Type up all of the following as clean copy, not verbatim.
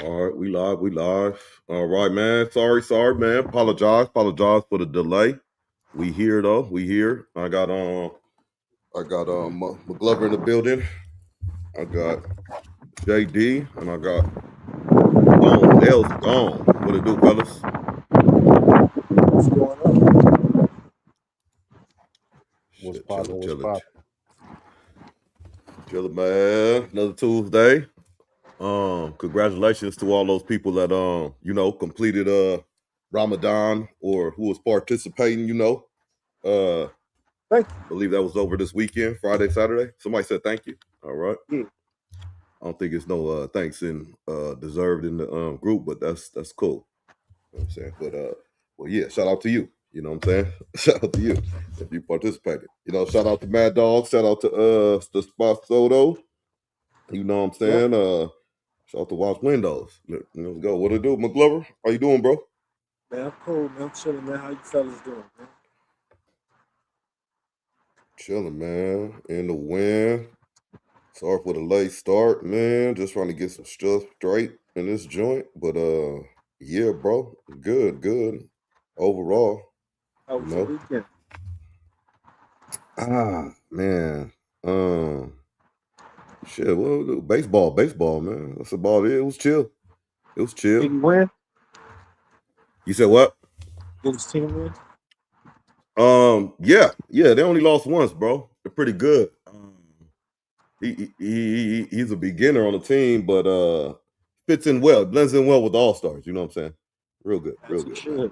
All right, we live, we live. All right, man. Sorry, man. Apologize for the delay. We here though. We here. I got Mcglover in the building. I got JD and I got Gone. L's gone. What it do, fellas? What's going on? What's Shit, poppin'? What's poppin'? chilling, man. Another Tuesday. Congratulations to all those people that completed Ramadan or who was participating, Uh Thank believe that was over this weekend, Friday, Saturday. Somebody said thank you. All right. you. I don't think it's no thanks in deserved in the group, but that's cool. You know what I'm saying? But well yeah, shout out to you. You know what I'm saying? Shout out to you if you participated. Shout out to Mad Dog, shout out to the Spot Soto. You know what I'm Yep. saying? Shout out to Watch Windows. Let's go. What it do, McGlover? How you doing, bro? Man, I'm cool, man. I'm chilling, man. How you fellas doing, man? Chilling, man. In the wind. Sorry for the late start, man. Just trying to get some stuff straight in this joint. But yeah, bro. Good. Overall, How you was your know. weekend? Man. Um Shit, well, baseball, man. That's about it. It was chill. It was chill. Did you win? You said what? Did his team win? Yeah, they only lost once, bro. They're pretty good. He's a beginner on the team, but fits in well, blends in well with the All Stars. You know what I'm saying? Real As he good, man. should.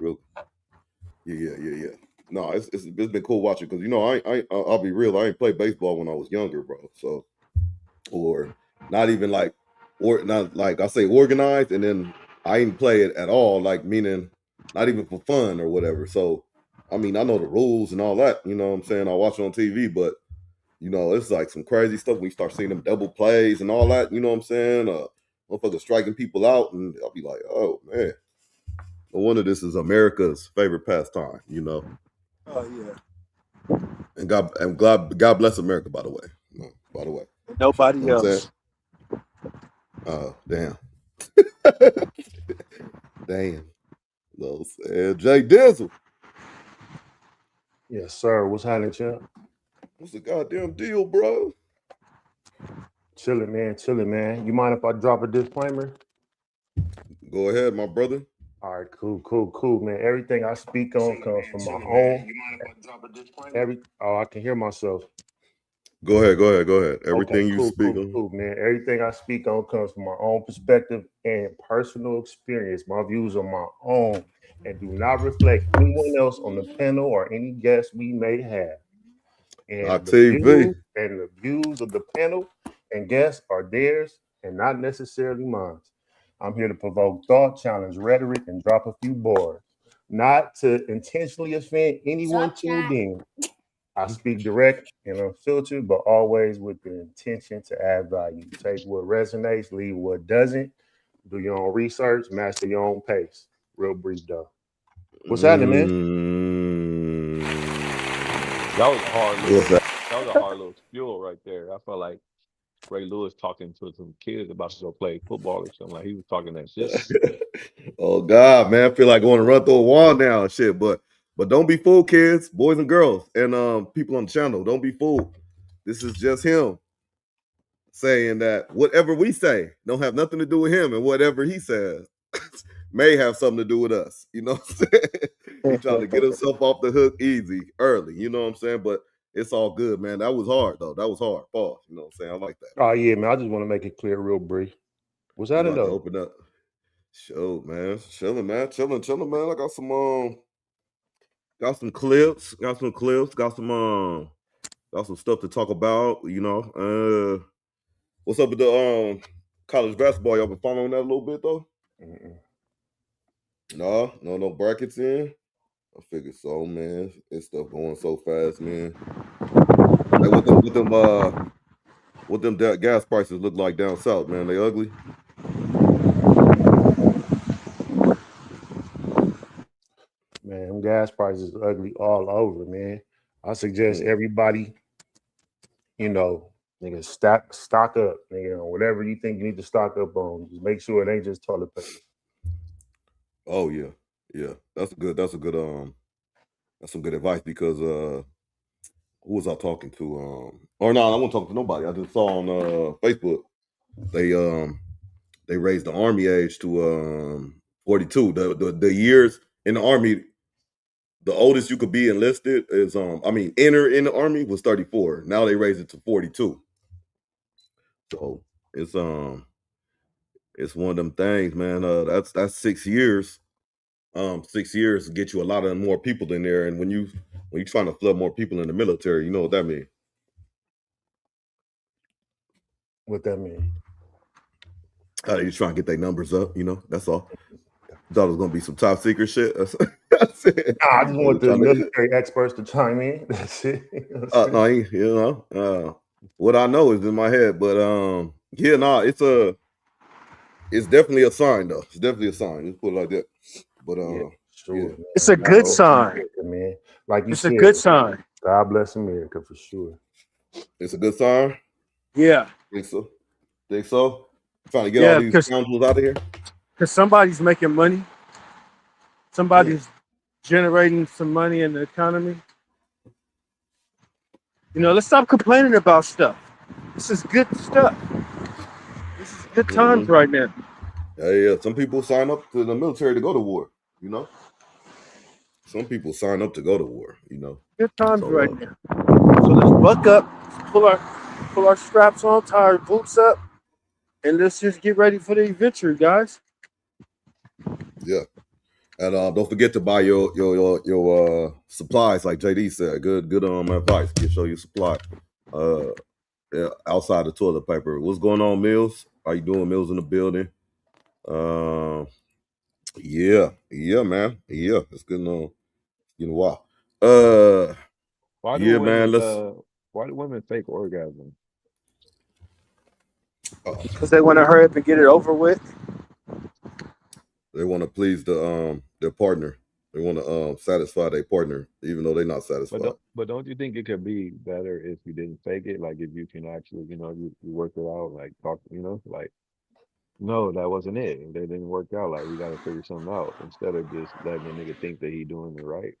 Yeah. No, it's been cool watching because I'll be real. I ain't played baseball when I was younger, bro. So or not even like or not like I say organized, and then I didn't play it at all. Like meaning not even for fun or whatever. So I mean, I know the rules and all that. You know what I'm saying? I watch it on TV, but it's like some crazy stuff when you start seeing them double plays and all that. You know what I'm saying? Motherfuckers striking people out, and I'll be like, oh man, no wonder this is America's favorite pastime. Oh yeah. And God bless America. By the way, by the way, And you know nobody what I'm saying? else. Damn, damn. No, saying Jay Dizzle, Yes, sir. What's happening, champ? what's the goddamn deal, bro? Chilling, man. You mind if I drop a disclaimer? Go ahead, my brother. All right, cool, man. Everything I speak on comes from my own. You mind if I drop a disclaimer? I can hear myself. Go ahead. Okay, Everything you speak on. cool, man. Everything I speak on comes from my own perspective and personal experience. My views are my own and do not reflect anyone else on the panel or any guests we may have. Hot And the TV. views of the panel and guests are theirs and not necessarily mine. I'm here to provoke thought, challenge rhetoric, and drop a few bars. Not to intentionally offend anyone tuned in. I speak direct and unfiltered, but always with the intention to add value. Take what resonates, leave what doesn't. Do your own research, master your own pace. Real brief though. What's happening, man? That was a hard What's little that? that was a hard little spiel right there. I felt like Ray Lewis talking to some kids about to go play football or something. Like he was talking that shit. Oh God, man, I feel like going to run through a wall now and shit. But don't be fooled, kids, boys and girls, and people on the channel. Don't be fooled. This is just him saying that whatever we say don't have nothing to do with him, and whatever he says may have something to do with us. You know what I'm saying? He trying to get himself off the hook easy, early. You know what I'm saying? But it's all good, man. That was hard though. That was hard. Pause. You know what I'm saying? I like that. Oh yeah, man. I just want to make it clear, real brief. What's We happening about to though? open up. Show, man. Chilling, man. Chilling, man. I got some clips, got some stuff to talk about, what's up with the college basketball? Y'all been following that a little bit though? Mm-mm. No brackets in. I figured so, man. It's stuff going so fast, man. Hey, what them gas prices look like down south, man? They ugly. Man, them gas prices ugly all over, man. I suggest Mm. everybody, you know, Nigga, stock up, nigga, on whatever you think you need to stock up on. Just make sure it ain't just toilet paper. Oh yeah, yeah. That's some good advice because who was I talking to? Or no, I wasn't talking to nobody. I just saw on Facebook they raised the army age to 42. The years in the army, the oldest you could be enlisted is enter in the army was 34. Now they raised it to 42. So it's one of them things, man. That's 6 years. 6 years to get you a lot of more people in there. And when you're trying to flood more people in the military, you know what that means. What that mean? You're trying to get their numbers up, that's all. Thought it was gonna be some top secret shit. That's it. I just want the Trying to- military experts to chime in. That's it. no, what I know is in my head, but it's definitely a sign though. It's definitely a sign. Let's put it like that. But Sure. yeah. Man. It's a good sign. Man. Like you It's said, a good sign. God bless America for sure. It's a good sign. Yeah. Think so. Trying to get Yeah, all these scoundrels out of here. Because somebody's making money. Somebody's generating some money in the economy. Let's stop complaining about stuff. This is good stuff. This is good times right now. Yeah. Some people sign up to the military to go to war, Some people sign up to go to war, Good times right now. So let's buck up, pull our straps on, tie our boots up, and let's just get ready for the adventure, guys. Yeah. And don't forget to buy your supplies, like JD said. Good advice. Show your supply. Outside the toilet paper. What's going on, Mills? How you doing, Mills in the building? Yeah, man. Yeah, it's good on. Wow. Why do women, why do women fake orgasm? Because they want to hurry up and get it over with. They want to please their partner. They want to satisfy their partner, even though they're not satisfied. But don't you think it could be better if you didn't fake it? Like if you can actually, you work it out, like talk, like no, that wasn't it. And they didn't work out. Like we got to figure something out instead of just letting the nigga think that he doing it right.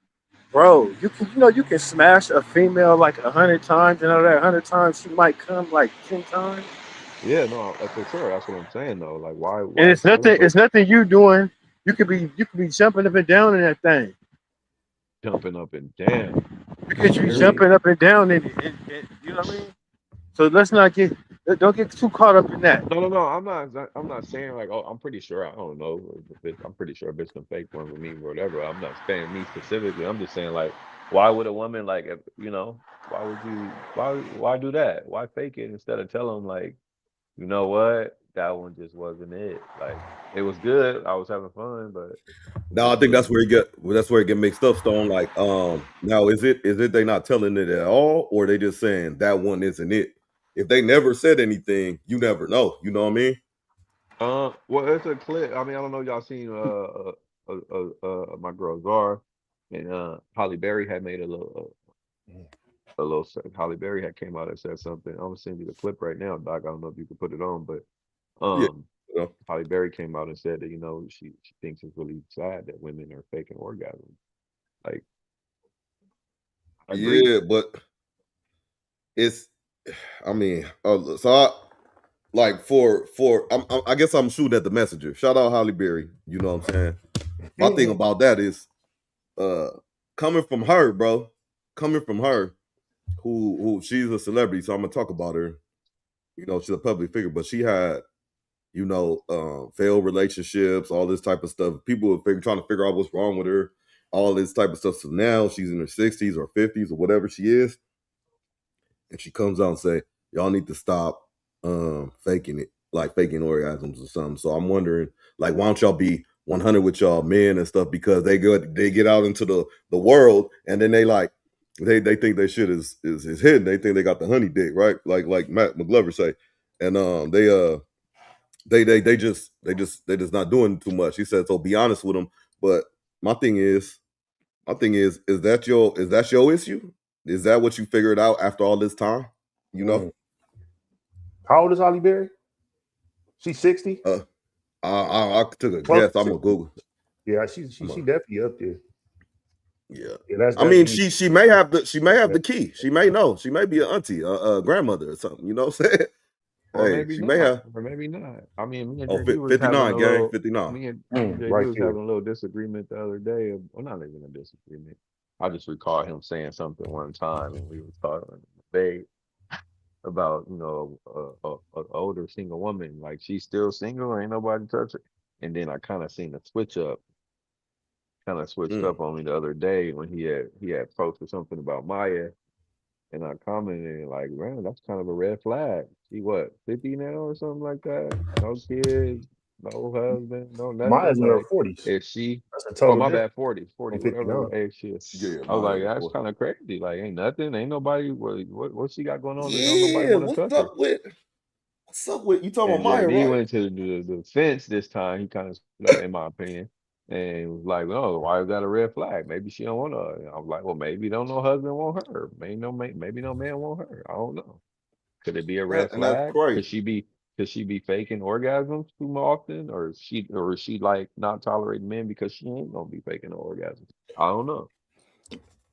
Bro, you can smash a female like 100 times, and out of that 100 times, she might come like 10 times. Yeah, no, for sure. That's what I'm saying though. Like why? And it's nothing you doing. You could be jumping up and down in that thing. Jumping up and down. Because you're jumping up and down in it, you know what I mean? So don't get too caught up in that. No. I'm not saying like, oh, I'm pretty sure. I don't know. I'm pretty sure a bitch can fake one with me or whatever. I'm not saying me specifically. I'm just saying like, why would a woman like, why would you? Why do that? Why fake it instead of tell them like, you know what? That one just wasn't it. Like it was good. I was having fun, but no, I think that's where it get mixed up, Stone. Like, now is it they not telling it at all, or they just saying that one isn't it? If they never said anything, you never know. You know what I mean? Well, it's a clip. I mean, I don't know. Y'all seen my girl Zara and Holly Berry had made a little. Holly Berry had came out and said something. I'm gonna send you the clip right now, Doc. I don't know if you can put it on, but Holly Berry came out and said that she thinks it's really sad that women are faking orgasms. Like, I agree. Yeah, but it's, I mean, I guess I'm shooting at the messenger. Shout out Holly Berry. You know what I'm saying? My thing about that is, coming from her, bro. Coming from her, who she's a celebrity, so I'm gonna talk about her. She's a public figure, but she had, failed relationships, all this type of stuff. People are trying to figure out what's wrong with her, all this type of stuff. So now she's in her 60s or 50s or whatever she is, and she comes out and say, y'all need to stop faking it, like faking orgasms or something. So I'm wondering, like, why don't y'all be 100 with y'all men and stuff, because they get out into the world, and then they think their shit is hidden. They think they got the honey dick, right? Like Mcglover say, and they just not doing too much. He said, so be honest with them. But my thing is that your issue? Is that what you figured out after all this time? How old is Holly Berry? She's 60. I took a Close guess. I'm to gonna Google. Yeah, she definitely up there. Yeah. Yeah, I mean, she may have the key. She may know. She may be an auntie, a grandmother or something. You know what I'm saying? Or Hey, maybe she may not. have. Or maybe not. I mean, me and Oh, JD was having 59, a gang, little. 59. Me and JD right was there. having a little disagreement the other day. Well, not even a disagreement. I just recall him saying something one time, and we were talking debate about a older single woman, like she's still single, ain't nobody touch her. And then I kind of seen a switch up, kind of switched up on me the other day when he had posted something about Maya. And I commented like, man, that's kind of a red flag. She what, 50 now or something like that? No kids, no husband, no Maya's nothing. in her Like, 40s. if she, That's a oh total my difference bad, 40, from whatever 59. age she is. Yeah, I was like, Maya, that's kind of crazy. Like, ain't nothing, ain't nobody. What she got going on that don't nobody yeah. want to touch her? What's up with you talking And about Maya, JD right? went to the fence this time. He kind of, in my opinion, and was like, "Oh, why is that a red flag? Maybe she don't want her." And I was like, "Well, maybe don't no husband want her. Maybe no man want her. I don't know. Could it be a red And that's flag? crazy. Could she be faking orgasms too often, or is she like not tolerating men because she ain't gonna be faking no orgasms? I don't know.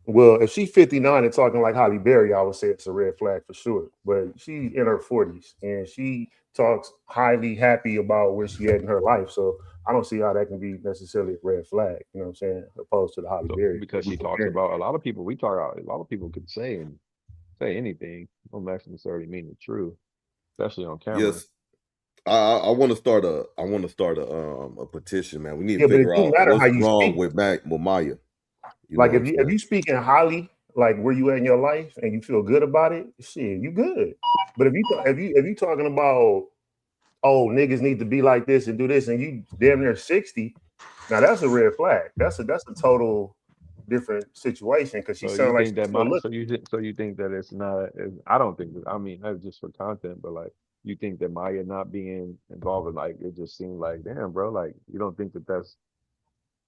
Well, if she's 59 and talking like Holly Berry, I would say it's a red flag for sure. But she in her 40s and she talks highly happy about where she at in her life. So I don't see how that can be necessarily a red flag, you know what I'm saying, opposed to the Holly So Berry. because We she talks comparing. about a lot of people, we talk about a lot of people could say anything. Don't necessarily mean the truth, especially on camera. Yes, I want to start a petition, man. We need to Yeah, but it figure don't out matter how what's you wrong speak. with Maya. You know Like what I'm if saying? you speak in highly, like where you at in your life and you feel good about it, shit, you good. But if you talking about, oh, niggas need to be like this and do this, and you damn near 60, now that's a red flag. That's a total different situation because she So you sounds like think she's that still my looking. so you think that it's not I don't think that, I mean that's just for content, but like you think that Maya not being involved in, like it just seemed like, damn bro, like you don't think that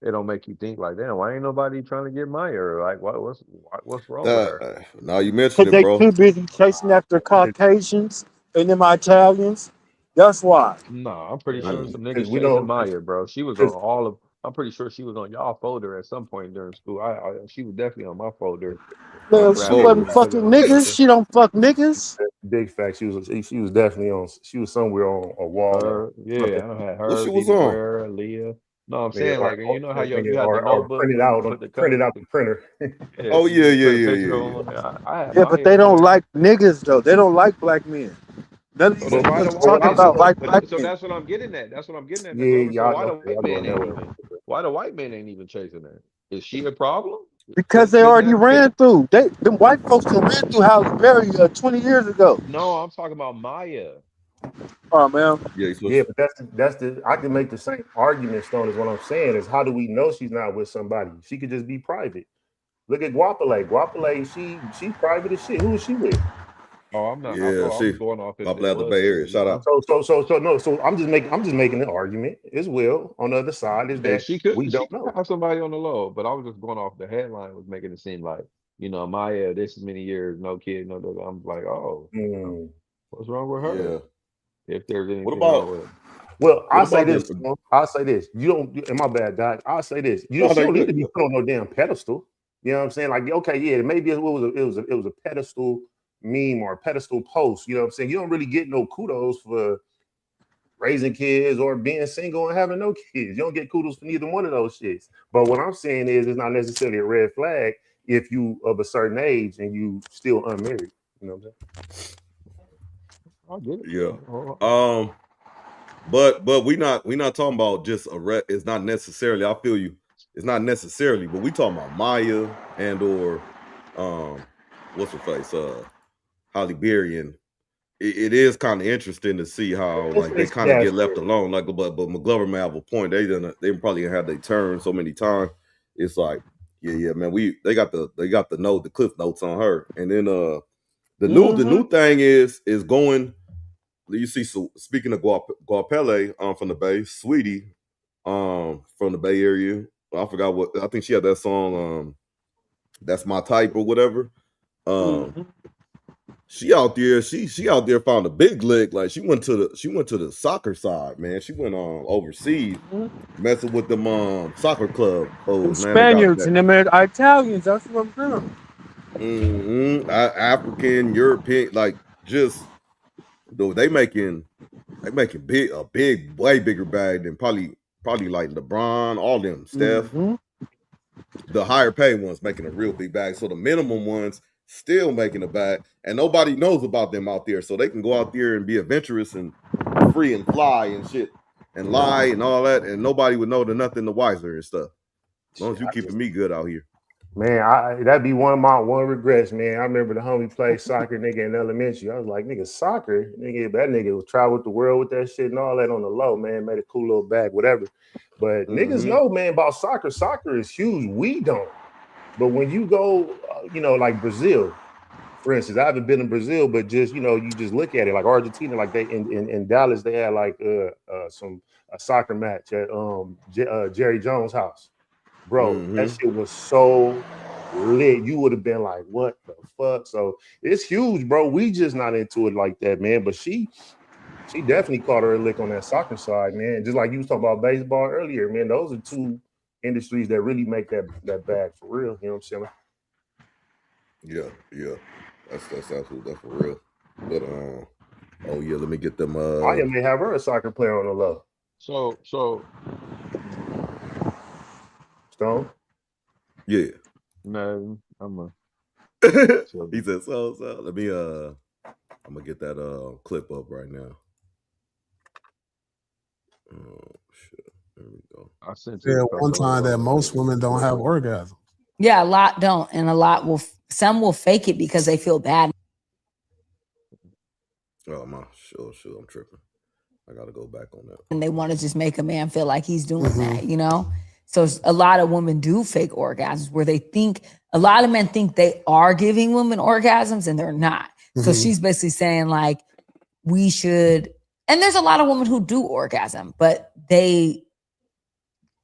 it don't make you think like, damn, why ain't nobody trying to get Maya, or like what's wrong with her? Now you mentioned Because it, they bro. too busy chasing after Caucasians and them Italians. That's why. No, I'm pretty sure Mm. some Because niggas we chasing know Maya, bro. She was on because all of I'm pretty sure she was on y'all folder at some point during school. She was definitely on my folder. My Man, she grandmother Oh, wasn't was fucking telling me niggas. something. She don't fuck niggas. big fact she was definitely on, she was somewhere on a wall or Her, something. yeah, I don't have what she her, was Viva on? Guerra, Leah. No, I'm Yeah, saying like, you know how you had the or notebook and you put the cut, printed out the printer. yeah, Oh you yeah, just yeah, put a yeah, picture yeah, of them yeah. on there. I had Yeah, but Maya they on don't there. like niggas though. They don't like black men. None of So these then But why the niggas white what talking I'm men? about saying, like But black so men. that's what I'm getting at. That's what I'm getting at, yeah, Mcglover. So y'all why the okay, white y'all man going that ain't way. even? Why the white man ain't even chasing her? Is she a problem? Because they already ran through. Them white folks that ran through Halle Berry 20 years ago. No, I'm talking about Maya. Oh man. Yeah, so Yeah, but that's the I can make the same argument, Stone, is what I'm saying is how do we know she's not with somebody? She could just be private. Look at Guapale. Guapale, she private as shit. Who is she with? Oh, I'm not. yeah, I'm she going off if pop it out the was Bay Area. true. Shout out. So I'm just making an argument as well. On the other side is And that we she don't could know. have somebody on the low, but I was just going off the headline was making it seem like, Maya, this is many years, no kid, no. I'm like, oh, Hmm. what's wrong with Yeah. her? If there's What anything about wrong with her. Well, what I'll say about this. the? I'll say this. You don't. And my bad, Doc. I'll say this. No, She they don't need good. to be You put on no damn pedestal. You know what I'm saying? Like, okay, yeah, maybe it was a pedestal meme or a pedestal post. You know what I'm saying? You don't really get no kudos for raising kids or being single and having no kids. You don't get kudos for neither one of those shits. But what I'm saying is, it's not necessarily a red flag if you of a certain age and you still unmarried. You know what I'm saying? I get it. yeah. Um. But we not talking about just it's not necessarily. I feel you. It's not necessarily, but we talking about Maya and or what's her face Holly Berry, and it is kind of interesting to see how like they It's kind of get left Jasper. alone. Like, but Mcglover may have a point. They probably had their turn so many times. It's like yeah man. They got the cliff notes on her, and then the Mm-hmm. new thing is going. You see, so speaking of Guapele from the Bay, Saweetie from the Bay Area. I forgot what I think she had that song. That's my type or whatever. Um, Mm-hmm. she out there. She out there found a big lick. Like she went to the soccer side, man. She went overseas, messing with them soccer club. Oh Them man, they got Spaniards that. and them Italians. That's what I'm saying. African, European, like just though they making way bigger bag than probably like LeBron, all them, Steph. The higher paid ones making a real big bag. So the minimum ones still making a bag, and nobody knows about them out there. So they can go out there and be adventurous and free and fly and shit and lie and all that, and nobody would know the nothing the wiser and stuff. As long as you keeping me good out here. Man, that'd be one of my regrets, man. I remember the homie played soccer, nigga, in elementary. I was like, nigga, soccer? Nigga, that nigga was traveled the world with that shit and all that on the low, man. Made a cool little bag, whatever. But niggas know, man, about soccer. Soccer is huge. We don't. But when you go, like Brazil, for instance, I haven't been in Brazil, but just, you just look at it, like Argentina, like they in Dallas, they had like a soccer match at Jerry Jones' house. Bro, that shit was so lit. You would have been like, what the fuck? So it's huge, bro. We just not into it like that, man. But she definitely caught her a lick on that soccer side, man. Just like you was talking about baseball earlier, man. Those are two industries that really make that bag for real. You know what I'm saying? Yeah. That's absolutely, that's for real. But oh yeah, let me get them. I may have her a soccer player on the low. So Stone. Yeah. No, I'm a. He said so. Let me I'm gonna get that clip up right now. Oh shit. There we go. I sent you one time that most women don't have orgasms. Yeah, a lot don't, and a lot will. Some will fake it because they feel bad. Oh my, sure, I'm tripping. I gotta go back on that. And they want to just make a man feel like he's doing that, you know? So a lot of women do fake orgasms where they think, a lot of men think they are giving women orgasms and they're not. So she's basically saying like, we should, and there's a lot of women who do orgasm, but they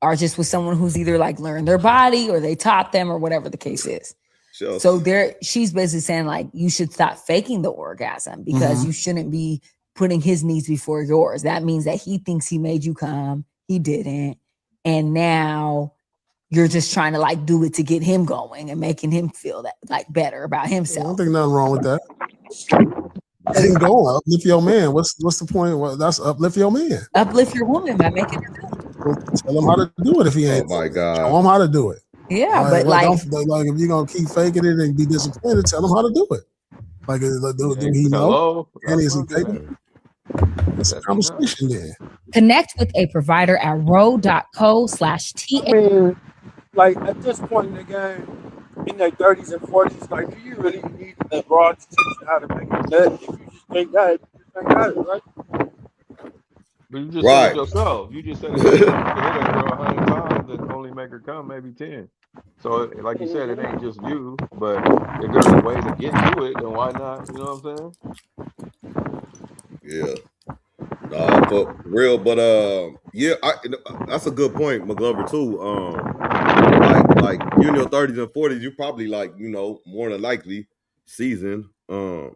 are just with someone who's either like learned their body or they taught them or whatever the case is. Sure. So she's basically saying like, you should stop faking the orgasm because you shouldn't be putting his needs before yours. That means that he thinks he made you come, he didn't. And now you're just trying to like do it to get him going and making him feel that like better about himself. I don't think nothing wrong with that. Let him go, uplift your man. What's the point? Well, that's uplift your man. Uplift your woman by making her do it. Tell him how to do it if he ain't. Oh my God. Show him how to do it. Yeah, but like if you're gonna keep faking it and be disappointed, tell him how to do it. Like, do he know? And is he faking? It's a conversation there. Connect with a provider at row.co/TA. I mean, like at this point in the game, in their 30s and 40s, like, do you really need a broad to teach you how to make a nut if you just ain't got it? You just ain't got it, right? But you just said it yourself. You just said it. You hit a girl 100 times and only make her come maybe 10. So, like you said, it ain't just you, but if there's a way to get to it, then why not? You know what I'm saying? Yeah. Nah, for real. But yeah, that's a good point, Mcglover, too. Like you in your 30s and 40s, you probably like, more than likely seasoned. Why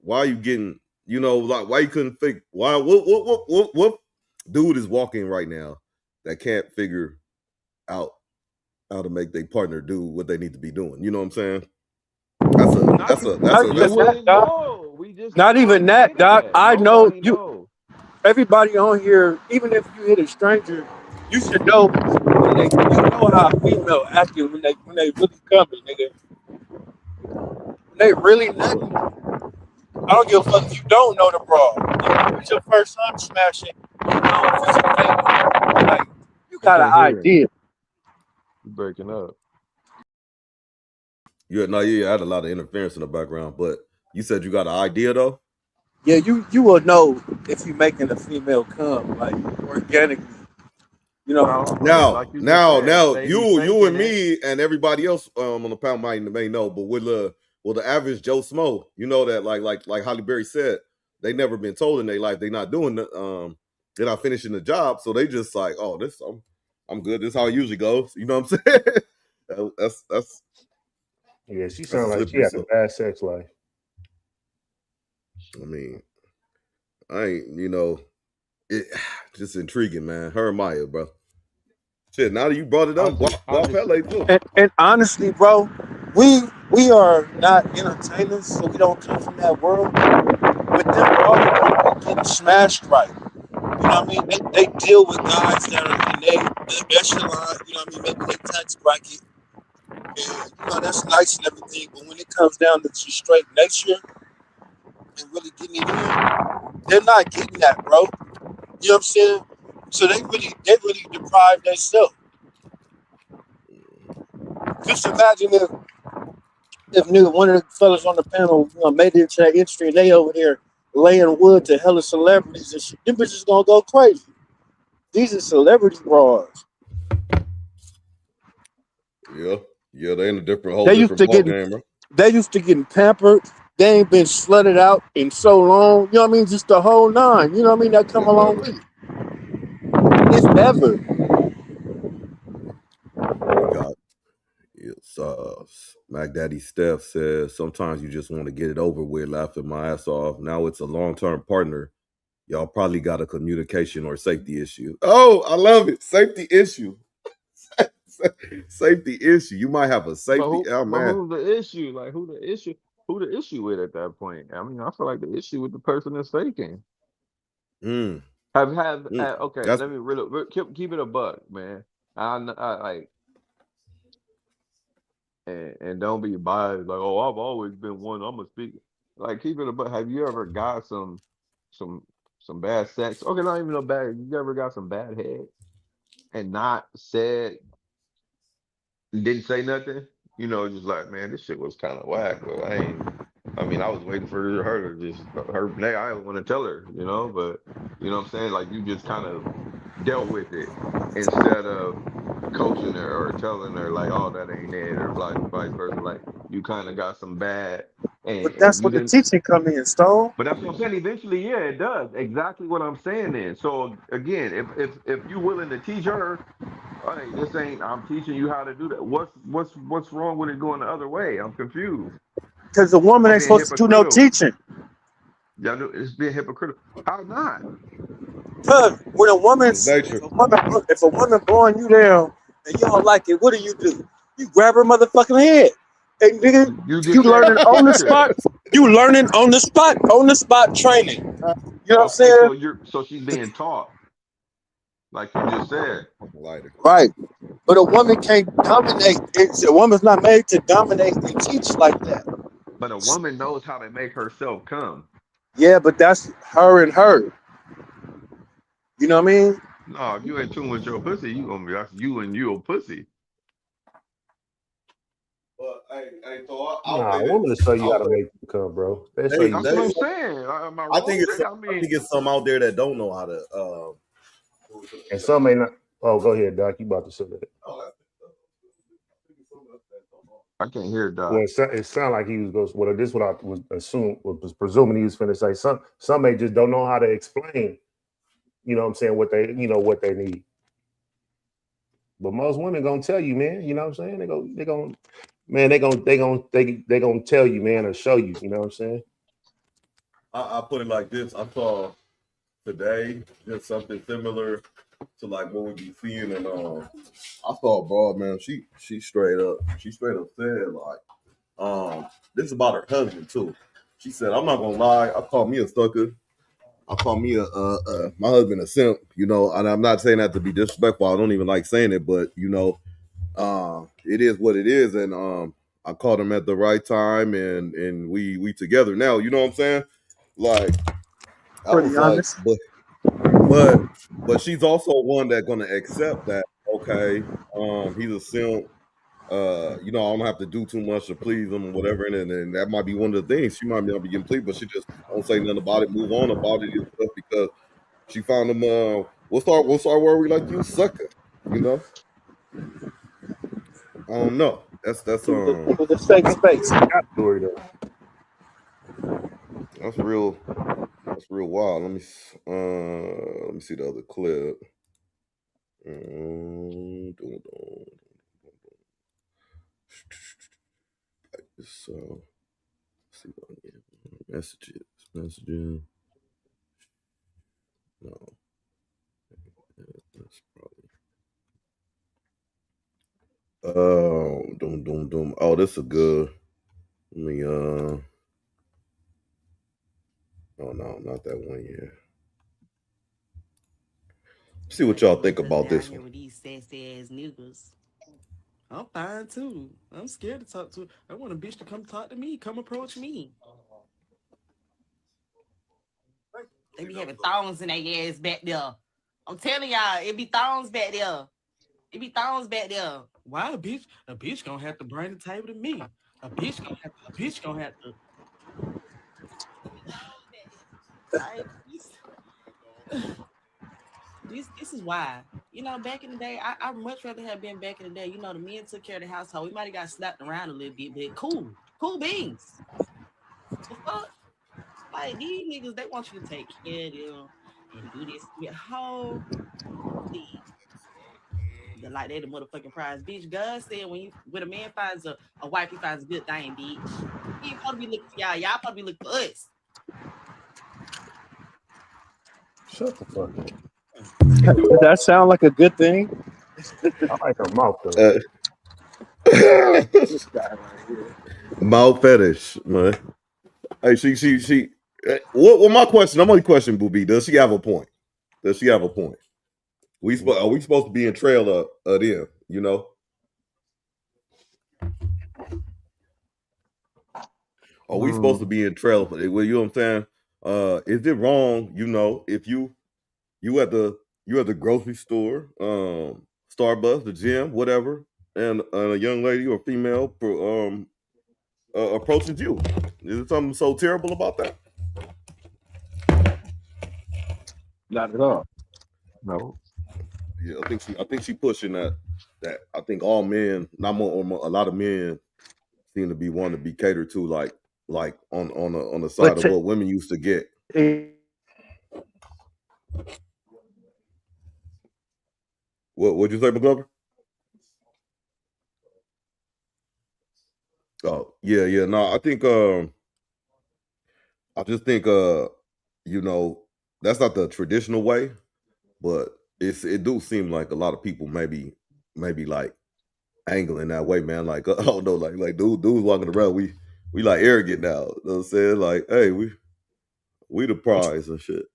are you getting, like why you couldn't think what dude is walking right now that can't figure out how to make their partner do what they need to be doing? You know what I'm saying? Not even that, Doc. I know you. Everybody on here, even if you hit a stranger, you should know. You know how a female acting when they really coming, nigga. When they really nothing. I don't give a fuck if you don't know the bra. If it's your first time smashing, you know if it's a fake. Like, you got an idea. You breaking up. Yeah, I had a lot of interference in the background, but you said you got an idea though? Yeah, you will know if you're making a female come like organically. You know. Now, you and me and everybody else on the panel may know, but with the average Joe Smo, you know that like Holly Berry said, they never been told in their life they're not doing they're not finishing the job, so they just like, oh, this I'm good. This is how it usually goes. You know what I'm saying? That's yeah. She sounds like she has a bad sex life. I mean, I ain't, it just intriguing, man. Her and Maya, bro. Shit, now that you brought it up, why Pele too? And honestly, bro, we are not entertainers, so we don't come from that world. But them are getting smashed right. You know what I mean? They deal with guys that are in their echelon, you know what I mean? Maybe their tax bracket. And that's nice and everything, but when it comes down to just straight nature and really getting it in, they're not getting that, bro. You know what I'm saying? So they really deprive themselves. Just imagine if nigga one of the fellas on the panel made it into that industry and they over there laying wood to hella celebrities and shit, them bitches gonna go crazy. These are celebrity bras. Yeah, they in a whole They used different to ball getting game, bro. they used to getting pampered. They ain't been slutted out in so long. You know what I mean? Just the whole nine. You know what I mean? That come If along ever. with it. If ever. We got it's Mac Daddy Steph says sometimes you just want to get it over with, laughing my ass off. Now it's a long-term partner. Y'all probably got a communication or safety issue. Oh, I love it. Safety issue. Safety issue. You might have a safety. Oh But man. who's the issue? Like who the issue? Who the issue with at that point? I mean, I feel like the issue with the person that's faking. Mm, Okay, that's let me really keep it a buck, man. I like and don't be biased like, oh, I've always been one. I'm a speaker. Like keep it a buck. Have you ever got some some bad sex? Okay, not even no bad. You ever got some bad head and not said, didn't say nothing? You know, just like, man, this shit was kind of whack, but I ain't. I mean, I was waiting for her to just her. I didn't want to tell her, but you know what I'm saying. Like you just kind of dealt with it instead of coaching her or telling her like, oh, that ain't it, or vice versa. Like you kind of got some bad, But and that's you what the didn't. teaching come in, Stone. But that's what I'm saying. Eventually, yeah, it does exactly what I'm saying. Then, so again, if you're willing to teach her, hey, this ain't. I'm teaching you how to do that. What's wrong with it going the other way? I'm confused. Because the Am woman I ain't being supposed to do no hypocritical? teaching. Y'all know it's being hypocritical. How not? Cause when his nature. if a woman blowing you down and you don't like it, what do? You grab her motherfucking head. And nigga, You you just said learning that on the teacher. spot. You learning on the spot training. You know what I'm Okay, saying? so she's being taught, like you just said. Lighter. Right. But a woman can't dominate. A woman's not made to dominate and teach like that. But a woman knows how to make herself come. Yeah, but that's her and her. You know what I mean? No, if you ain't tune with your pussy, you gonna be that's you and your pussy. But hey, so I'll Nah, say a this. woman will show you how I'll to say make you come, bro. They show they you That's what they I'm steps. saying. Am I I wrong? think it's I I mean, think it's some out there that don't know how to And some may not. Oh, go ahead, Doc. You about to say that. I can't hear Well, Doc. it sounded like he was going. Well, this is what I was presuming he was going to say. Some may just don't know how to explain. You know what I'm saying? What they need. But most women gonna tell you, man. You know what I'm saying? They gonna tell you, man, or show you. You know what I'm saying? I put it like this. I saw today just something similar to like what we be seeing, and I saw a broad, man. She straight up said like this is about her husband too. She said, I'm not gonna lie, I call me a sucker. I call me my husband a simp, and I'm not saying that to be disrespectful. I don't even like saying it, but it is what it is, and I caught him at the right time, and we together now. You know what I'm saying? Like I Pretty was like, honest. but she's also one that gonna accept that. Okay, he's a simp. I don't have to do too much to please him or whatever, and that might be one of the things. She might not be getting pleased, but she just don't say nothing about it, move on about it and stuff because she found him. What's our word we like to use? Sucker. You know. I don't know. It was a safe space. Story though. That's real. That's real wild. Let me see the other clip. So, see what I get. Messages. messaging. No. That's probably. Doom. Oh, this is good. Let me Oh no, not that one yet. See what y'all think about this one. With these sassy ass niggas. I'm fine too. I'm scared to talk to. I want a bitch to come talk to me. Come approach me. They be having thongs in their ass back there. I'm telling y'all, it be thongs back there. It be thongs back there. Why a bitch? A bitch gonna have to bring the table to me. A bitch gonna have to. This is why. You know, back in the day, I'd much rather have been back in the day. You know, the men took care of the household. We might have got slapped around a little bit, but cool beans. The fuck? Like, these niggas, they want you to take care of them and do this. Holy. Like they the motherfucking prize. Bitch, God said when a man finds a wife, he finds a good thing, bitch. He ain't supposed to be looking for y'all. Y'all supposed to be looking for us. Shut the fuck up. Does that sound like a good thing? I like her mouth though. Mouth fetish, man. Hey, she. What my question? I'm only question, Booby. Does she have a point? Are we supposed to be in trail of them? You know? Are we supposed to be in trail? Well, you know what I'm saying? Is it wrong? You know, if you at the grocery store, Starbucks, the gym, whatever, and a young lady or female approaches you, is there something so terrible about that? Not at all. No. Yeah, I think she pushing that. I think all men, a lot of men, seem to be wanting to be catered to, like on the side of what women used to get. What'd you say, Mcglover? Oh, yeah. No, I think I just think you know, that's not the traditional way, but it do seem like a lot of people maybe like angling that way, man. Like, oh no, like dudes walking around, we like arrogant now. You know what I'm saying? Like, hey, we the prize and shit.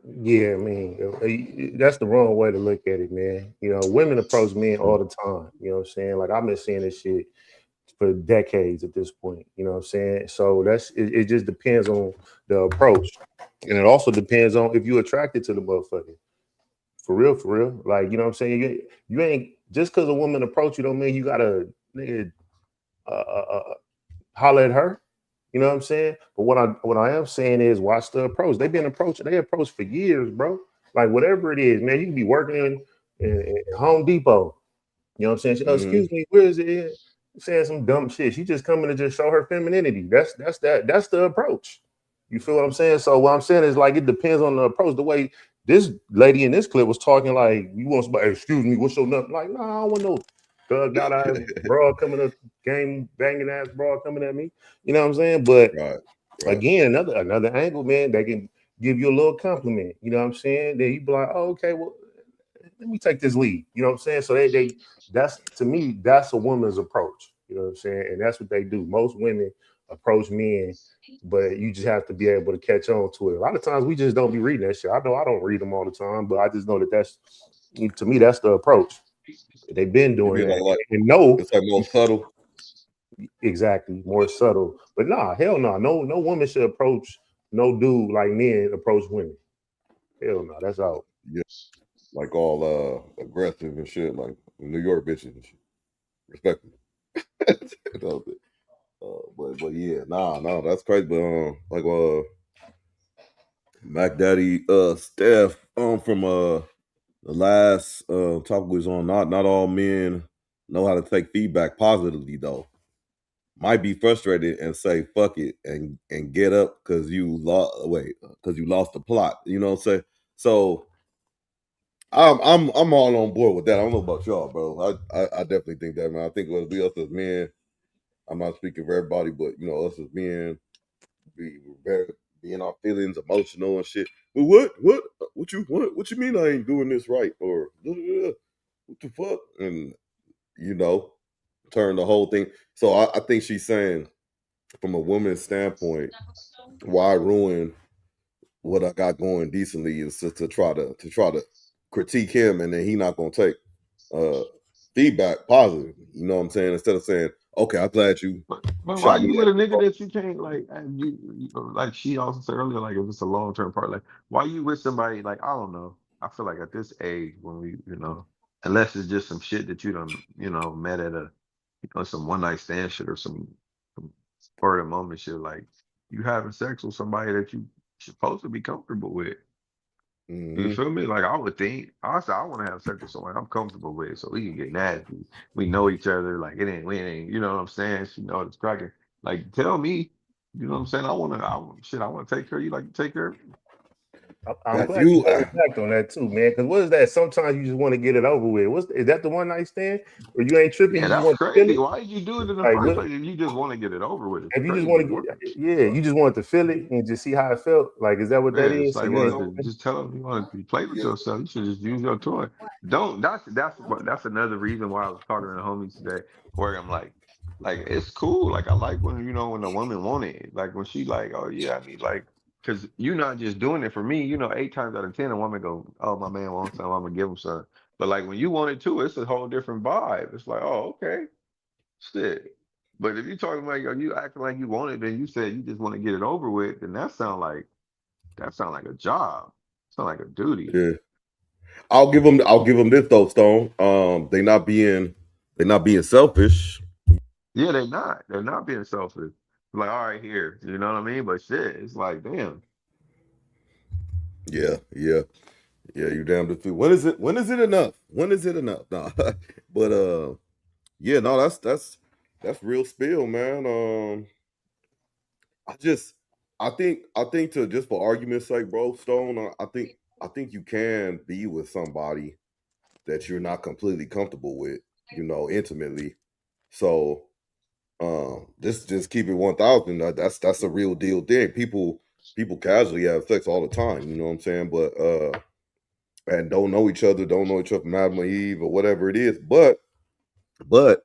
Yeah, I mean, that's the wrong way to look at it, man. You know, women approach men all the time. You know what I'm saying? Like, I've been seeing this shit for decades at this point. You know what I'm saying? So it just depends on the approach. And it also depends on if you're attracted to the motherfucker. For real. Like, you know what I'm saying? You ain't just because a woman approach you don't mean you gotta nigga holler at her. You know what I'm saying? But what I am saying is watch the approach. They approached for years, bro. Like whatever it is, man, you can be working in Home Depot. You know what I'm saying? Oh, excuse me, where is it? Saying some dumb shit. She just coming to just show her femininity. That's the approach. You feel what I'm saying? So what I'm saying is like it depends on the approach. The way this lady in this clip was talking, like you want somebody, excuse me, what's your nothing? Like, no, I don't want no thugged out ass broad coming up, game banging ass broad coming at me. You know what I'm saying? But right. Again, another angle, man, they can give you a little compliment. You know what I'm saying? Then you be like, oh, okay, well, let me take this lead. You know what I'm saying? So that's to me, that's a woman's approach. You know what I'm saying? And that's what they do. Most women approach men, but you just have to be able to catch on to it. A lot of times we just don't be reading that shit. I know I don't read them all the time, but I just know that's to me, that's the approach. They've been doing that. And no, it's like more subtle. Exactly, more subtle. But nah, hell no. No woman should approach no dude like men approach women. Hell no, that's out. Yeah. Like all aggressive and shit, like New York bitches and shit. Respectfully. But yeah, nah, that's crazy. But like Mac Daddy Steph from the last topic was on not all men know how to take feedback positively though. Might be frustrated and say fuck it and get up because you lost the plot. You know what I'm saying? So I'm all on board with that. I don't know about y'all, bro. I definitely think that, man. I think we us as men. I'm not speaking for everybody, but you know, us as men, we better be in our feelings, emotional and shit. But what you mean I ain't doing this right? Or what the fuck? And turn the whole thing. So I think she's saying, from a woman's standpoint, why ruin what I got going decently is to try to critique him, and then he not gonna take feedback positive. You know what I'm saying? Instead of saying, okay, I'm glad you But why shot me you with that. a nigga that you can't like? And like she also said earlier, like if it's a long term part, like why you with somebody like I don't know. I feel like at this age when we unless it's just some shit that you done met at a some one night stand shit or some spur of the moment shit, like you having sex with somebody that you supposed to be comfortable with. You feel me? Like I would think, honestly, I want to have sex with someone I'm comfortable with, so we can get nasty. We know each other. Like we ain't. You know what I'm saying? She know it's cracking. Like tell me, you know what I'm saying? I want to take care of you like you take care of me. I'm That's glad you you. double backed on that too, man. Because what is that? Sometimes you just want to get it over with. Is that the one night stand, or you ain't tripping? Yeah, You just that's want to feel crazy. it? Why did you do it in the Like, first place if you just want to get it over with? It's if you just want crazy to work. you just want to feel it and just see how it felt. Like, is that what that Yeah, it's is? So You like, you well, ain't. know, just tell them you want to play with yourself. You should just use your toy. Don't. That's another reason why I was talking to the homies today, where I'm like it's cool. Like I like when when the woman want it. Like when she like, oh yeah, I need like, because you're not just doing it for me. 8 times out of 10, a woman go, oh my man wants something, I'm gonna give him something. But like when you want it too, it's a whole different vibe. It's like, oh okay, shit. But if you talking about you acting like you want it, then you said you just want to get it over with, then that sound like a job. Sound like a duty. yeah. I'll give them this though, Stone. They not being selfish. Yeah, they're not. They're not being selfish. Like, all right, here. You know what I mean? But shit, it's like, damn. Yeah, yeah, yeah. You damn if you. When is it? When is it enough? When is it enough? Nah, but yeah, no, that's real spill, man. I just, I think to just for argument's sake, bro, Stone. I think you can be with somebody that you're not completely comfortable with, intimately. So, just keep it 1,000. That's a real deal thing. People casually have sex all the time. You know what I'm saying? But and don't know each other, from Adam and Eve or whatever it is. But do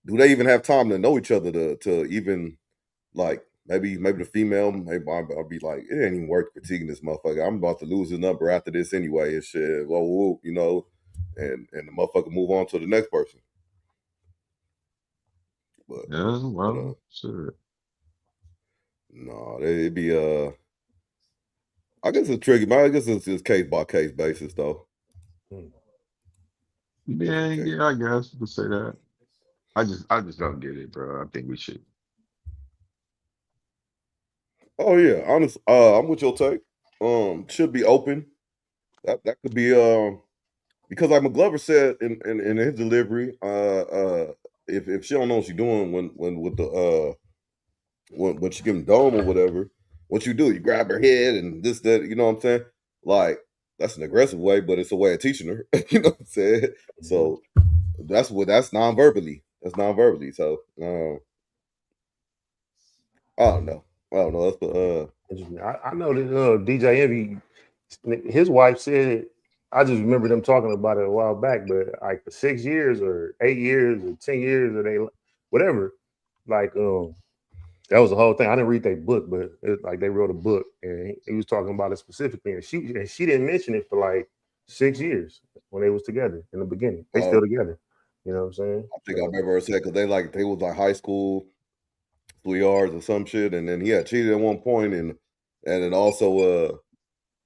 they even have time to know each other to even like maybe the female, maybe I'll be like, it ain't even worth critiquing this motherfucker. I'm about to lose his number after this anyway and shit. Well, and the motherfucker move on to the next person. But Yeah, but well, shit. no, it'd be I guess it's tricky, man. I guess it's case by case basis though. I guess Yeah, it's case. yeah, I guess you could say that. I just don't get it, bro. I think we should. Oh yeah, honest. I'm with your take. Should be open. That could be because like Mcglover said in his delivery, if she don't know what she's doing when with the when she give him dome or whatever, what you do? You grab her head and this that. You know what I'm saying? Like that's an aggressive way, but it's a way of teaching her. You know what I'm saying? So that's non-verbally. That's non-verbally. So I don't know. I don't know. That's the I know that DJ Envy, his wife said. I just remember them talking about it a while back, but like for 6 years or 8 years or 10 years or they whatever, like that was the whole thing. I didn't read their book, but like they wrote a book and he was talking about it specifically, and she didn't mention it for like 6 years when they was together in the beginning. They still together. You know what I'm saying? I think I've ever said because they was like high school sweethearts or some shit, and then he had cheated at one point, and then also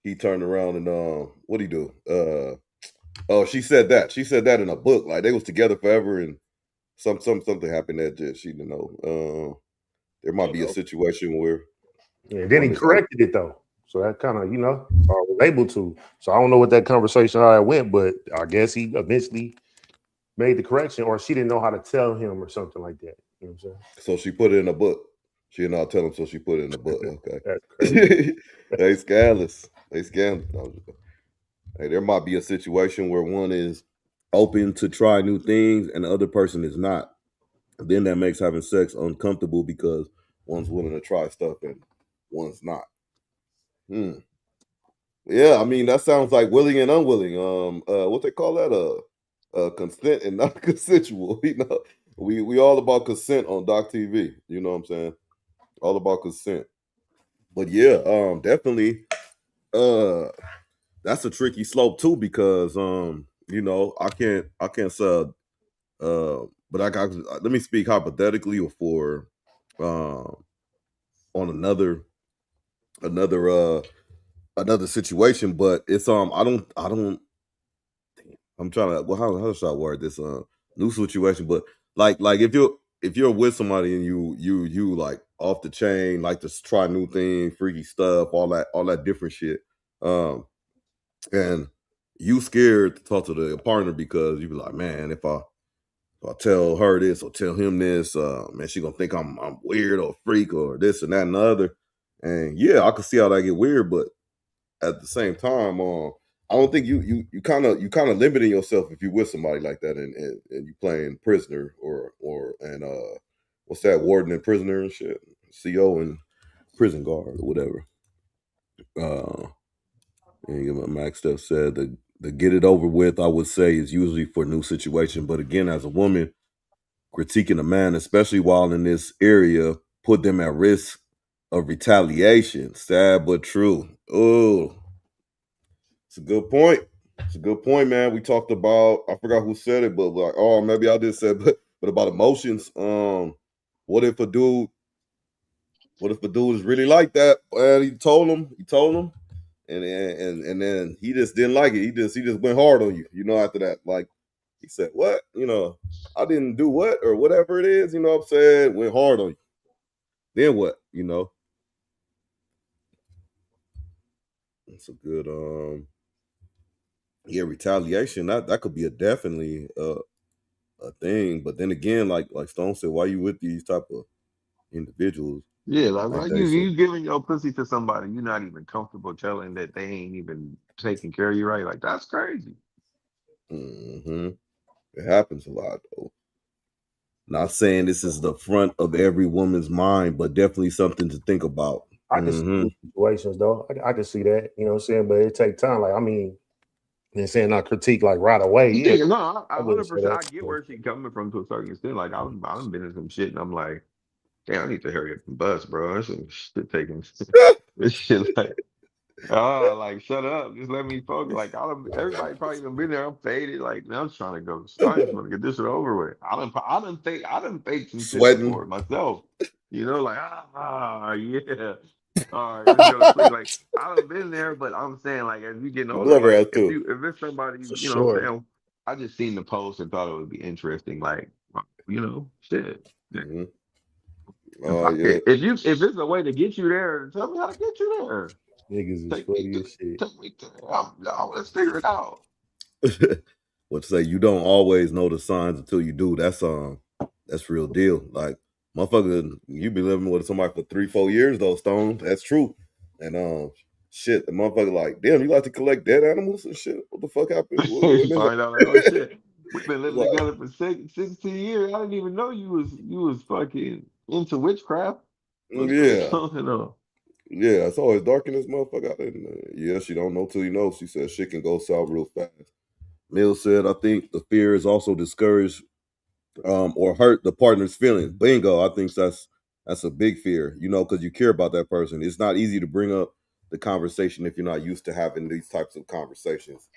he turned around and what would he do? Oh, she said that in a book, like they was together forever, and something happened that just she didn't know. There might be a situation where Yeah, then he one is open. corrected it though. So that kind of, was able to. So I don't know what that conversation how it went, but I guess he eventually made the correction, or she didn't know how to tell him or something like that. You know what I'm saying? So she put it in a book. She did not tell him, so she put it in the book. Okay. That's crazy. They scandalous. They scandalous. No, hey, there might be a situation where one is open to try new things and the other person is not. then that makes having sex uncomfortable because one's willing to try stuff and one's not. Yeah, I mean that sounds like willing and unwilling. What they call that? Consent and not consensual. You know, we all about consent on Doc TV. You know what I'm saying? All about consent. But yeah, definitely. That's a tricky slope too because you know, I can't say but I got let me speak hypothetically or for on another situation, but it's I don't I'm trying to well how should I word this new situation, but like if you're with somebody and you like off the chain, like to try new things, freaky stuff, all that different shit, and you scared to talk to the partner because you be like, man, if I tell her this or tell him this, man, she gonna think I'm weird or freak or this and that and the other. And yeah, I can see how that get weird, but at the same time, I don't think you kind of limiting yourself if you with somebody like that and you playing prisoner or what's that, warden and prisoner and shit, CO and prison guard or whatever. And Max Steph said the get it over with, I would say, is usually for new situation. But again, as a woman, critiquing a man, especially while in this area, put them at risk of retaliation. Sad but true. Oh, it's a good point. It's a good point, man. We talked about, I forgot who said it, but like, oh, maybe I did say it, but about emotions. What if a dude is really like that? And he told him, and then he just didn't like it. He just went hard on you, you know, after that. Like he said, what? You know, I didn't do what or whatever it is, you know what I'm saying? Went hard on you. Then what, you know? It's a good yeah, retaliation. That could be a definitely a thing. But then again, like Stone said, why you with these type of individuals? Yeah, like They you giving your pussy to somebody you're not even comfortable telling that they ain't even taking care of you right. Like that's crazy. It happens a lot though. Not saying this is the front of every woman's mind, but definitely something to think about. I can see situations though. I can see that, you know what I'm saying? But it take time. Like, I mean, and saying not critique like right away. Yeah, No, I wouldn't say 100%. that. I get where she's coming from to a certain extent. Like I'm been in some shit, and I'm like, damn, I need to hurry up and bust, bro. That's some shit taking this shit like. Oh, like shut up! Just let me focus. Like everybody probably done been there. I'm faded. Like now I'm trying to go. I just want to get this shit over with. I done faked some shit Sweating. before myself. You know, like yeah. All right, let's go to sleep. Like I done been there, but I'm saying like as you getting older, Glover has like too. if it's somebody, For you know, what I'm sure. saying, I just seen the post and thought it would be interesting. Like you know, shit. Yeah. If it's a way to get you there, tell me how to get you there. Niggas is Take me funny to, as shit. take me to. Let's figure it out. What say you don't always know the signs until you do. That's real deal. Like motherfucker, you be living with somebody for 3-4 years though, Stone. That's true. And shit, the motherfucker like, damn, you like to collect dead animals and shit. What the fuck happened? You find out like, oh shit, we've been living Like, together for 16 years. I didn't even know you was fucking into witchcraft. What's yeah. going on? Yeah, it's always dark in this motherfucker. Yeah, she don't know till you know. She said shit can go south real fast. Mill said, I think the fear is also discouraged or hurt the partner's feelings. Bingo. I think that's a big fear, you know, because you care about that person. It's not easy to bring up the conversation if you're not used to having these types of conversations.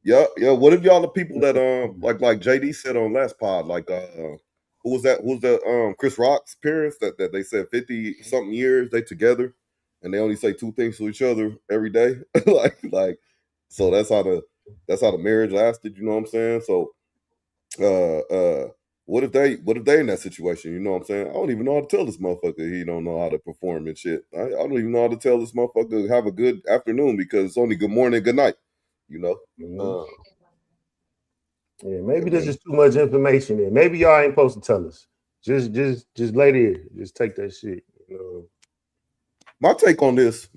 Yeah. What if y'all the people that like JD said on last pod, like who was that? Who's the Chris Rock's parents that they said 50 something years they together and they only say two things to each other every day? like so that's how the marriage lasted, you know what I'm saying? So what if they in that situation? You know what I'm saying? I don't even know how to tell this motherfucker he don't know how to perform and shit. I don't even know how to tell this motherfucker have a good afternoon because it's only good morning, good night. You know? Yeah, maybe there's just too much information there. Maybe y'all ain't supposed to tell us. Just lay there. Just take that shit. You know? My take on this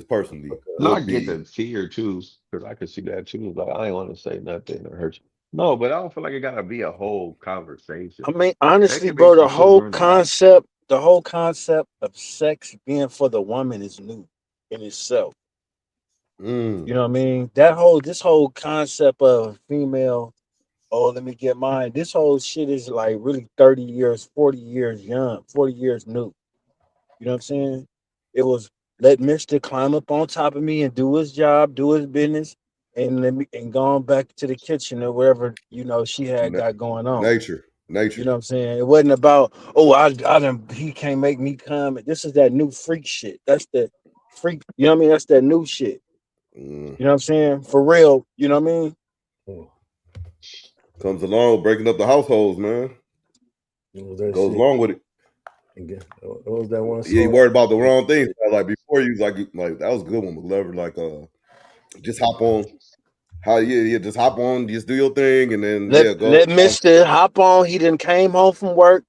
personally No, I would get be the fear too, because I could see that too. Like I ain't want to say nothing or hurt you. No, but I don't feel like it gotta be a whole conversation. I mean, It honestly, could be bro, some shit during the night. the whole concept of sex being for the woman is new in itself. Mm. You know what I mean? This whole concept of female, oh, let me get mine. This whole shit is like really 30 years, 40 years young, 40 years new. You know what I'm saying? It was let Mister climb up on top of me and do his job, do his business, and let me and gone back to the kitchen or wherever, she had Na- got going on. nature. You know what I'm saying? It wasn't about, oh, I done, he can't make me come. This is that new freak shit. That's the freak, you know what I mean? That's that new shit. Mm. You know what I'm saying? For real, you know what I mean? Comes along breaking up the households, man. Goes Shit. along with it. What was that one Yeah, you song? worried about the wrong things. Like before, you was like that was a good one, Mcglover. Like just hop on. Just hop on, just do your thing, and then go. Let Mister hop on. He done came home from work.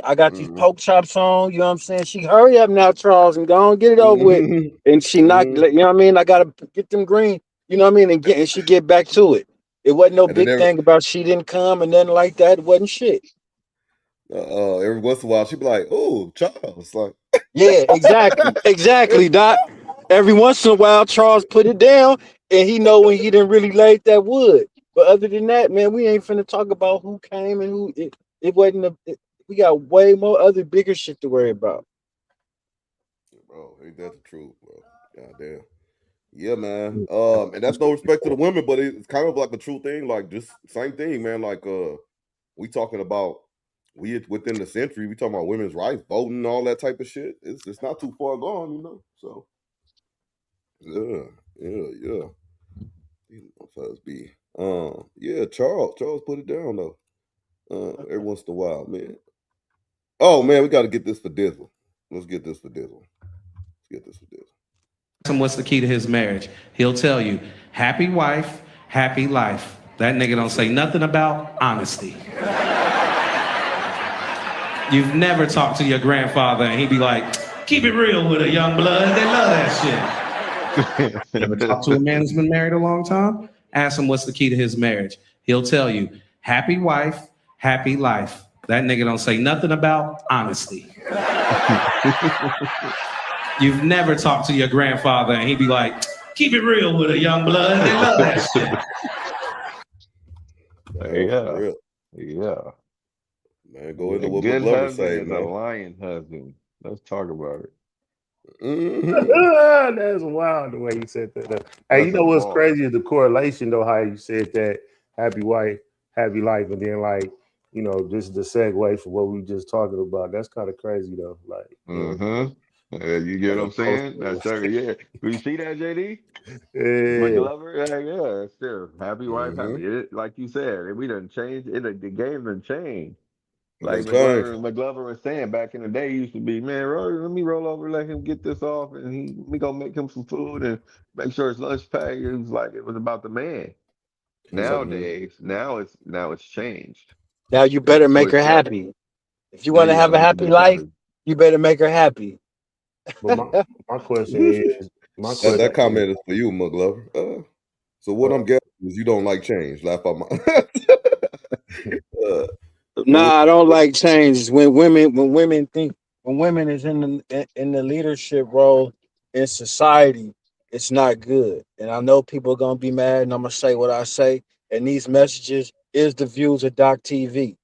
I got these Mm-hmm. pork chops on. You know what I'm saying? She hurry up now, Charles, and go and get it over with. Mm-hmm. And she knocked. You know what I mean? I gotta get them green. You know what I mean? And she get back to it. It wasn't no And then big thing about she didn't come and nothing like that. It wasn't shit. every once in a while, she'd be like, "Oh, Charles," like, Yeah, exactly, Doc. Every once in a while, Charles put it down, and he know when he didn't really laid that wood. But other than that, man, we ain't finna talk about who came and who. It wasn't. We got way more other bigger shit to worry about. bro, ain't that the truth, bro? God damn. Yeah, man. And that's no respect to the women, but it's kind of like a true thing. Like just same thing, man. Like we talking about within the century, we talking about women's rights, voting, all that type of shit. It's not too far gone, So yeah. These motherfuckers be yeah, Charles put it down though. Every once in a while, man. Oh man, we gotta get this for Dizzle. Let's get this for Dizzle. Ask him what's the key to his marriage. He'll tell you, happy wife, happy life. That nigga don't say nothing about honesty. You've never talked to your grandfather and he'd be like, keep it real with a young blood. They love that shit. Never talked to a man who's been married a long time? Ask him what's the key to his marriage. He'll tell you, happy wife, happy life. That nigga don't say nothing about honesty. You've never talked to your grandfather and he'd be like, keep it real with a young blood. They love that Yeah. Yeah. Man, go into A what good Mcglover husband say, is a man. lion husband. Let's talk about it. Mm-hmm. That's wild the way you said that. Hey, That's you know a what's bar. crazy is the correlation though, how you said that happy wife, happy life, and then like, this is the segue for what we just talking about. That's kind of crazy though. Like, You get what I'm saying? That's yeah. You see that, JD? yeah. Mcglover? Yeah. Still happy wife, happy. Like you said, we done changed. The game done changed. Like That's changed. McGlover was saying back in the day, used to be, man, let me roll over, let him get this off, and we gonna make him some food and make sure his lunch packed. It was like it was about the man. Nowadays, now it's changed. Now you It's better make her switched up. happy. If you Now want to you have gotta a make the happy bitch life, happy. you better make her happy. But my question is, That comment is for you, Mcglover. So what I'm guessing is you don't like change. Laugh out my. Nah, I don't like change. When women is in the leadership role in society, it's not good. And I know people are gonna be mad, and I'm gonna say what I say. And these messages is the views of Doc TV.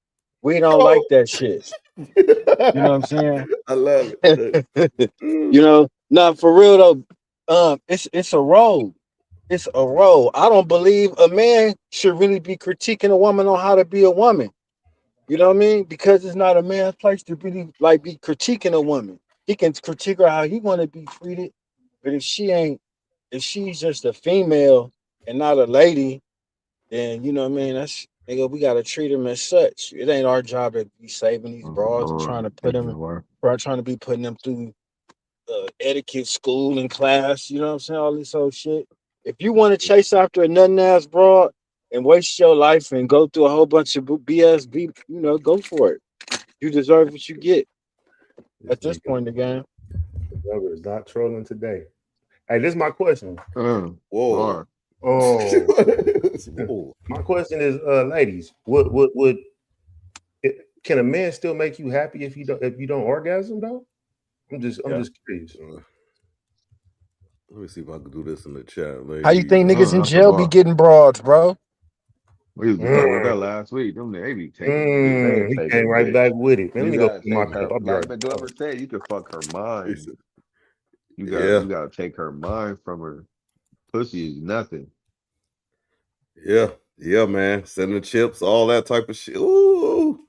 We don't like that shit. You know what I'm saying? I love it. Nah, for real though. It's a role. It's a role. I don't believe a man should really be critiquing a woman on how to be a woman. You know what I mean? Because it's not a man's place to really like be critiquing a woman. He can critique her how he want to be treated, but if she's just a female and not a lady, then you know what I mean. That's nigga. We gotta treat them as such. It ain't our job to be saving these broads and trying to trying to be putting them through etiquette school and class. You know what I'm saying? All this old shit. If you want to chase after a nothing ass broad and waste your life and go through a whole bunch of BS, go for it. You deserve what you get at this point in the game. Mcglover is not trolling today. Hey, this is my question. Whoa. My question is, ladies, can a man still make you happy if you don't orgasm though? I'm just curious. Let me see if I can do this in the chat, ladies. How you think niggas in jail be getting broads, bro? We was talking about that last week. Them they be taking. He came right back with it. Man, let me go gotta get my take cup. her. I'll be Like right back. Mcglover said, you can fuck her mind. You Yeah. gotta take her mind from her. Pussy is nothing. Yeah, man. Sending chips, all that type of shit. Ooh,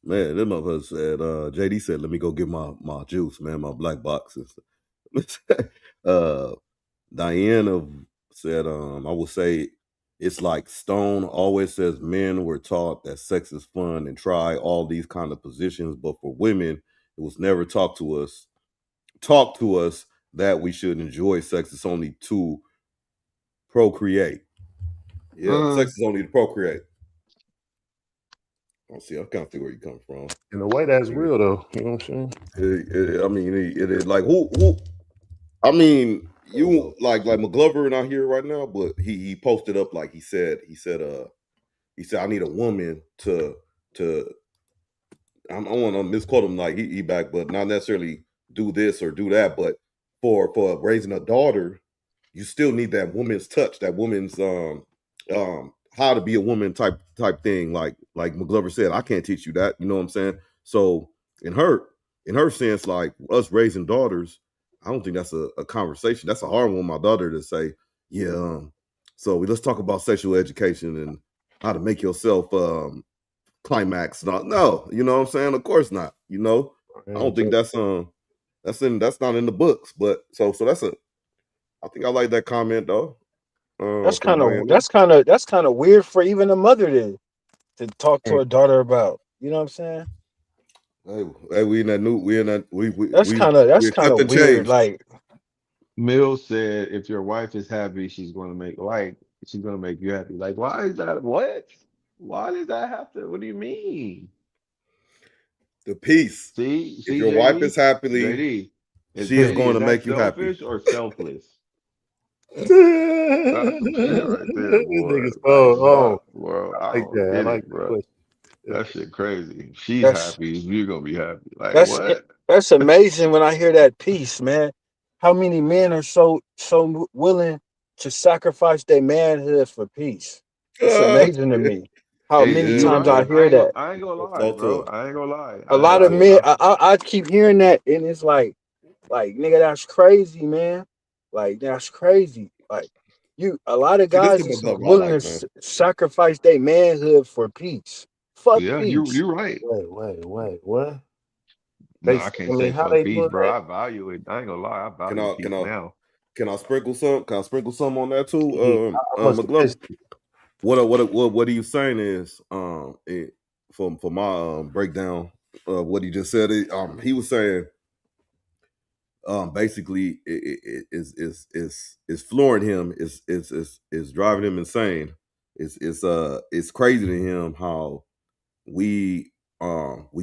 man. This motherfucker said, JD said, let me go get my juice, man, my black boxes. Diana said, I will say it's like Stone always says men were taught that sex is fun and try all these kind of positions, but for women, it was never taught to us that we should enjoy sex. It's only to procreate. Yeah, sex is only to procreate. I see. I kind of see where you come from. In a way, that's real though. You know what I'm saying? I mean, it is like who. I mean, you like Mcglover not here right now, but he posted up like he said I need a woman to I want to misquote him like he back, but not necessarily do this or do that, but for raising a daughter, you still need that woman's touch, that woman's how to be a woman type thing. Like Mcglover said, I can't teach you that. You know what I'm saying? So in her sense, like us raising daughters, I don't think that's a conversation. That's a hard one with my daughter to say, yeah. So let's talk about sexual education and how to make yourself climax. No, you know what I'm saying? Of course not. You know, I don't think that's not in the books. But so that's I think I like that comment though. That's kind of weird for even a mother to talk to her daughter about. You know what I'm saying? Hey, we in that That's kind of weird. Change. Like Mill said, if your wife is happy, she's gonna make you happy. Like, why is that? What? Why does that have to? What do you mean? The peace. See, if your JD, wife is happily, JD, she is going to make you happy. Selfish or selfless? That's some shit right there, boy. I like that. I like bro. That shit crazy. She's happy. You're gonna be happy. Like what? That's amazing when I hear that piece, man. How many men are so willing to sacrifice their manhood for peace? It's amazing to me. How many times I hear that. I ain't gonna lie, bro. I ain't gonna lie. A lot of men, I keep hearing that, and it's like, nigga, that's crazy, man. Like, that's crazy. Like, a lot of guys is willing to sacrifice their manhood for peace. Fuck peace. You're right. Wait, what? No, I can't say fuck peace, bro. I value it. I ain't gonna lie. I value peace now. Can I sprinkle some? Can I sprinkle some on that too? Mcglover. What he's saying is, for my breakdown of what he just said, he was saying, basically, it is flooring him, is driving him insane. It's crazy to him how we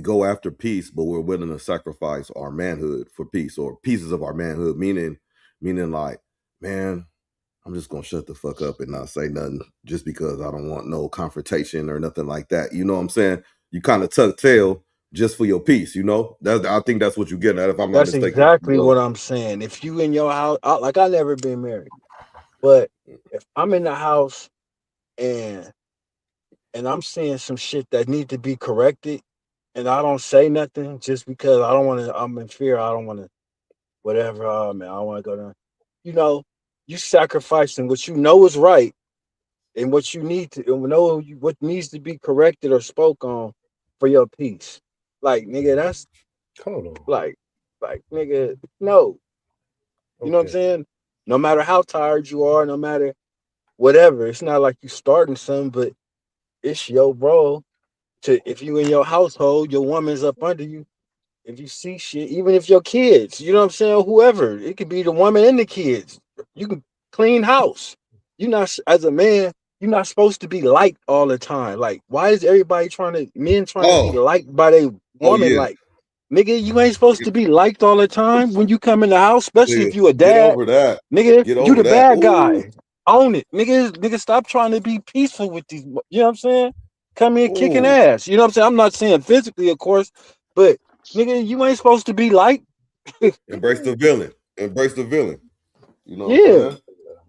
go after peace, but we're willing to sacrifice our manhood for peace, or pieces of our manhood, meaning like, man, I'm just gonna shut the fuck up and not say nothing just because I don't want no confrontation or nothing like that. You know what I'm saying? You kind of tuck tail just for your peace, you know? I think that's what you get at. If I'm not mistaken, that's exactly what I'm saying. If you in your house, like I never been married, but if I'm in the house and I'm seeing some shit that need to be corrected, and I don't say nothing just because I don't want to. I'm in fear. I don't want to. Whatever. Man, I want to go down. You know, you sacrificing what you know is right, and what you need to know what needs to be corrected or spoke on for your peace. Like, nigga, that's like nigga, no. You know what I'm saying? No matter how tired you are, no matter whatever, it's not like you starting something, but it's your bro. If you in your household, your woman's up under you. If you see shit, even if your kids, you know what I'm saying, whoever, it could be the woman and the kids. You can clean house. You not, as a man, you're not supposed to be liked all the time. Like, why is everybody men trying to be liked by their woman? Like, nigga, you ain't supposed to be liked all the time when you come in the house, especially if you a dad. Get over that. Nigga, you the bad guy. Own it. Nigga, stop trying to be peaceful with these. You know what I'm saying? Come in kicking Ooh. ass. You know what I'm saying? I'm not saying physically, of course, but nigga, you ain't supposed to be like. Embrace the villain. Embrace the villain. You know what I'm Yeah. saying?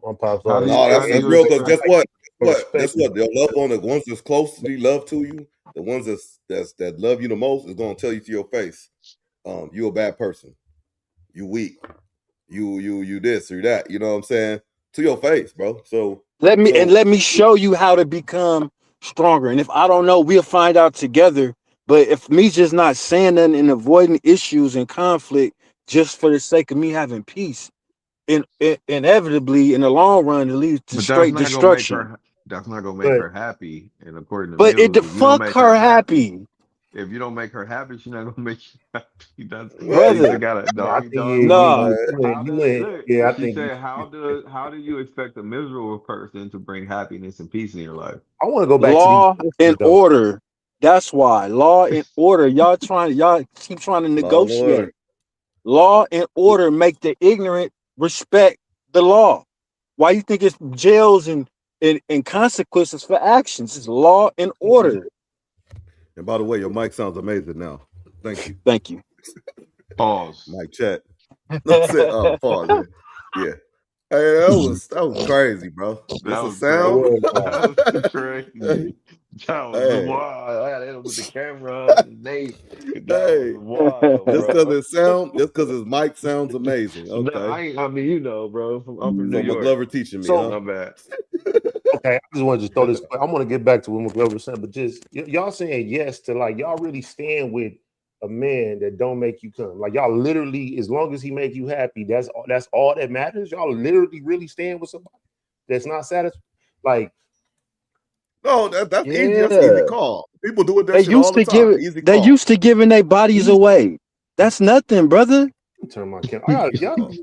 My pops How do always you No, said, how do that's you real. Because expect guess what? Guess respect. what? They'll love on the ones that's closely love to you. The ones that love you the most is gonna tell you to your face, you a bad person. You weak. You this or that. You know what I'm saying? To your face, bro. So Let me show you how to become stronger. And if I don't know, we'll find out together. But if me just not saying nothing and avoiding issues and conflict just for the sake of me having peace, inevitably in the long run, it leads to but that's straight not gonna make destruction. her that's not gonna make But her happy. And according to But Mills, it if you don't fuck make her her happy, happy, if you don't make her happy, she's not gonna make you happy. That's what? she brother. just got a I doggy think dog on Nah, her. you How you does went, look? yeah, I She think said, how do you expect a miserable person to bring happiness and peace in your life? I want to go back to these law and questions though. order. That's why law and order. Y'all keep trying to Law and order. negotiate. Law and order make the ignorant respect the law. Why you think it's jails and consequences for actions? It's law and order. And by the way, your mic sounds amazing now. Thank you. Thank you. Pause. Mic check. That's it. Oh, pause. Yeah. Yeah. Hey, that was crazy, bro. That It's a was It sound. crazy. was That was hey, crazy. That was hey, wild. I had to hit him with the camera. Nate, that was hey. wild, Just because bro. his mic sounds amazing. No, Okay. I mean, you know, bro. I'm from New So York. McGlover teaching me, so huh? My bad. okay. I just wanted to throw this. I want to get back to what McGlover was saying, but just y'all saying yes to like y'all really stand with a man that don't make you come. Like y'all literally, as long as he make you happy, that's all that matters. Y'all literally really stand with somebody that's not satisfied. Like No, that's easy. That's easy Yeah. call. People do it They that shit all used the to time. give it, Easy they call. used to giving their bodies easy. away. That's nothing, brother. Turn my camera. I got Easy y'all. call.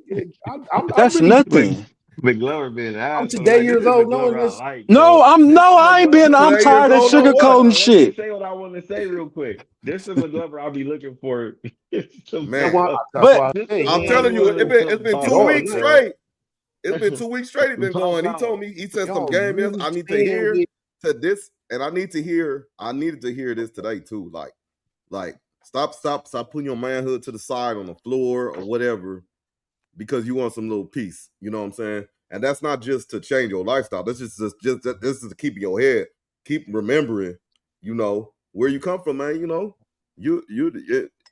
I'm That's really. nothing. McGlover being an I'm asshole. today Like, this years is old knowing McGlover I this. like, No, bro. I'm This no, is I ain't been. McGlover. I'm Today years tired of old on Hold what? sugarcoating on. Let me shit. say what I want to say real quick. This is McGlover I'll be looking for. Some, That's Man, why. uh, That's But why I this say, the I'm man. telling one you, wanting it's some been It's two hard, pop weeks man. out, straight. It's been 2 weeks straight. He some been pop going. He out. told me he said some Y'all game is. really I need to stand hear with. to this, and I need to hear. I needed to hear this today too. Like stop putting your manhood to the side on the floor or whatever because you want some little peace. You know what I'm saying? And that's not just to change your lifestyle. This is just this is to keep your head, keep remembering. You know where you come from, man. You know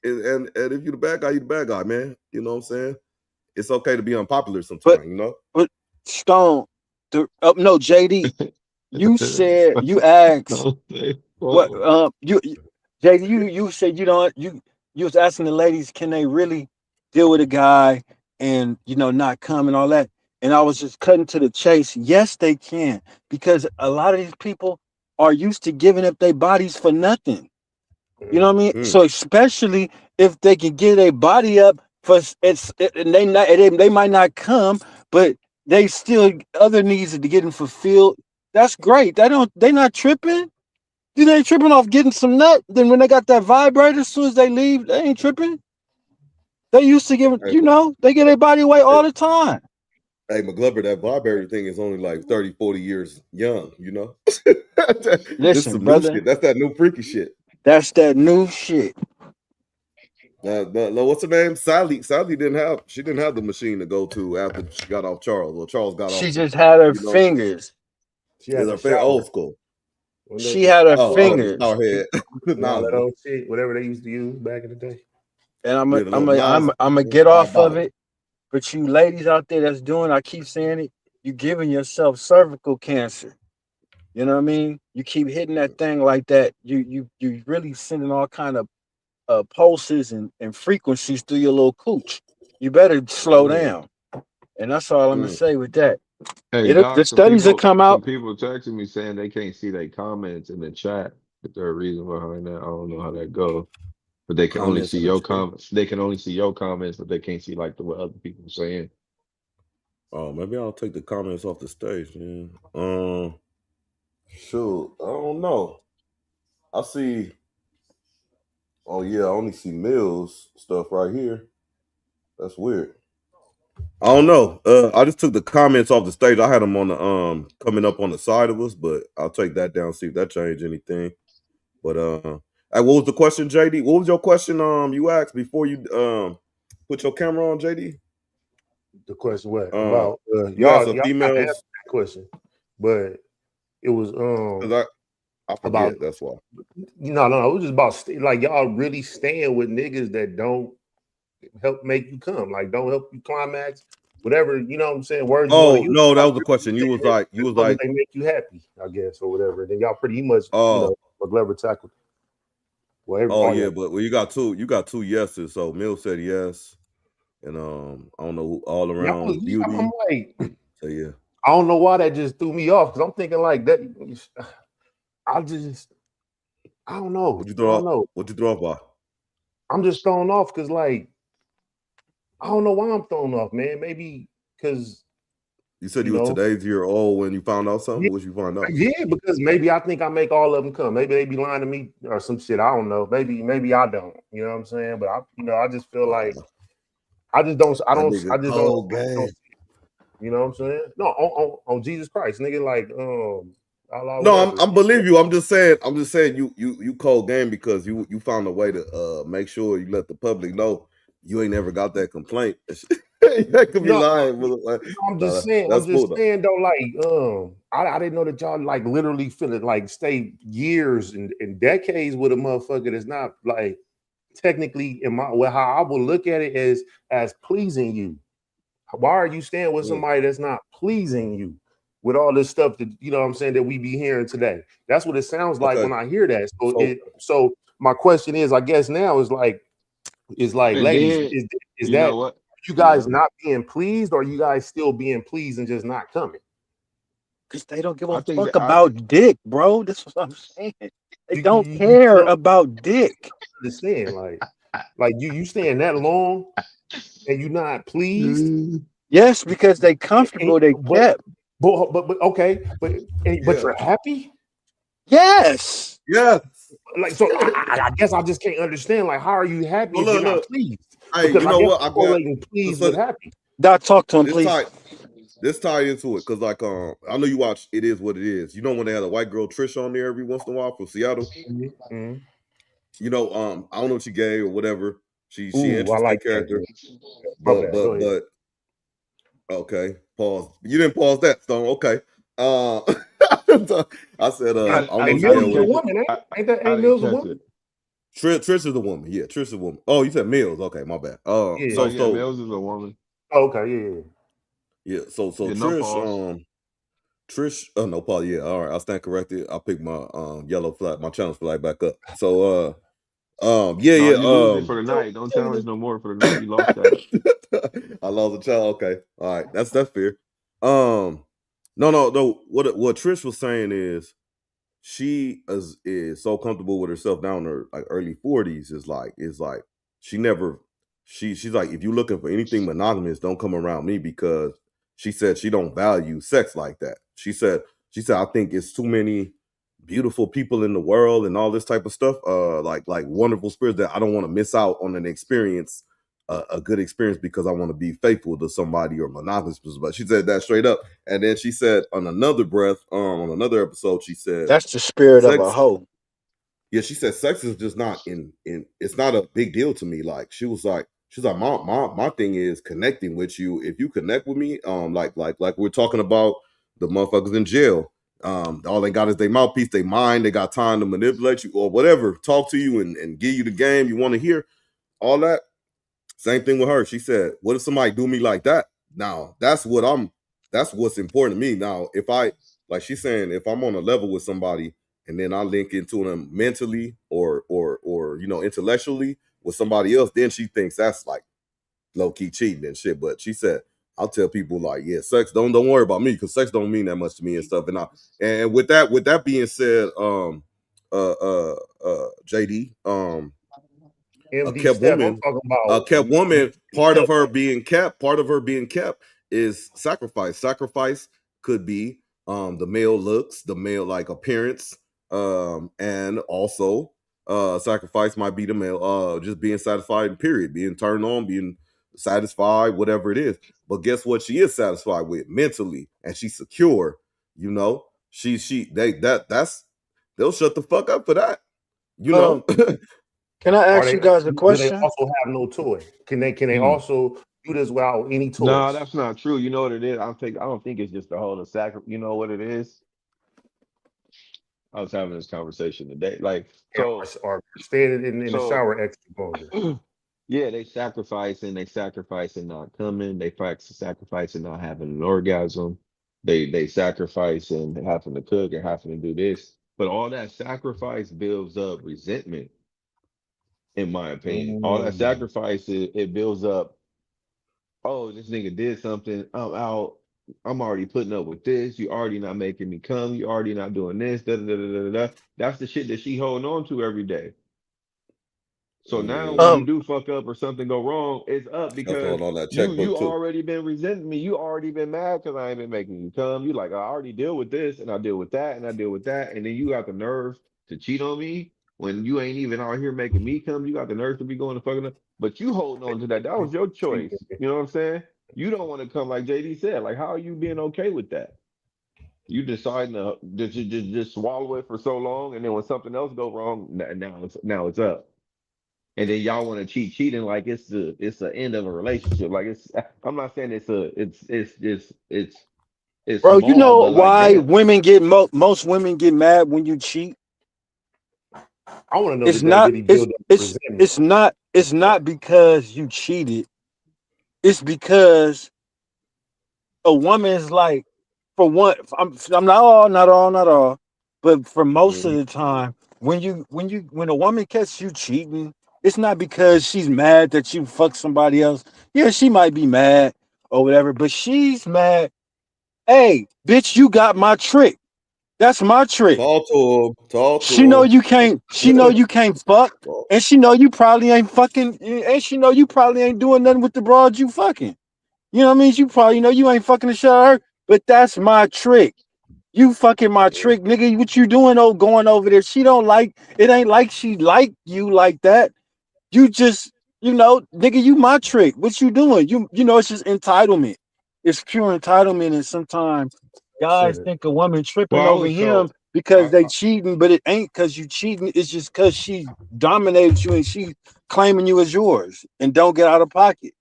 and if you the bad guy, you the bad guy, man. You know what I'm saying? It's okay to be unpopular but sometimes, you know? but Stone, no, JD, you said you asked Don't say what pause. JD, you said you don't you was asking the ladies, can they really deal with a guy and not come and all that. And I was just cutting to the chase. Yes, they can, because a lot of these people are used to giving up their bodies for nothing. You know what I mean? Mm, So especially if they can get a body up and they might not come, but they still other needs to getting fulfilled. That's great. They not tripping. They ain't tripping off getting some nut. Then when they got that vibrator, as soon as they leave, they ain't tripping. They used to give it, hey, they get their body away hey, all the time. hey, McGlover, that vibrator thing is only like 30, 40 years young, you know? This is Listen, some new brother, shit. That's that new freaky shit. that's that new shit. No, what's her name? Sally didn't have the machine to go to after she got off Charles. Well, Charles got She off her, just had her you know? fingers. She Is had her the thing old shower school? when She had her Oh, the fingers. shower head. and all that Nozzle. old shit, whatever they used to use back in the day. And Yeah, the little nozzle. I'm gonna It was get off of diabolical. it. But you ladies out there that's doing, I keep saying it, you giving yourself cervical cancer. You know what I mean? You keep hitting that thing like that. You really sending all kind of pulses and frequencies through your little cooch. You better slow Mm, down. And that's all I'm gonna mm. say with that. Hey The Doc, studies that come some out. people texting me saying they can't see their comments in the chat. Is there a reason behind that? I don't know how that goes. But they can only Comments see in the your chat. comments. They can only see your comments, but they can't see like the what other people are saying. Oh, maybe I'll take the comments off the stage. Yeah. Shoot, I don't know. I see. Oh yeah, I only see Mills stuff right here. That's weird. I don't know. I just took the comments off the stage. I had them on the coming up on the side of us, but I'll take that down, see if that changed anything. But hey, what was the question, JD? What was your question? You asked before you put your camera on, JD. The question what about you asked the y'all females answered that question, but it was I forget. about That's why. No, it was just about like y'all really staying with niggas that don't help make you come, like don't help you climax, whatever, you know what I'm saying? Words you want to use. No, that was the question. You was like, they make you happy, I guess, or whatever. Then y'all pretty much, Mcglover tackled. Well, but you got two yeses. So Mill said yes, and I don't know who, all around beauty. I'm like, so yeah. I don't know why that just threw me off because I'm thinking like that. I don't know. What you throw off by? I'm just thrown off because like I don't know why I'm thrown off, man. Maybe because you said you was today's year old when you found out something. Yeah, what you find out? Yeah, because maybe I think I make all of them come. Maybe they be lying to me or some shit. I don't know. Maybe I don't. You know what I'm saying? But I just feel like I just don't. You know what I'm saying? No, on Jesus Christ, nigga. Like no, I'm believe you. I'm just saying you cold game because you found a way to make sure you let the public know you ain't never got that complaint. That could be lying. I'm just saying though, like I didn't know that y'all like literally feel it like stay years and decades with a motherfucker that's not like technically how I will look at it as pleasing you. Why are you staying with somebody that's not pleasing you with all this stuff that you know what I'm saying that we be hearing today? That's what it sounds like when I hear that. So my question is, I guess now is like ladies, is that what? You guys not being pleased, or you guys still being pleased and just not coming? Because they don't give a fuck about dick, bro. That's what I'm saying. They don't care about dick. Understand, like you staying that long and you not pleased? Yes, because they comfortable. They kept. But okay, but you're happy? Yes. Yes. Like so, I guess I just can't understand. Like, how are you happy if you're not pleased? Hey, because you know what? I got pleased with happy. Doc, talk to him, please. This tied into it because, like, I know you watch It Is What It Is. You know when they had a white girl Trish on there every once in a while from Seattle. Mm-hmm. You know, I don't know if she gay or whatever. She interesting like character, but okay. Pause. You didn't pause that, Stone. Okay. I said, Mills a woman, ain't Mills a woman? Trish is a woman. Yeah, Trish is a woman. Oh, you said Mills. Okay, my bad. So Mills is a woman. Okay, yeah. So Trish, Trish. Oh no, Paul. Yeah, all right. I'll stand corrected. I'll pick my yellow flag, my challenge flag back up. So You lose it for the night. Don't challenge no more for the night. You lost that. I lost the challenge. Okay, all right. That's fair. No. What Trish was saying is she is so comfortable with herself down in her like early 40s. Is like she never she's like, if you're looking for anything monogamous, don't come around me, because she said she don't value sex like that. She said I think it's too many beautiful people in the world and all this type of stuff, like wonderful spirits, that I don't want to miss out on an experience, a good experience, because I want to be faithful to somebody or monogamous. But she said that straight up. And then she said on another breath, on another episode, she said that's the spirit of a hoe. Yeah, she said sex is just not in it's not a big deal to me. Like she's like my thing is connecting with you. If you connect with me, like we're talking about the motherfuckers in jail. All they got is their mouthpiece, they mind, they got time to manipulate you or whatever, talk to you and give you the game you want to hear. All that. Same thing with her. She said, what if somebody do me like that? Now, that's what's important to me. Now, if I, like she's saying, if I'm on a level with somebody and then I link into them mentally or intellectually with somebody else, then she thinks that's like low-key cheating and shit. But she said, I'll tell people like, yeah, sex, don't worry about me, because sex don't mean that much to me and stuff. And with that being said, JD, a kept woman, part of her being kept is sacrifice. Sacrifice could be the male looks, the male like appearance, and also sacrifice might be the male just being satisfied, period, being turned on, being satisfied, whatever it is. But guess what? She is satisfied with mentally, and she's secure. You know, they'll shut the fuck up for that. You know. Can I ask Are you they? guys a Do they question? also have no toy? Can they also do this without any toys? No, that's not true. You know what it is? I don't think it's just the whole sacrifice. You know what it is? I was having this conversation today. Like, so, or standing in the shower extra longer. Yeah, they sacrifice and not coming. They sacrifice and not having an orgasm. They sacrifice and having to cook and having to do this. But all that sacrifice builds up resentment, in my opinion. All that sacrifice, it builds up, oh, this nigga did something. I'm out. I'm already putting up with this. You already not making me come. You already not doing this. Da, da, da, da, da, da. That's the shit that she holding on to every day. So now when you do fuck up or something go wrong, it's up because on that you too. already been resenting me. You already been mad because I ain't been making you come. You like, I already deal with this and I deal with that and I deal with that. And then you got the nerve to cheat on me when you ain't even out here making me come. You got the nerve to be going to fucking up. But you holding on to that. That was your choice. You know what I'm saying? You don't want to come like JD said. Like, how are you being okay with that? You deciding to just swallow it for so long, and then when something else go wrong, now it's up. And then y'all want to cheating like it's the end of a relationship. Like I'm not saying it's Bro, small, you know but like why damn. women get most women get mad when you cheat? I want to know It's did not he build up resentment? it's not because you cheated. It's because a woman is like, for one, I'm not all, but for most of the time, when a woman catches you cheating, it's not because she's mad that you fuck somebody else. Yeah, she might be mad or whatever, but she's mad. Hey, bitch, you got my trick. That's my trick. Talk to him. She know you can't. She know you can't fuck, and she know you probably ain't fucking, and she know you probably ain't doing nothing with the broad you fucking. You know what I mean? You probably know you ain't fucking the shit out of her, but that's my trick. You fucking my trick, nigga. What you doing? Oh, going over there? She don't like it. Ain't like she like you like that. You just, nigga, you my trick. What you doing? You know, it's just entitlement. It's pure entitlement, and sometimes guys think a woman tripping Well, I over was him so because they cheating, but it ain't because you cheating. It's just because she dominated you and she claiming you as yours and don't get out of pocket.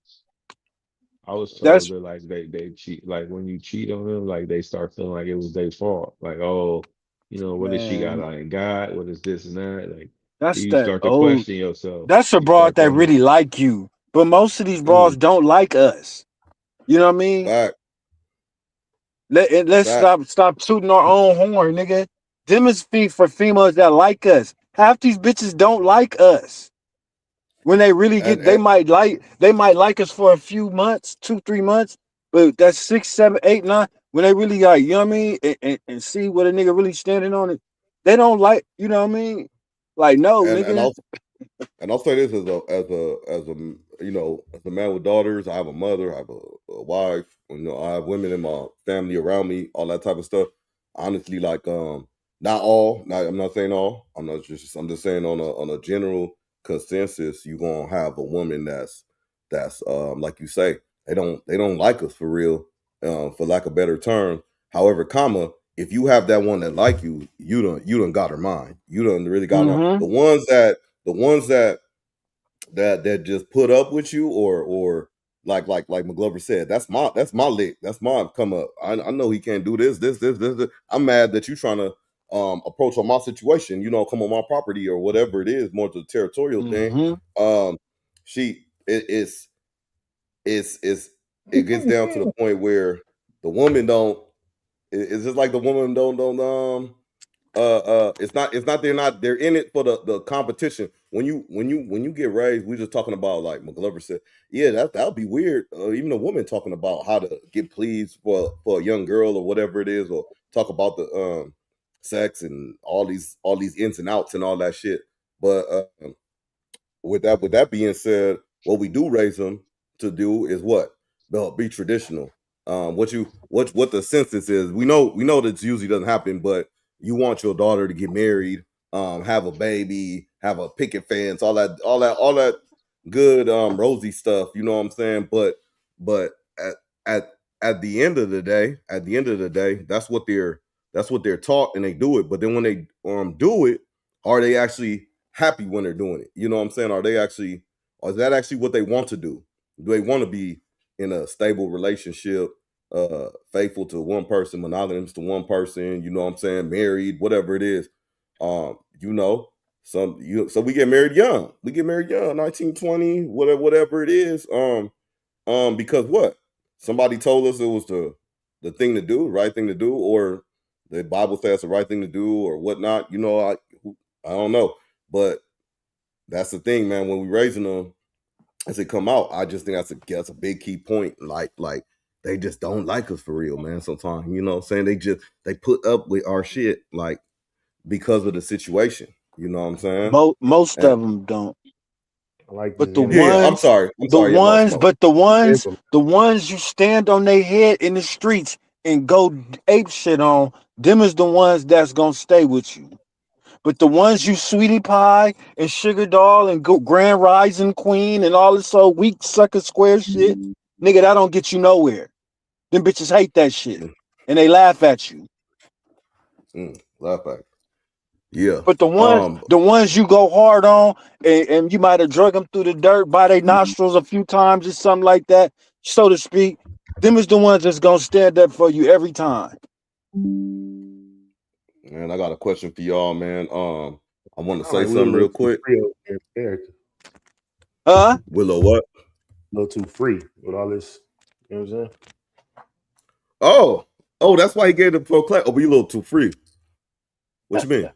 I was told That's that like they cheat, like when you cheat on them, like they start feeling like it was their fault. Like, oh, what does she got? man. I ain't got. What is this and that? Like That's you that start to old. question yourself. That's a You broad start that questioning. really like you, but most of these broads don't like us. You know what I mean? Fact. Let's stop tooting our own horn, nigga. Them is for females that like us. Half these bitches don't like us. When they really And, get, they might like us for a few months, 2-3 months, but that's 6, 7, 8, 9. When they really like, you know what I mean, and see what a nigga really standing on it, they don't like, you know what I mean? Like, no, and nigga. I'll say this as a as a man with daughters. I have a mother. I have a wife. I have women in my family around me. All that type of stuff. Honestly, like not all. I'm not saying all. I'm just saying on a general consensus, you gonna have a woman that's like you say, they don't like us for real. For lack of better term. However, if you have that one that like you done got her mind. You done really got her mind. Mm-hmm. The ones that just put up with you or like Mcglover said, that's my lick. That's my come up. I know he can't do this. I'm mad that you trying to approach on my situation, come on my property or whatever it is, more to the territorial thing. Mm-hmm. She it gets down to the point where the woman don't it's just like the woman don't it's not they're in it for the competition. When you get raised, we just talking about, like Mcglover said, yeah, that would be weird. Even a woman talking about how to get pleased for a young girl or whatever it is, or talk about the sex and all these ins and outs and all that shit. But with that being said, what we do raise them to do is what? They'll be traditional. What the census is, we know that usually doesn't happen, but you want your daughter to get married, have a baby, have a picket fence, all that good rosy stuff, you know what I'm saying? But at the end of the day, that's what they're taught, and they do it. But then when they do it, are they actually happy when they're doing it? You know what I'm saying? Or is that actually what they want to do? Do they want to be in a stable relationship, faithful to one person, monogamous to one person, you know what I'm saying, married, whatever it is? You know, so we get married young. 19, 20, whatever it is. Because what? Somebody told us it was the thing to do, right thing to do, or the Bible says the right thing to do, or whatnot. You know, I don't know, but that's the thing, man. When we raising them as they come out, I just think that's a big key point. Like they just don't like us for real, man. Sometimes, you know what I'm saying, they put up with our shit, like, because of the situation. You know what I'm saying? Most And of them don't. I like But this the energy. yeah, I'm ones, sorry, Smoke. the ones you stand on their head in the streets and go ape shit on, them is the ones that's gonna stay with you. But the ones you sweetie pie and sugar doll and go grand rising queen and all this old weak sucker square shit, nigga, that don't get you nowhere. Them bitches hate that shit and they laugh at you. Laugh back. Yeah. But the ones you go hard on, and you might have drug them through the dirt by their nostrils a few times or something like that, so to speak. Them is the ones that's gonna stand up for you every time. Man, I got a question for y'all, man. I want to All say right, we're a something little real too quick. free over here in America. Huh? Willow, what? A little too free with all this. You know what I'm saying? Oh, that's why he gave the proclaim. Oh, we a little too free. What you mean?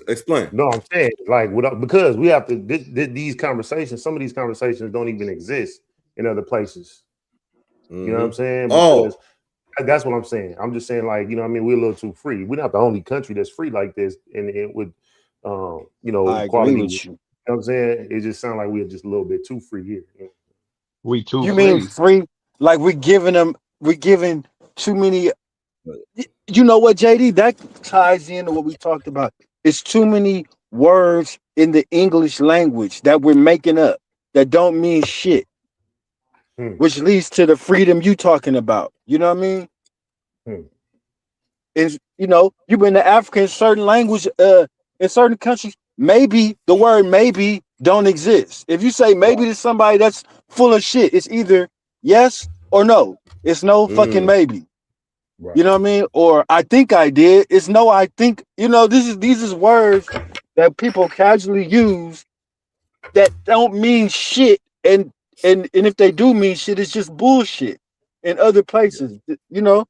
Explain. No, I'm saying like because we have to these conversations. Some of these conversations don't even exist in other places. Mm-hmm. You know what I'm saying? Oh, Because that's what I'm saying. I'm just saying, like, you know what I mean, we're a little too free. We're not the only country that's free like this, and with you know, I agree equality. with you. You know what I'm saying? It just sounds like we're just a little bit too free here. We too You mean free. free? Like we're giving too many. You know what, JD? That ties into what we talked about. It's too many words in the English language that we're making up that don't mean shit, which leads to the freedom you talking about. You know what I mean? Is, you know, you've been to Africa in certain language, in certain countries, maybe the word maybe don't exist. If you say maybe to somebody, that's full of shit. It's either yes or no. It's no fucking maybe. Right. You know what I mean? Or I think I did. It's no, I think, you know, these is words that people casually use that don't mean shit. And if they do mean shit, it's just bullshit in other places. You know?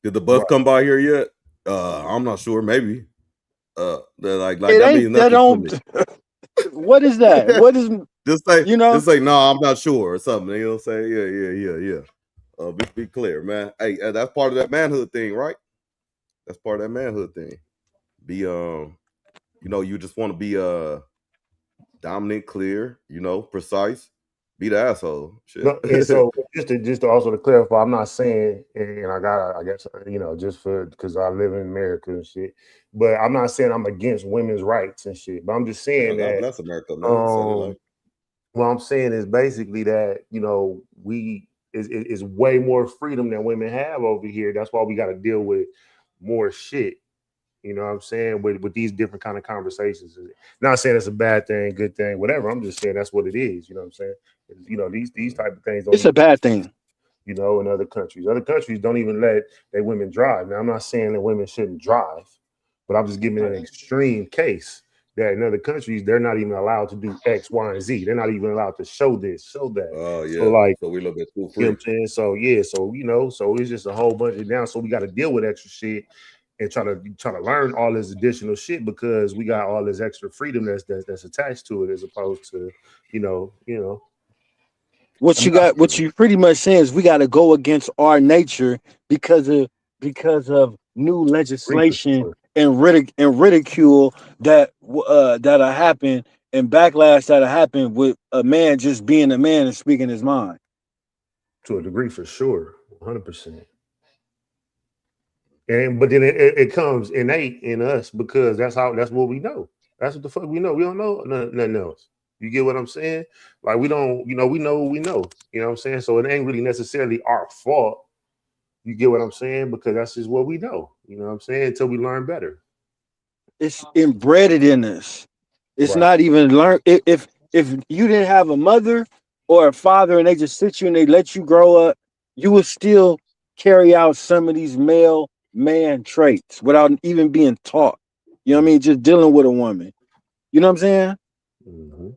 did the bus come by here yet? I'm not sure. Maybe. They're like It that ain't means that nothing to don't me. what is that? What is, just say, you know? no, I'm not sure or something. You know what I'm saying? Yeah. Be clear, man. Hey, that's part of that manhood thing, right? That's part of that manhood thing. Be you know, you just want to be dominant, clear, you know, precise. Be the asshole. Shit. No, and so just to also to clarify, I'm not saying, and I guess, you know, just for because I live in America and shit, but I'm not saying I'm against women's rights and shit. But I'm just saying Yeah, that that's America, man. Say it like. what I'm saying is basically that, you know, is way more freedom than women have over here. That's why we got to deal with more shit. You know what I'm saying? With these different kind of conversations. Not saying it's a bad thing, good thing, whatever. I'm just saying that's what it is. You know what I'm saying? You know, these type of things don't It's a even, bad thing. you know, in other countries. Other countries don't even let their women drive. Now, I'm not saying that women shouldn't drive, but I'm just giving an extreme case that in other countries, they're not even allowed to do X, Y, and Z. They're not even allowed to show this, show that. Oh, yeah. So, like, so we're a little bit too you know free. what I'm saying? So, yeah. So, you know, so it's just a whole bunch of down. So we got to deal with extra shit and try to learn all this additional shit because we got all this extra freedom that's attached to it, as opposed to, you know. What you pretty much saying is we got to go against our nature because of new legislation and ridicule that'll happen and backlash that'll happen with a man just being a man and speaking his mind. To a degree, for sure, 100%. But then it comes innate in us because that's what we know. That's what the fuck we know. We don't know nothing else. You get what I'm saying? Like we don't, we know what we know. You know what I'm saying? So it ain't really necessarily our fault. You get what I'm saying? Because that's just what we know. You know what I'm saying? Until we learn better. It's embedded in us. It's Right. not even learn. If you didn't have a mother or a father and they just sit you and they let you grow up, you would still carry out some of these male man traits without even being taught. You know what I mean? Just dealing with a woman. You know what I'm saying? Mm-hmm.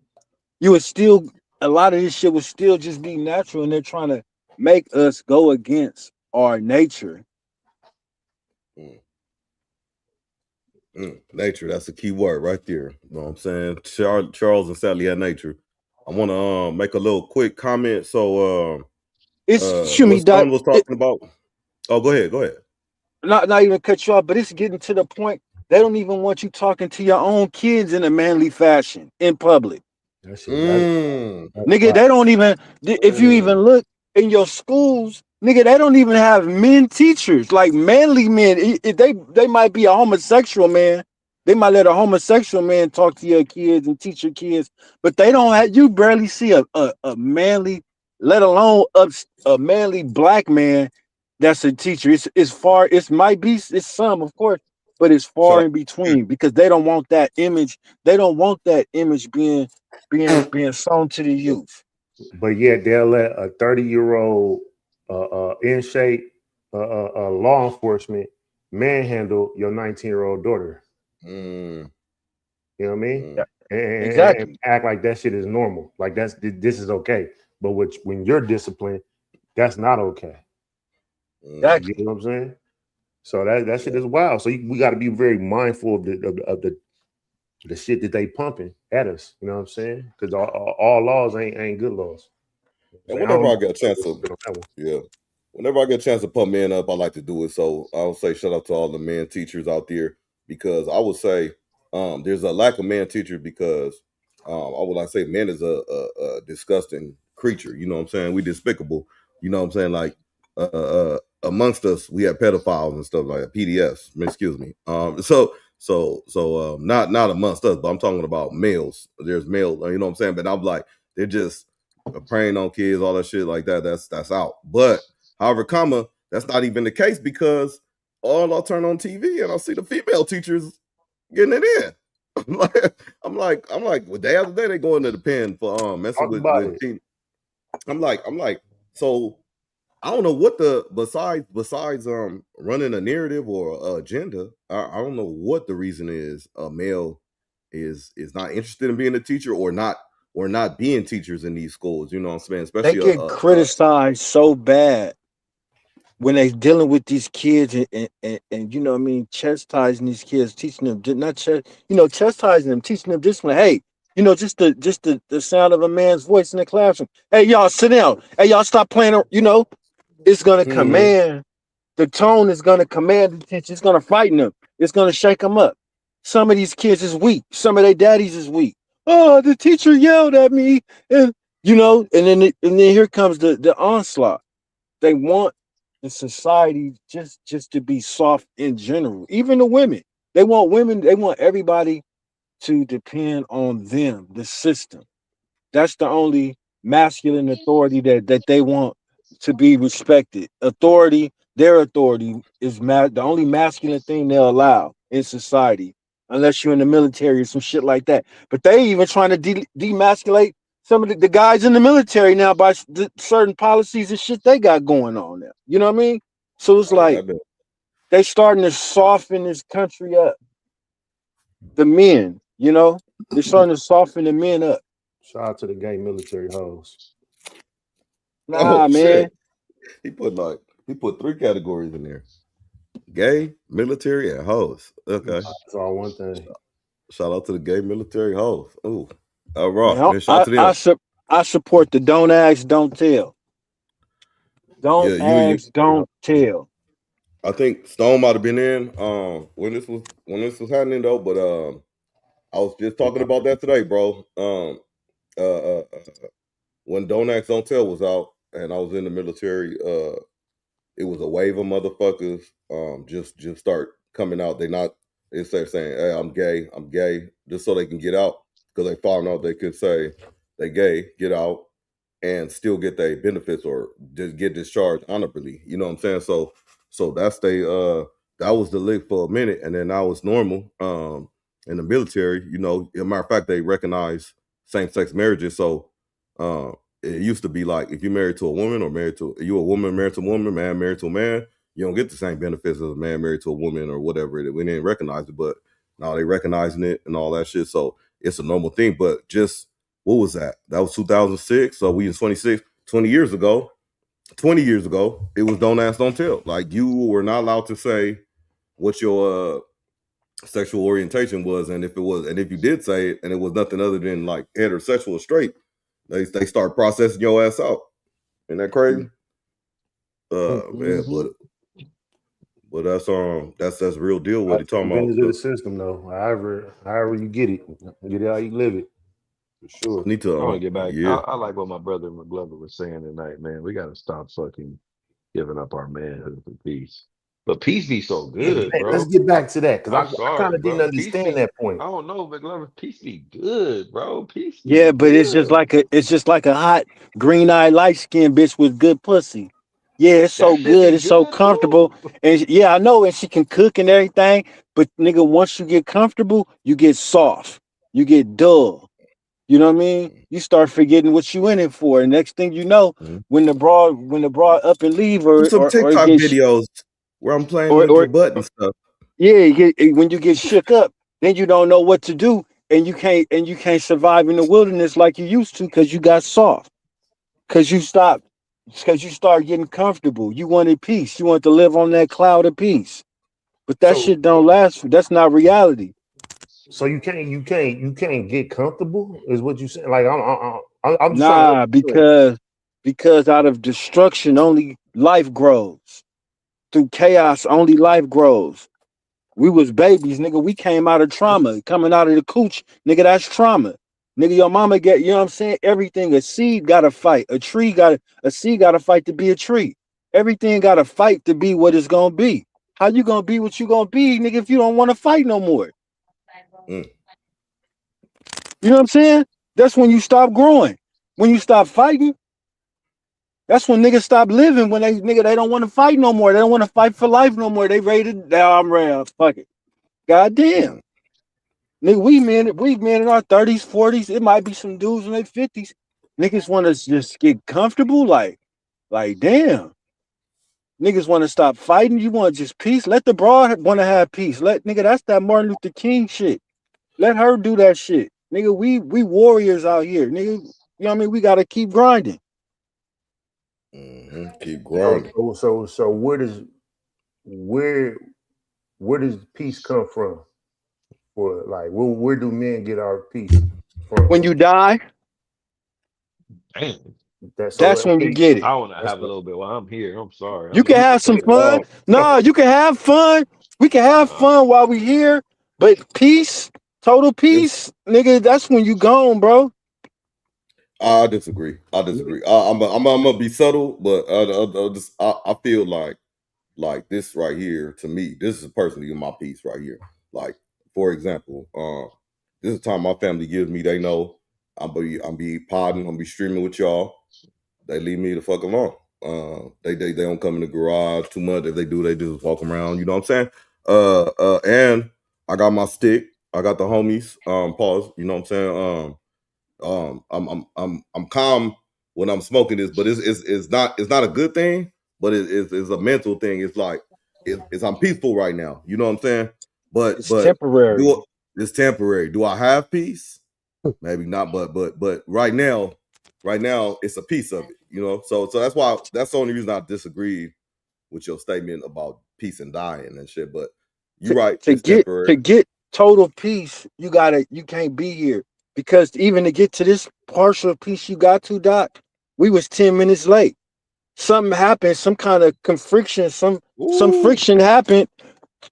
You would still a lot of this shit would still just be natural, and they're trying to make us go against our nature. Nature, that's the key word right there. You know what I'm saying? Charles and Sally had nature. I want to make a little quick comment. So It's shoot what me, Doc. Stone was talking about. Oh, go ahead. Not even cut you off, but it's getting to the point they don't even want you talking to your own kids in a manly fashion in public. That shit right. Mm, Nigga, they don't even if you even look in your schools, nigga, they don't even have men teachers, like manly men. They might be a homosexual man. They might let a homosexual man talk to your kids and teach your kids, but they don't have you barely see a manly, let alone a manly black man that's a teacher. It's far, it might be it's some, of course, but it's shut far up. in between because they don't want that image. They don't want that image being sown to the youth. But yet they'll let a 30-year-old in shape law enforcement manhandle your 19-year-old daughter. Mm, You know what I mean? mm, Yeah, And exactly. act like that shit is normal. Like this is okay. But when you're disciplined, that's not okay. mm. You Exactly. know what I'm saying? So that shit is wild. So we got to be very mindful of the shit that they pumping at us. You know what I'm saying? Because all laws ain't good laws. And So I whenever don't I know get a chance what's to, good on that one. yeah, whenever I get a chance to pump men up, I like to do it. So I would say shout out to all the men teachers out there because I would say there's a lack of man teachers because I would like to say man is a disgusting creature. You know what I'm saying? We despicable. You know what I'm saying? Like amongst us, we have pedophiles and stuff like that. PDS, excuse me. Not amongst us, but I'm talking about males. There's male. You know what I'm saying? But I'm like they're just preying on kids, all that shit like that. That's out. But however, that's not even the case because all I'll turn on TV and I'll see the female teachers getting it in. Well, day after day they go into the pen for messing Talk about with it. teen. I'm like, so I don't know what the besides running a narrative or agenda. I don't know what the reason is. A male is not interested in being a teacher or not being teachers in these schools. You know what I'm saying? They Especially get criticized so bad when they dealing with these kids and you know what I mean, chastising these kids, teaching them not chastising them, teaching them discipline. Hey, just the sound of a man's voice in the classroom. Hey, y'all sit down. Hey, y'all stop playing. It's gonna Mhm. command the tone is gonna command the attention. It's gonna frighten them. It's gonna shake them up. Some of these kids is weak. Some of their daddies is weak. Oh, the teacher yelled at me, and and then here comes the onslaught. They want the society just to be soft in general. Even the women. They want everybody to depend on them, the system. That's the only masculine authority that they want to be respected. Authority, their authority is the only masculine thing they'll allow in society, unless you're in the military or some shit like that. But they even trying to demasculate some of the guys in the military now by certain policies and shit they got going on now. You know what I mean? So it's like I've been they starting to soften this country up. The men, they're starting to soften the men up. Shout out to the gay military hoes. Nah, oh man. shit. He put 3 categories in there: gay, military, and hoes. Okay. It's all one thing. Shout out to the gay military hoes. Ooh, all Man, right, man. Shout out to them. I support the don't ask, don't tell. Don't Yeah, you. ask, don't tell. I think Stone might have been in when this was happening though, but I was just talking about that today, bro. Uh, uh, uh when Don't Ask Don't Tell was out, and I was in the military, it was a wave of motherfuckers. Just start coming out. They start saying, "Hey, I'm gay," just so they can get out. because they found out they could say they gay, get out, and still get their benefits or just get discharged honorably. You know what I'm saying? So that's that was the lick for a minute, and then that was normal. In the military, you know, as a matter of fact, they recognize same-sex marriages. So it used to be like if you're married to a woman or you a woman married to a woman, man married to a man, you don't get the same benefits as a man married to a woman or whatever. We didn't recognize it, but now they recognizing it and all that shit. So it's a normal thing. But just what was that? That was 2006. So we in 26, 20 years ago. 20 years ago, it was don't ask, don't tell. Like you were not allowed to say what your sexual orientation was, and if you did say it, and it was nothing other than like heterosexual or straight, they start processing your ass out. Isn't that crazy? Man, but that's real deal. What he talking about? The system, though. However you get it how you live it. For sure. I need to. I want to get back. Yeah. I like what my brother Mcglover was saying tonight, man. We got to stop fucking giving up our manhood for peace. But peace be so good, bro. Let's get back to that because I kind of bro. didn't understand that point. I don't know, Mcglover. Peace be good, bro. Peace. Yeah, but good. it's just like a hot green-eyed light-skinned bitch with good pussy. Yeah, it's so good, it's so comfortable. And yeah, I know, and she can cook and everything, but nigga, once you get comfortable, you get soft, you get dull. You know what I mean? You start forgetting what you in it for. And next thing you know, when the broad up and leave or some TikTok videos where I'm playing with your butt and stuff. Yeah, when you get shook up, then you don't know what to do, and you can't survive in the wilderness like you used to because you got soft. Because you start getting comfortable. You wanted peace. You want to live on that cloud of peace. But that shit don't last. That's not reality. So you can't get comfortable, is what you saying? Like I'm nah, because out of destruction only life grows. Through chaos only life grows. We was babies, nigga. We came out of trauma. Coming out of the cooch, nigga, that's trauma. Nigga, your mama get, you know what I'm saying? Everything, a seed gotta fight. A seed gotta fight to be a tree. Everything gotta fight to be what it's gonna be. How you gonna be what you gonna be, nigga, if you don't want to fight no more? You know what I'm saying? That's when you stop growing. When you stop fighting, that's when niggas stop living. When they don't want to fight no more. They don't want to fight for life no more. They rated, I'm ready. Fuck it. Goddamn. Nigga, we men in our 30s, 40s. It might be some dudes in their 50s. Niggas want to just get comfortable. Like damn. Niggas want to stop fighting. You want just peace. Let the broad want to have peace. Nigga, that's that Martin Luther King shit. Let her do that shit. Nigga, we warriors out here. Nigga, you know what I mean? We gotta keep grinding. Keep grinding. So where does peace come from? For like, where do men get our peace from? When you die, damn. That's when you get it. I want to have a little bit while I'm here. I'm sorry. You can have some fun. No, you can have fun. We can have fun while we here. But peace, total peace, nigga, that's when you gone, bro. I disagree. I'm gonna be subtle, but I feel like this right here, to me, this is personally my piece right here. Like, for example, this is the time my family gives me. They know I'm be podding, I'm be streaming with y'all. They leave me the fuck alone. They don't come in the garage too much. If they do, they just walk around. You know what I'm saying? And I got my stick. I got the homies. Pause. You know what I'm saying? I'm calm when I'm smoking this, but it's not a good thing. But it's a mental thing. It's like I'm peaceful right now. You know what I'm saying? But it's temporary. It's temporary. Do I have peace? Maybe not. But right now it's a piece of it. You know. So that's the only reason I disagree with your statement about peace and dying and shit. But you're right. To get total peace, you can't be here. Because even to get to this partial piece you got to, Doc, we was 10 minutes late. Something happened, some kind of friction, some friction happened,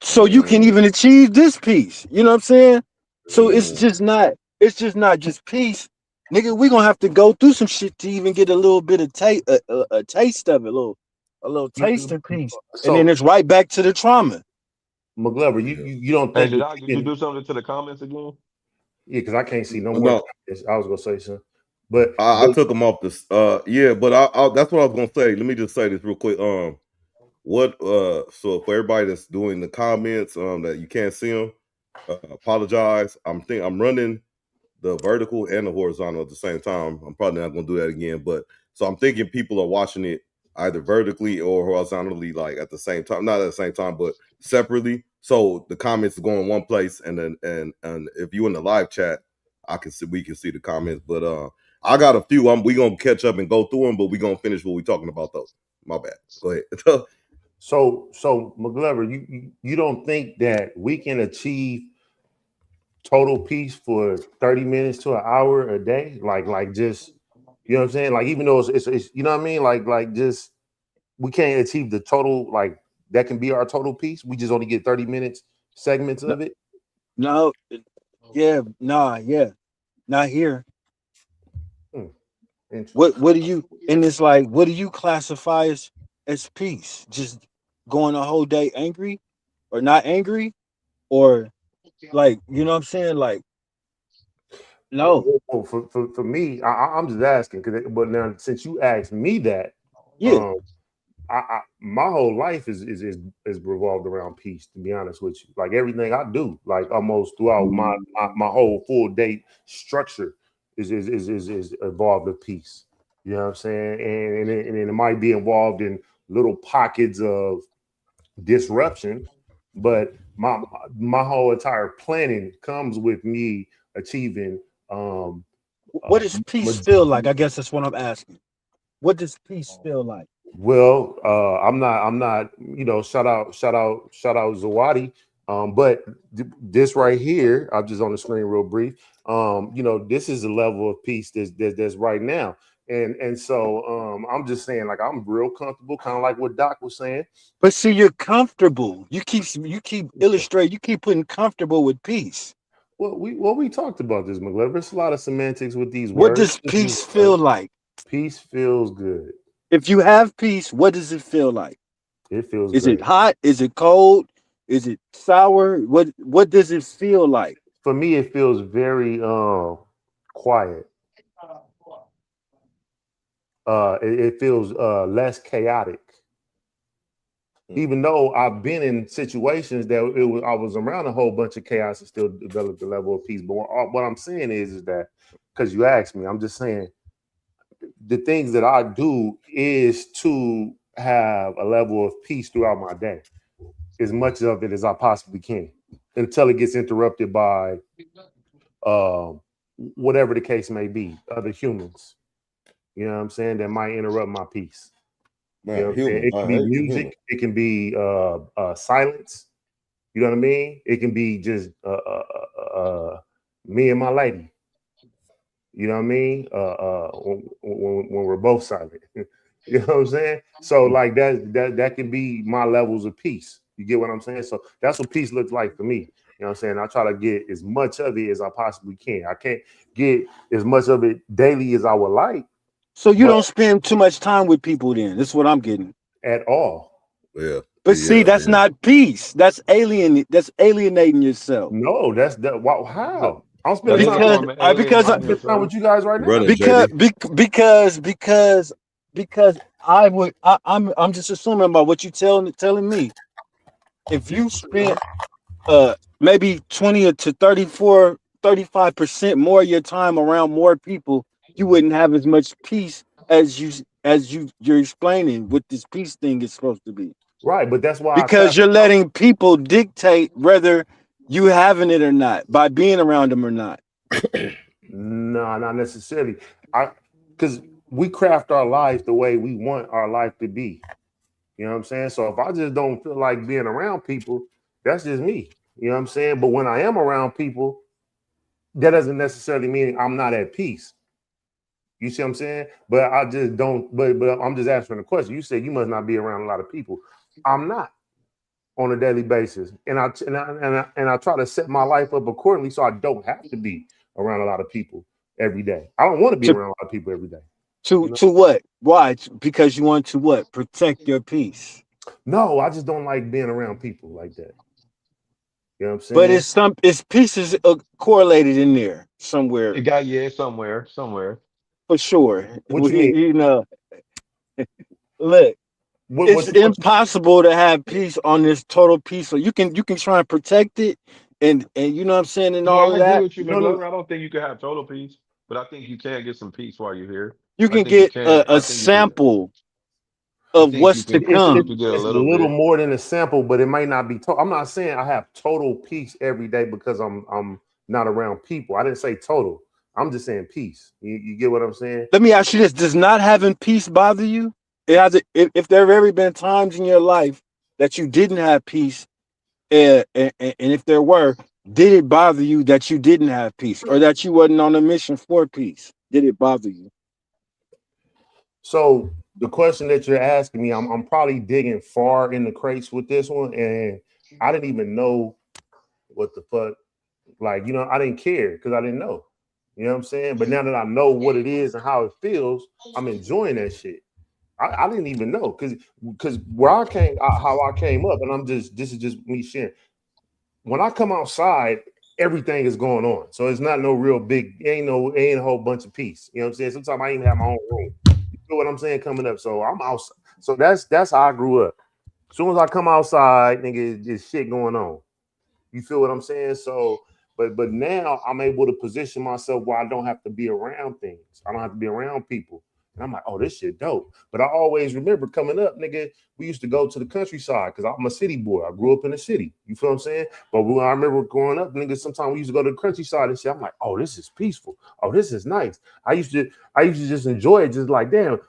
so you can even achieve this piece. You know what I'm saying? So it's just not just peace. Nigga, we gonna have to go through some shit to even get a little bit of a taste of it, a little taste of peace. And then it's right back to the trauma. Mcglover, you don't think Did you do something to the comments again? Yeah, because I can't see no more. No, I was gonna say something, but I took them off this. Yeah, but I that's what I was gonna say. Let me just say this real quick. What so for everybody that's doing the comments that you can't see them, apologize. I'm running the vertical and the horizontal at the same time. I'm probably not gonna do that again, but so I'm thinking people are watching it either vertically or horizontally, like at the same time, not at the same time, but separately. So the comments go in one place, and then and if you in the live chat, we can see the comments. But I got a few. We gonna catch up and go through them, but we gonna finish what we talking about though. My bad. Go ahead. so Mcglover, you don't think that we can achieve total peace for 30 minutes to an hour a day? Like just, you know what I'm saying? Like, even though it's you know what I mean? Like just, we can't achieve the total, like that can be our total peace. We just only get 30 minutes segments of it. No, yeah, nah, yeah, not here. What do you, and it's like, what do you classify as peace? Just going a whole day angry or not angry, or like, you know what I'm saying? Like, no. Well, for me, I'm just asking, but now since you asked me that, Yeah. My whole life is revolved around peace. To be honest with you, like everything I do, like almost throughout my whole full day structure is involved with peace. You know what I'm saying? And it might be involved in little pockets of disruption, but my whole entire planning comes with me achieving. What does peace feel like? I guess that's what I'm asking. What does peace feel like? Well, I'm not, shout out Saweetie. But this right here, I'm just on the screen real brief. This is the level of peace that's right now. And so I'm just saying, like, I'm real comfortable, kind of like what Doc was saying. But see, you're comfortable. You keep illustrating, you keep putting comfortable with peace. Well, we talked about this, Mcglover. There's a lot of semantics with these What words. does peace feel like? Peace feels good. If you have peace, what does it feel like? It feels Is great. it hot? Is it cold? Is it sour? What does it feel like? For me, it feels very quiet. It feels less chaotic. Even though I've been in situations that I was around a whole bunch of chaos and still developed the level of peace. But what I'm saying is that, because you asked me, I'm just saying the things that I do is to have a level of peace throughout my day, as much of it as I possibly can, until it gets interrupted by whatever the case may be, other humans. You know what I'm saying? That might interrupt my peace. Man, you know what I'm saying? It can be music. It can be silence. You know what I mean? It can be just me and my lady. You know what I mean? When we're both silent. You know what I'm saying? So like that can be my levels of peace. You get what I'm saying? So that's what peace looks like for me. You know what I'm saying? I try to get as much of it as I possibly can. I can't get as much of it daily as I would like. So you don't spend too much time with people then. That's what I'm getting. At all. Yeah. But see, that's not peace. That's alienating yourself. No, that's that. Wow, how? I'm spending time with you guys right now. Because I'm just assuming about what you telling me. If you spent maybe 20 to 35% more of your time around more people, you wouldn't have as much peace as you're explaining what this peace thing is supposed to be. Right, but that's why because you're letting people dictate whether you having it or not by being around them or not. No, not necessarily. Because we craft our life the way we want our life to be. You know what I'm saying? So if I just don't feel like being around people, that's just me. You know what I'm saying? But when I am around people, that doesn't necessarily mean I'm not at peace. You see what I'm saying? But I just don't. But I'm just answering the question. You said you must not be around a lot of people. I'm not on a daily basis, and I try to set my life up accordingly so I don't have to be around a lot of people every day. I don't want to be around a lot of people every day. To what? Why? Because you want to what? Protect your peace. No, I just don't like being around people like that. You know what I'm But saying? it's pieces correlated in there somewhere It got somewhere, somewhere. for sure. What you mean? You know, look, it's What you impossible to have peace on this total peace. So you can try and protect it, and you know what I'm saying, and No, all I of agree that. with you, no no McGlover. I don't think you can have total peace, but I think you can get some peace while you're here. You I can think you get can. a sample I of think you what's to can. it's I think come. you can get a it's a little little bit. more than a sample, but it might not be total. I'm not saying I have total peace every day because I'm not around people. I didn't say total. I'm just saying peace. You get what I'm saying? Let me ask you this: does not having peace bother you? It has. If there have ever been times in your life that you didn't have peace, and if there were, did it bother you that you didn't have peace, or that you wasn't on a mission for peace? Did it bother you? So the question that you're asking me, I'm probably digging far in the crates with this one, and I didn't even know what the fuck. Like, I didn't care because I didn't know. You know what I'm saying? But now that I know what it is and how it feels, I'm enjoying that shit. I didn't even know because where I came, how I came up, and this is just me sharing. When I come outside, everything is going on, so it's not no real big, ain't a whole bunch of peace. You know what I'm saying? Sometimes I even have my own room. You feel what I'm saying? Coming up, so I'm outside. So that's how I grew up. As soon as I come outside, nigga, it's shit going on. You feel what I'm saying? So, but now I'm able to position myself where I don't have to be around things. I don't have to be around people. And I'm like, oh, this shit dope. But I always remember coming up, nigga, we used to go to the countryside because I'm a city boy. I grew up in the city. You feel what I'm saying? But when I remember growing up, nigga, sometimes we used to go to the countryside and shit. I'm like, oh, this is peaceful. Oh, this is nice. I used to just enjoy it, just like damn.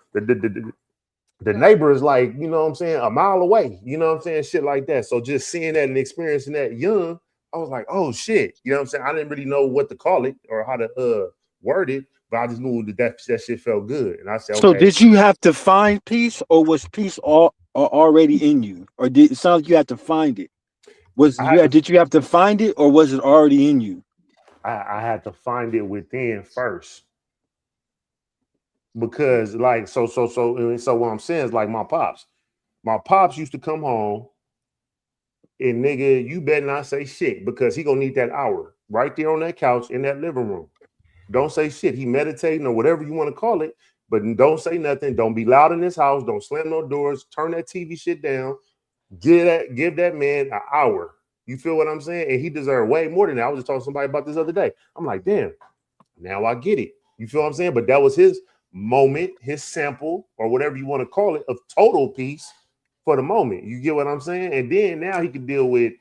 The neighbor is like, you know what I'm saying, a mile away, you know what I'm saying, shit like that. So just seeing that and experiencing that young, I was like, oh shit, you know what I'm saying. I didn't really know what to call it or how to word it, but I just knew that shit felt good, and I said, So okay, did you have to find peace, or was peace already in you, or did it sound like you had to find it? I had to Did you have to find it, or was it already in you? I had to find it within first because like so what I'm saying is like my pops used to come home. And nigga, you better not say shit because he gonna need that hour right there on that couch in that living room. Don't say shit. He meditating or whatever you want to call it, but don't say nothing. Don't be loud in this house. Don't slam no doors. Turn that TV shit down. Give that man an hour. You feel what I'm saying? And he deserved way more than that. I was just talking to somebody about this other day. I'm like, damn, now I get it. You feel what I'm saying? But that was his moment, his sample, or whatever you want to call it, of total peace for the moment. You get what I'm saying? And then now he can deal with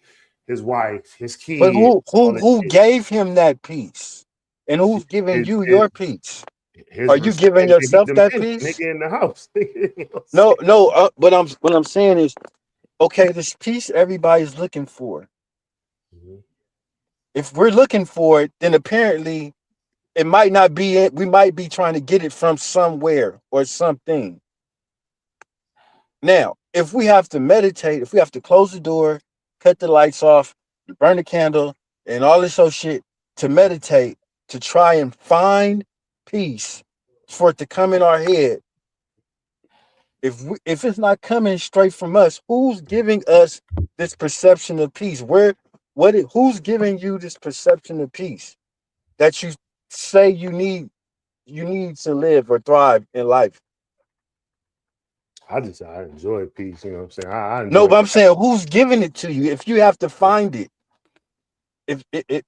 his wife, his But kids, who all who that who shit. gave him that peace, and who's giving His, you his, your peace? his Are you respect giving that he yourself that demanded, peace? nigga, in the house. You know what I'm No, saying? no. But what I'm saying is, okay, this peace everybody's looking for. Mhm. If we're looking for it, then apparently it might not be it. We might be trying to get it from somewhere or something. Now, if we have to meditate, if we have to close the door, cut the lights off, burn the candle, and all this old shit to meditate, to try and find peace, for it to come in our head, if it's not coming straight from us, who's giving us this perception of peace? Who's giving you this perception of peace that you say you need to live or thrive in life? I enjoy peace, you know what I'm saying? I No, enjoy but I'm saying, who's giving it to you? If you have to find it,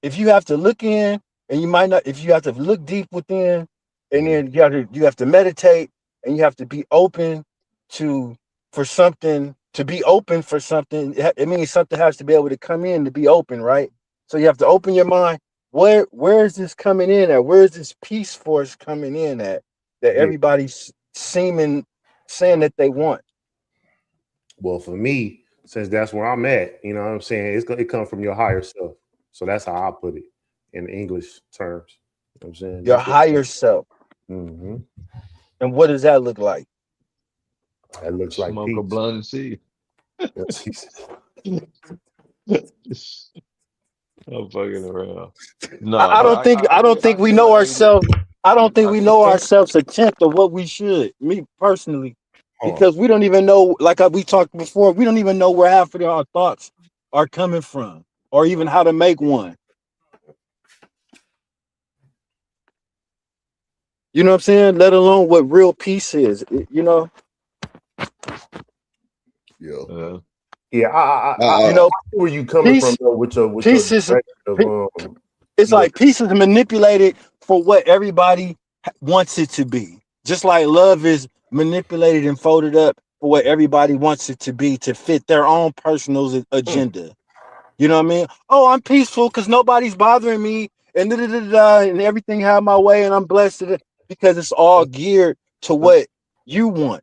if you have to look in, and you might not, if you have to look deep within, and Mhm. then you have to meditate, and you have to be open to for something to be open for something. It means something has to be able to come in to be open, right? So you have to open your mind. Where is this coming in at? Where is this peace force coming in at that Yeah. everybody's seeming saying that they want? Well, for me, since that's where I'm at, you know what I'm saying? It comes from your higher self. So that's how I put it in English terms. You know what I'm saying? Your That's what higher self. hmm And what does that look like? that looks like Smoke a peace. blunt and see. Jesus. I'm fucking around. No, I but don't think I I don't get think we know what angle. ourselves. I don't think I we get know that. ourselves a tenth of what we should. Me personally, Huh. because we don't even know. Like we talked before, we don't even know where half of our thoughts are coming from, or even how to make one. You know what I'm saying? Let alone what real peace is. You know. Yeah. Yeah, You know, where you coming peace. from though, with your Peace is. direction of It's like peace is manipulated for what everybody wants it to be. Just like love is manipulated and folded up for what everybody wants it to be to fit their own personal agenda. You know what I mean? Oh, I'm peaceful because nobody's bothering me, and and everything have my way, and I'm blessed because it's all geared to what you want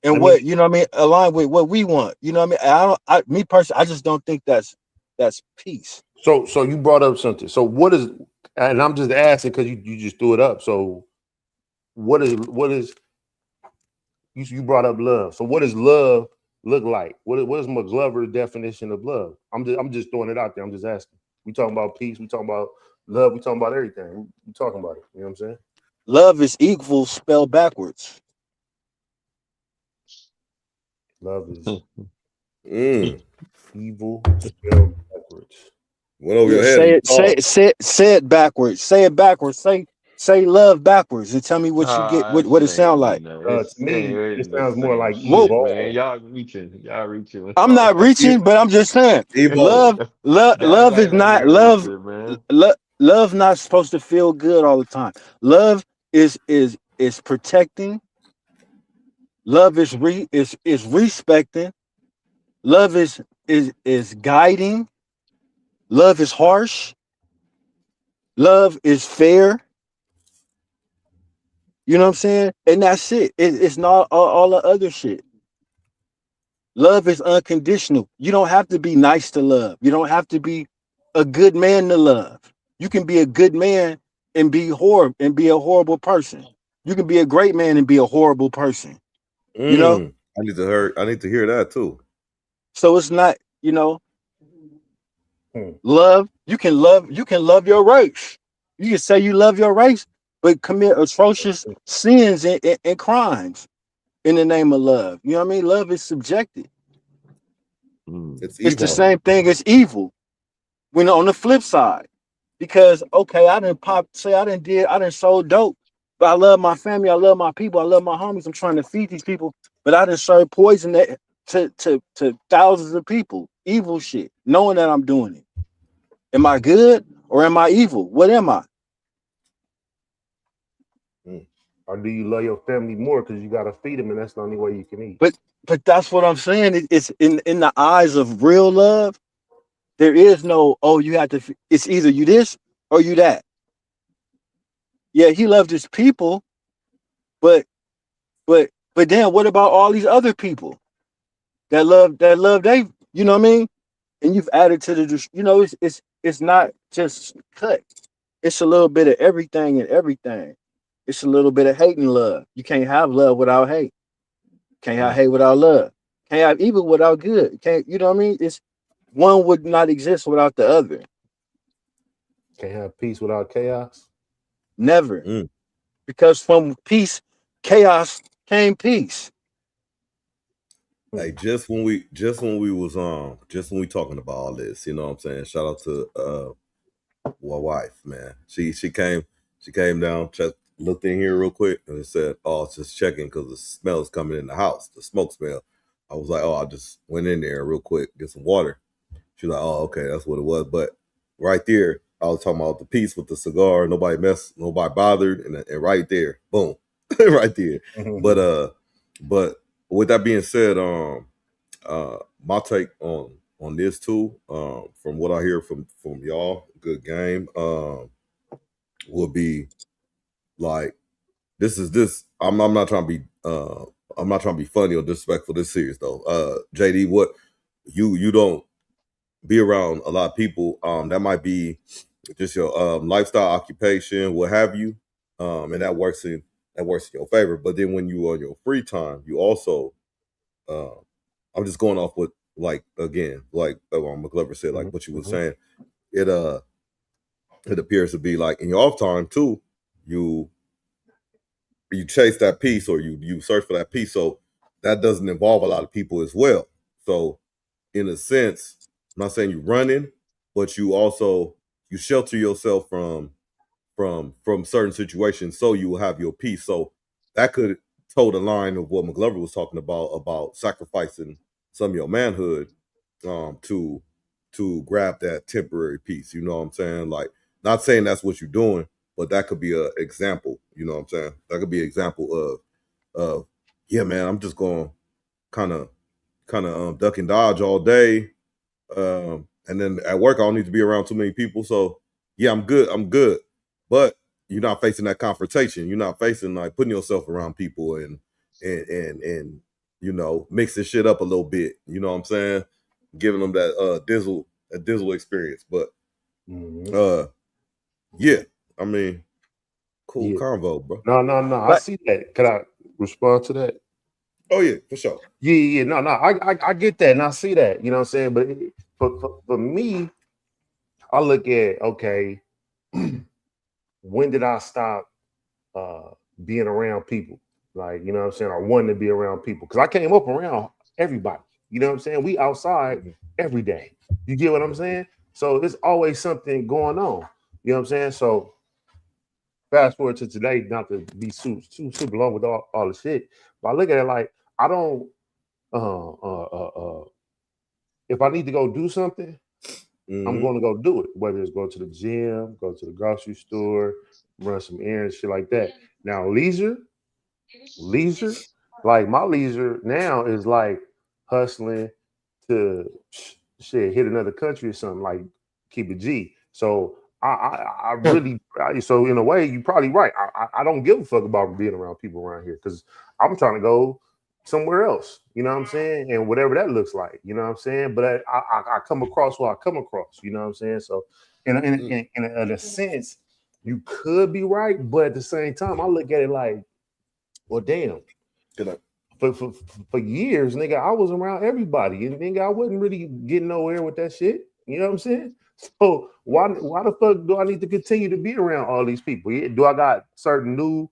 and what you know what I mean, aligned with what we want. You know what I mean? Me personally, I just don't think that's peace. So you brought up something. So what is, and I'm just asking because you just threw it up. So what is you brought up love. So what does love look like? What is Mcglover's definition of love? I'm just throwing it out there. I'm just asking. We talking about peace. We talking about love. We talking about everything. We talking about it. You know what I'm saying? Love is equal spelled backwards. Love is evil spelled backwards. Went over your head. Say it backwards. Say it backwards. Say love backwards and tell me what you get. What it sound like. To me, it sounds more like evolve. Man, y'all reaching. I'm not reaching, but I'm just saying. Love is not love. Love not supposed to feel good all the time. Love is protecting. Love is respecting. Love is guiding. Love is harsh. Love is fair. You know what I'm saying? And that's it. It's not all the other shit. Love is unconditional. You don't have to be nice to love. You don't have to be a good man to love. You can be a good man and be a horrible person. You can be a great man and be a horrible person. You know? I need to hear that too. So it's not, you know, love. You can love your race. You can say you love your race, but commit atrocious sins and crimes in the name of love. You know what I mean? Love is subjective. It's the same thing as evil. When on the flip side, because okay, I didn't sold dope, but I love my family, I love my people, I love my homies. I'm trying to feed these people, but I didn't serve poison to thousands of people. Evil shit, knowing that I'm doing it. Am I good or am I evil? What am I? Or do you love your family more because you gotta feed them and that's the only way you can eat? But that's what I'm saying. It's in the eyes of real love. There is no, oh, you have to. It's either you this or you that. Yeah, he loved his people, but then what about all these other people that love they? You know what I mean? And you've added to the, you know, it's not just cut. It's a little bit of everything and everything. It's a little bit of hate and love. You can't have love without hate. Can't have hate without love. Can't have evil without good. Can't, you know what I mean? It's one would not exist without the other. Can't have peace without chaos. Never. Because from chaos came peace. Hey, just when we talking about all this, you know what I'm saying? Shout out to my wife, man. She came down, looked in here real quick, and it said, "Oh, it's just checking because the smell is coming in the house, the smoke smell." I was like, "Oh, I just went in there real quick, get some water." She's like, "Oh, okay, that's what it was." But right there, I was talking about the piece with the cigar. Nobody bothered, and right there, boom, right there. But with that being said, my take on this too, from what I hear from y'all, good game, would be like this. I'm not trying to be funny or disrespectful. This serious though. JD, what you don't be around a lot of people. That might be just your lifestyle, occupation, what have you, and that works in your favor. But then when you on your free time, you also, I'm just going off what, like, again, like Mcglover said, like what you were saying. It appears to be like in your off time too. You chase that piece, or you search for that piece. So that doesn't involve a lot of people as well. So in a sense, I'm not saying you're running, but you shelter yourself from certain situations so you will have your peace. So that could toe the line of what Mcglover was talking about sacrificing some of your manhood to grab that temporary peace. You know what I'm saying? Like, not saying that's what you're doing, but that could be an example. You know what I'm saying? That could be an example of yeah, man, I'm just going kind of duck and dodge all day. And then at work, I don't need to be around too many people. So yeah, I'm good. But you're not facing that confrontation. You're not facing like putting yourself around people and mixing shit up a little bit. You know what I'm saying? Giving them that dizzle experience. But yeah, I mean, cool convo, bro. No. I see that. Can I respond to that? Oh yeah, for sure. Yeah. No. I get that, and I see that. You know what I'm saying? But for me, I look at, okay, when did I stop being around people? Like, you know what I'm saying? Or wanting to be around people. Because I came up around everybody. You know what I'm saying? We outside every day. You get what I'm saying? So there's always something going on. You know what I'm saying? So fast forward to today, not to be super long with all the shit, but I look at it like, I don't if I need to go do something, I'm going to go do it, whether it's go to the gym, go to the grocery store, run some errands, shit like that. Now, leisure, like my leisure now is like hustling to hit another country or something, like keep a G. So I really, so in a way, you're probably right. I don't give a fuck about being around people around here because I'm trying to go somewhere else. You know what I'm saying? And whatever that looks like, you know what I'm saying? But I come across what I come across, you know what I'm saying? So in a sense, you could be right, but at the same time, I look at it like, well, damn. For years, nigga, I was around everybody, and nigga, I wasn't really getting nowhere with that shit. You know what I'm saying? So why the fuck do I need to continue to be around all these people? Do I got certain new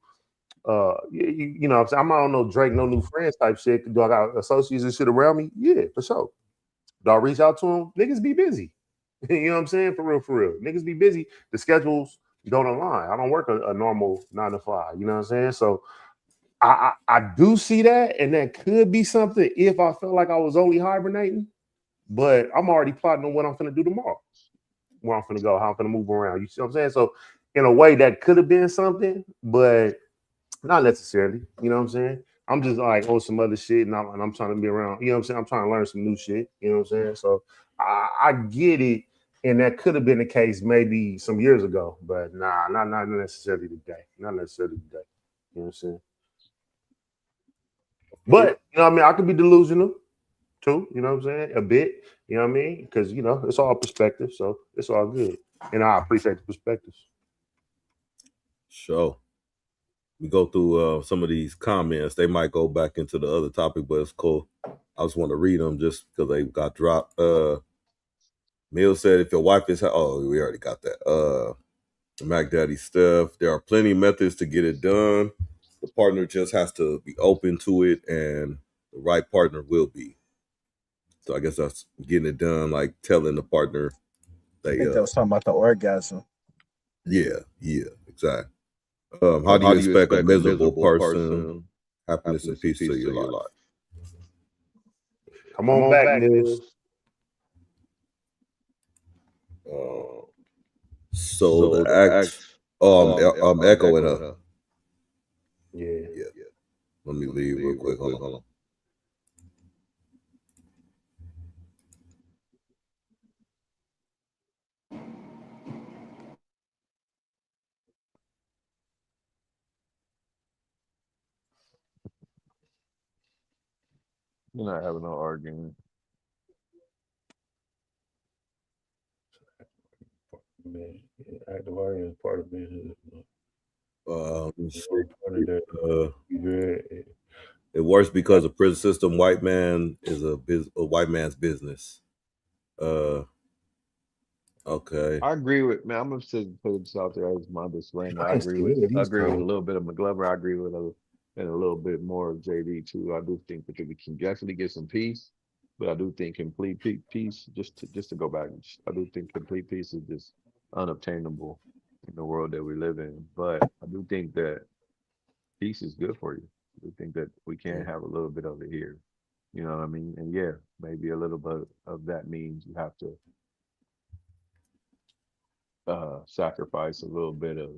you know what I'm saying? I'm not on no Drake, no new friends type shit. Do I got associates and shit around me? Yeah, for sure. Do I reach out to them? Niggas be busy. You know what I'm saying? For real. Niggas be busy. The schedules don't align. I don't work a normal 9 to 5. You know what I'm saying? So I do see that, and that could be something if I felt like I was only hibernating. But I'm already plotting on what I'm gonna do tomorrow, where I'm gonna go, how I'm gonna move around. You see what I'm saying? So in a way, that could have been something, but not necessarily. You know what I'm saying? I'm just like on some other shit, and I'm trying to be around. You know what I'm saying? I'm trying to learn some new shit. You know what I'm saying? So I get it, and that could have been the case maybe some years ago, but nah, not necessarily today. Not necessarily today. You know what I'm saying? But you know what I mean? I could be delusional too, you know what I'm saying? A bit, you know what I mean? Because you know, it's all perspective, so it's all good. And I appreciate the perspectives. Sure. We go through some of these comments. They might go back into the other topic, but it's cool. I just want to read them just because they got dropped. Mill said, if your wife is, oh, we already got that. Mac Daddy Steph, there are plenty of methods to get it done. The partner just has to be open to it, and the right partner will be. So I guess that's getting it done, like telling the partner. I think that was talking about the orgasm. Yeah, exactly. How do you expect a miserable person happiness and peace to your life? Come on back, Mills. So the act, I'm echoing her. Yeah. Let me leave real quick. Hold on. You're not having no argument. Man, active audience part of manhood. It works because the prison system, white man is a white man's business. Okay. I agree with, man. I'm gonna put this out there as my disclaimer. I agree with a little bit of Mcglover. I agree with and a little bit more of JD too. I do think that you can definitely get some peace, But I do think complete peace, just to go back, I do think complete peace is just unobtainable in the world that we live in. But I do think that peace is good for you. I do think that we can have a little bit of it here. You know what I mean? And yeah, maybe a little bit of that means you have to sacrifice a little bit of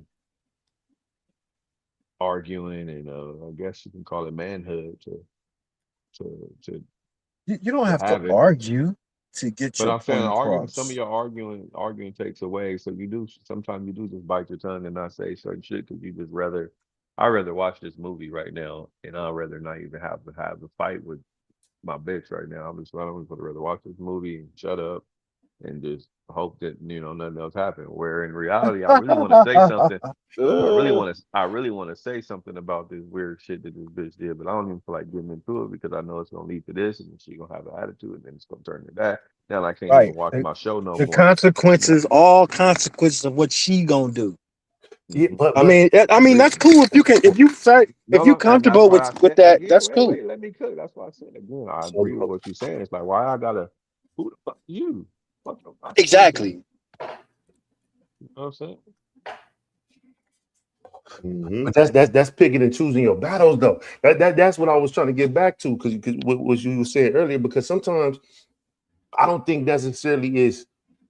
arguing and I guess you can call it manhood to You don't have to have it. argue to get But your I'm saying point arguing, some of across. your arguing takes away. So you do sometimes you do just bite your tongue and not say certain shit because you just rather. I'd rather watch this movie right now, and I'd rather not even have the fight with my bitch right now. I'm just rather watch this movie and shut up and just hope that nothing else happened. Where in reality, I really want to say something. I really want to say something about this weird shit that this bitch did, but I don't even feel like getting into it because I know it's gonna lead to this, and then she gonna have an attitude, and then it's gonna turn to that. Now I can't even Right. watch my show no The more. consequences, all consequences of what she gonna do. Yeah, Mhm. but I mean, Agree. that's cool if you And that's comfortable why I with said that, again. that's Wait, cool. wait, let me cook. That's why I said again. I agree with so, what you're saying. It's like why I gotta. Who the fuck you? Fuck no consequences. Exactly. You know what I'm saying? Mm-hmm. but that's picking and choosing your battles though. That's what I was trying to get back to because what you were saying earlier. Because sometimes I don't think necessarily is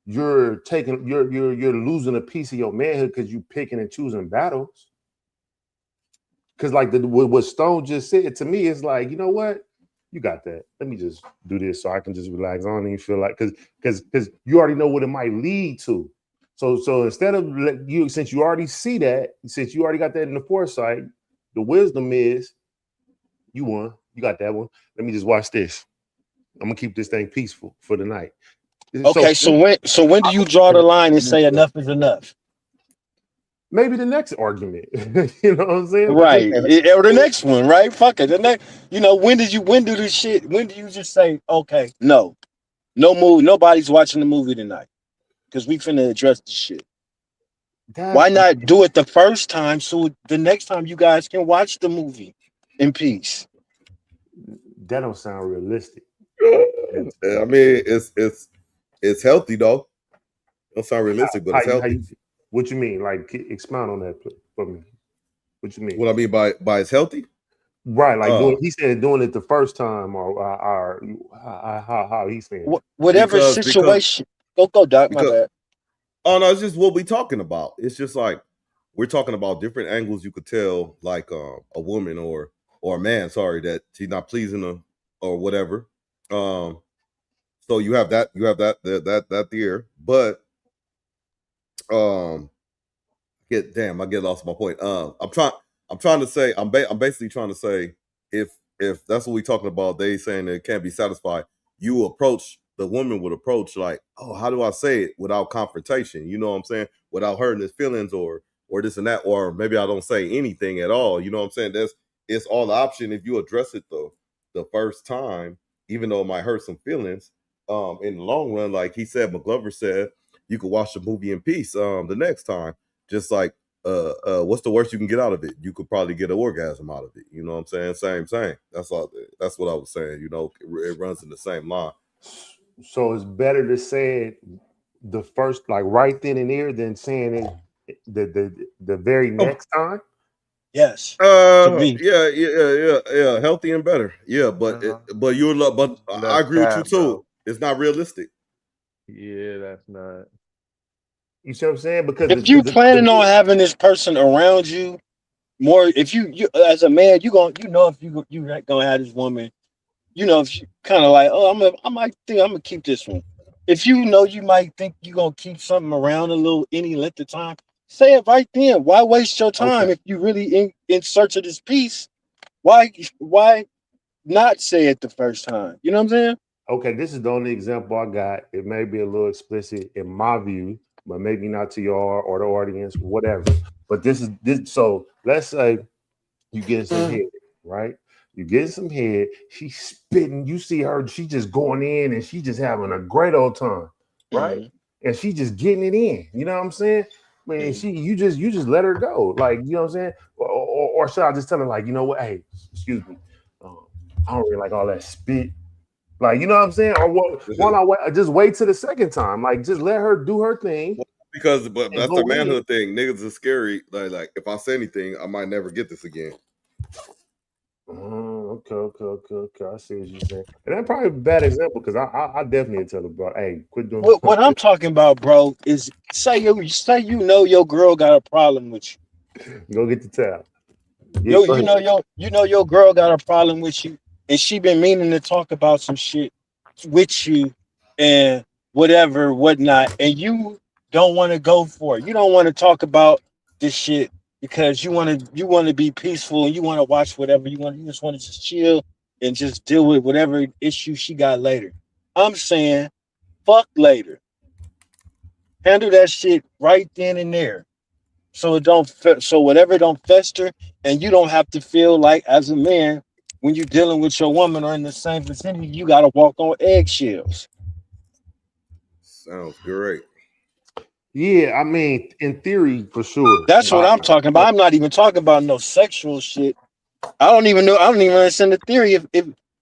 you're losing a piece of your manhood because you picking and choosing battles. Because like what Stone just said to me is like, you know what? You got that. Let me just do this so I can just relax. I don't even feel like because you already know what it might lead to. So instead of since you already see that, since you already got that in the foresight, the wisdom is you won. You got that one. Let me just watch this. I'm gonna keep this thing peaceful for the night. So Okay, so when do you draw the line and say enough is enough? maybe the next argument. You know what I'm saying? But Right. Or the next one, right? Fuck it. The next, when do you just say, okay, no movie, nobody's watching the movie tonight because we finna address the shit. that Why not do it the first time so the next time you guys can watch the movie in peace? that don't sound realistic. I mean, it's healthy though. Don't sound realistic, but How it's you, how healthy. you, what you mean? Like, expound on that for me. What you mean? What I mean by it's healthy? Right, like Uh, he said doing it the first time, or how he's saying it. Whatever because situation. Go, Doc. My because bad. oh no, it's just what we talking about. It's just like we're talking about different angles. You could tell like a woman or a man, sorry, that she's not pleasing her or whatever. Um, so you have that there, but um, I get lost my point. I'm trying to say I'm basically trying to say if that's what we talking about, they saying it can't be satisfied. The woman would approach like, oh, how do I say it without confrontation? You know what I'm saying? Without hurting his feelings or this and that, or maybe I don't say anything at all. You know what I'm saying? It's all the option if you address it the first time, even though it might hurt some feelings. In the long run, like he said, Mcglover said, you could watch the movie in peace. The next time, just like what's the worst you can get out of it? You could probably get an orgasm out of it. You know what I'm saying? Same. That's all. That's what I was saying. You know, it runs in the same line. So it's better to say it the first, like right then and there, than saying it the very Oh, next time. Yes. To me. yeah. Healthy and better. Yeah, No, but but I that's agree with you cap, too. bro. It's not realistic. Yeah, that's not. You see what I'm saying? Because If you planning on having this person around you more, if you as a man, if you not gonna have this woman, if you kind of like, oh, I might think I'm gonna keep this one. If you know you might think you're gonna keep something around a little any length of time, say it right then. Why waste your okay, time if you really in search of this peace? Why not say it the first time? You know what I'm saying? okay, this is the only example I got. It may be a little explicit in my view, but maybe not to y'all or the audience, whatever. But this is this. So let's say you getting some head, right? You getting some head. She's spitting. You see her. She just going in and she just having a great old time, right? Mhm, And she just getting it in. You know what I'm saying? Man, mhm. you just let her go. Like, you know what I'm saying? Or should I just tell her like, you know what? Hey, excuse me. Um, I don't really like all that spit. Like, you know what I'm saying? Or why not just wait till the second time? Like, just let her do her thing. Because, but that's the manhood thing. Niggas is scary. Like, if I say anything, I might never get this again. Okay. I see what you're saying. And that's probably a bad example because I definitely tell her, bro, hey, quit doing what I'm talking about, bro, is say you know your girl got a problem with you. Go get the tab. You know your girl got a problem with you, and she been meaning to talk about some shit with you and whatnot, and you don't want to go for it. You don't want to talk about this shit because you want to be peaceful and you want to watch whatever you want. You just want to just chill and just deal with whatever issue she got later. I'm saying, fuck later. Handle that shit right then and there. So whatever don't fester, and you don't have to feel like as a man when you're dealing with your woman or in the same vicinity, you gotta walk on eggshells. Sounds great. Yeah, I mean, in theory, for sure. That's what I'm talking about. I'm not even talking about no sexual shit. I don't even understand the theory.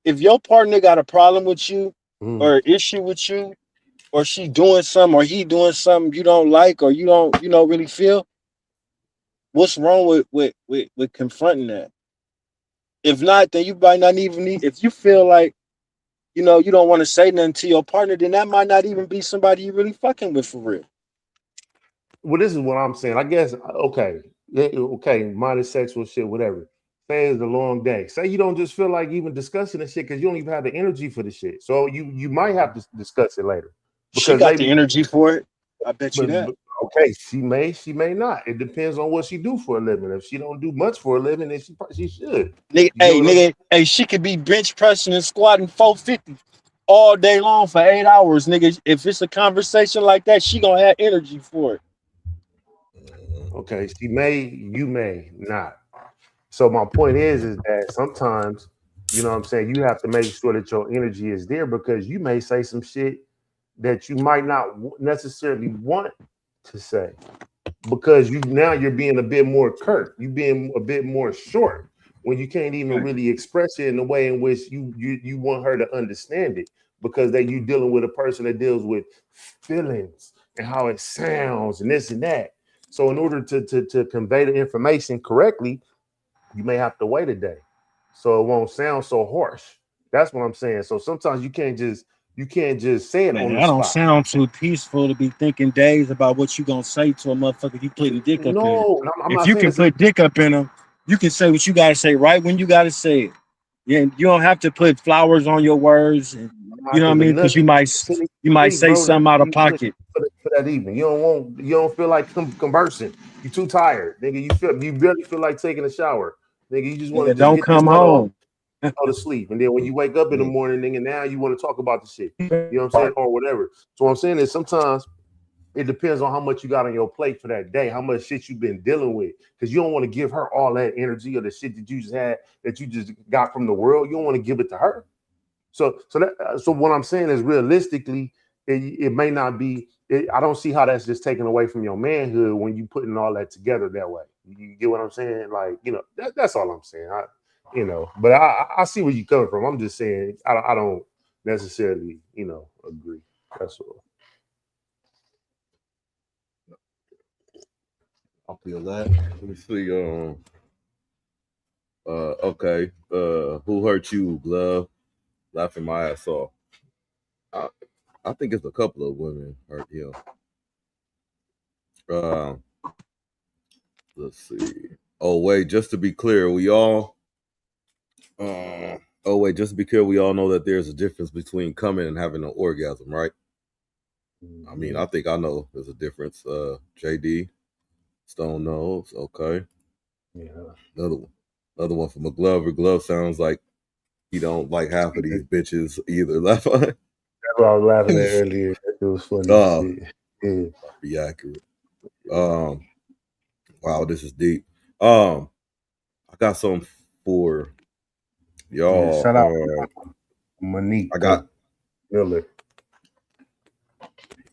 If your partner got a problem with you or an issue with you, or she doing something or he doing something you don't like or you don't really feel, what's wrong with confronting that? If not, then you might not even need. If you feel like you don't want to say nothing to your partner, then that might not even be somebody you really fucking with for real. Well, this is what I'm saying. I guess okay, minus sexual shit, whatever. Say it's a long day. Say you don't just feel like even discussing the shit because you don't even have the energy for the shit. So you might have to discuss it later. Because she got the energy for it. I bet you that. Okay, she may not. It depends on what she do for a living. If she don't do much for a living, then she should. Hey, she could be bench pressing and squatting 450 all day long for 8 hours, nigga. If it's a conversation like that, she gonna have energy for it. Okay, she may, you may not. So my point is that sometimes, you know what I'm saying, you have to make sure that your energy is there because you may say some shit that you might not necessarily want to say because you're being a bit more curt. You being a bit more short when you can't even really express it in the way in which you want her to understand it because that you dealing with a person that deals with feelings and how it sounds and this and that. So in order to convey the information correctly, you may have to wait a day so it won't sound so harsh. That's what I'm saying. So sometimes you can't just say it on the spot. I don't sound too peaceful to be thinking days about what you gonna say to a motherfucker you putting dick up in. No, if you can put dick up in them, you can say what you gotta say right when you gotta say it. Yeah, you don't have to put flowers on your words, and you know what I mean, because you might say something out of pocket. For that evening, you don't feel like conversing. You're too tired, nigga. You barely feel like taking a shower, nigga. You just want to don't get come home. Go to sleep, and then when you wake up in the morning, nigga, now you want to talk about the shit. You know what I'm saying, or whatever. So what I'm saying is sometimes it depends on how much you got on your plate for that day, how much shit you've been dealing with, because you don't want to give her all that energy or the shit that you just had that you just got from the world. You don't want to give it to her. So what I'm saying is realistically, it may not be. I don't see how that's just taken away from your manhood when you putting all that together that way. You get what I'm saying? Like, that's all I'm saying. But I see where you're coming from. I'm just saying I don't necessarily, agree. That's all. I feel that. Let me see. Okay. Who hurt you, Glove? Laughing my ass off. I think it's a couple of women hurt him. Let's see. Oh wait, just to be clear, we all. Just to be clear, we all know that there's a difference between coming and having an orgasm, right? I mean, I think I know there's a difference. JD, Stone knows. Okay. Yeah. Another one from Mcglover. Glove sounds like he don't like half of these bitches either. That's what I was laughing at earlier. It was funny. Yeah. Be accurate. Wow, this is deep. I got something for y'all. Yeah, shout out Monique. I got Miller.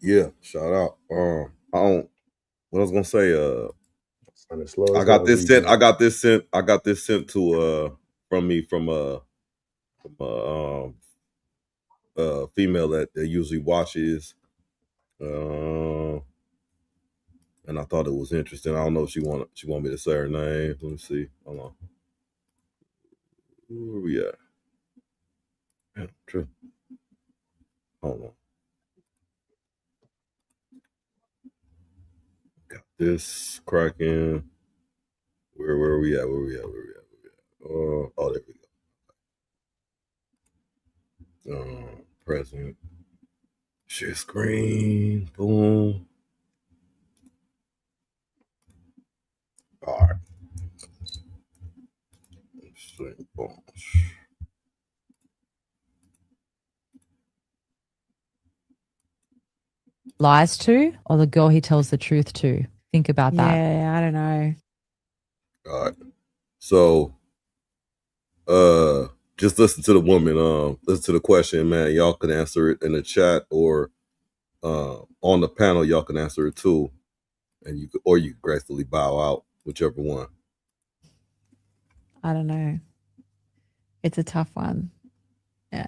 Yeah, shout out. What I was gonna say, I got this sent to from me from female that usually watches. And I thought it was interesting. I don't know if she want me to say her name. Let me see. Hold on. Where we at? Yeah, true. Hold on. Got this cracking. Where we at? Oh, there we go. Present. Share screen. Boom. All right. Let's see. Boom. Lies to, or the girl he tells the truth to? Think about that. Yeah, I don't know. All right. So, just listen to the woman. Listen to the question, man. Y'all can answer it in the chat or on the panel. Y'all can answer it too, and you can gracefully bow out, whichever one. I don't know. It's a tough one. Yeah.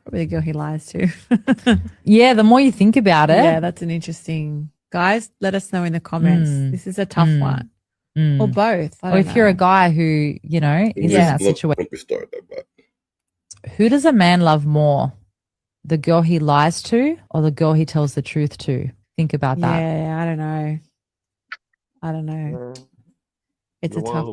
Probably the girl he lies to. Yeah, the more you think about it. Yeah, that's an interesting. Guys, let us know in the comments. This is a tough one. Or both. Or if you're a guy who, you know, is in that situation. Let me start that back. Who does a man love more? The girl he lies to, or the girl he tells the truth to? Think about that. Yeah, I don't know. I don't know. It's the a one tough.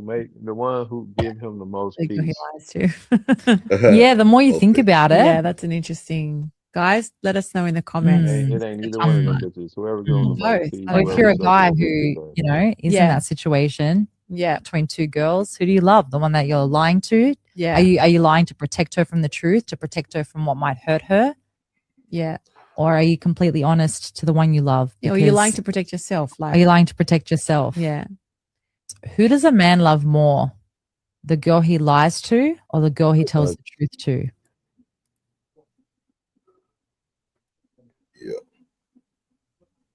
the one who give him the most The girl he peace. lies to. Yeah, the more you think about it. Yeah, that's an interesting. Guys, let us know in the comments. It ain't either one of them bitches. Whoever gives him the most peace. Or if you're a guy who, you know, is in that situation, between two girls, who do you love? The one that you're lying to? Yeah. Are you lying to protect her from the truth, to protect her from what might hurt her? Yeah. Or are you completely honest to the one you love? Or you're lying to protect yourself. Like, are you lying to protect yourself? Yeah. Who does a man love more? The girl he lies to, or the girl he tells the truth to? Yeah.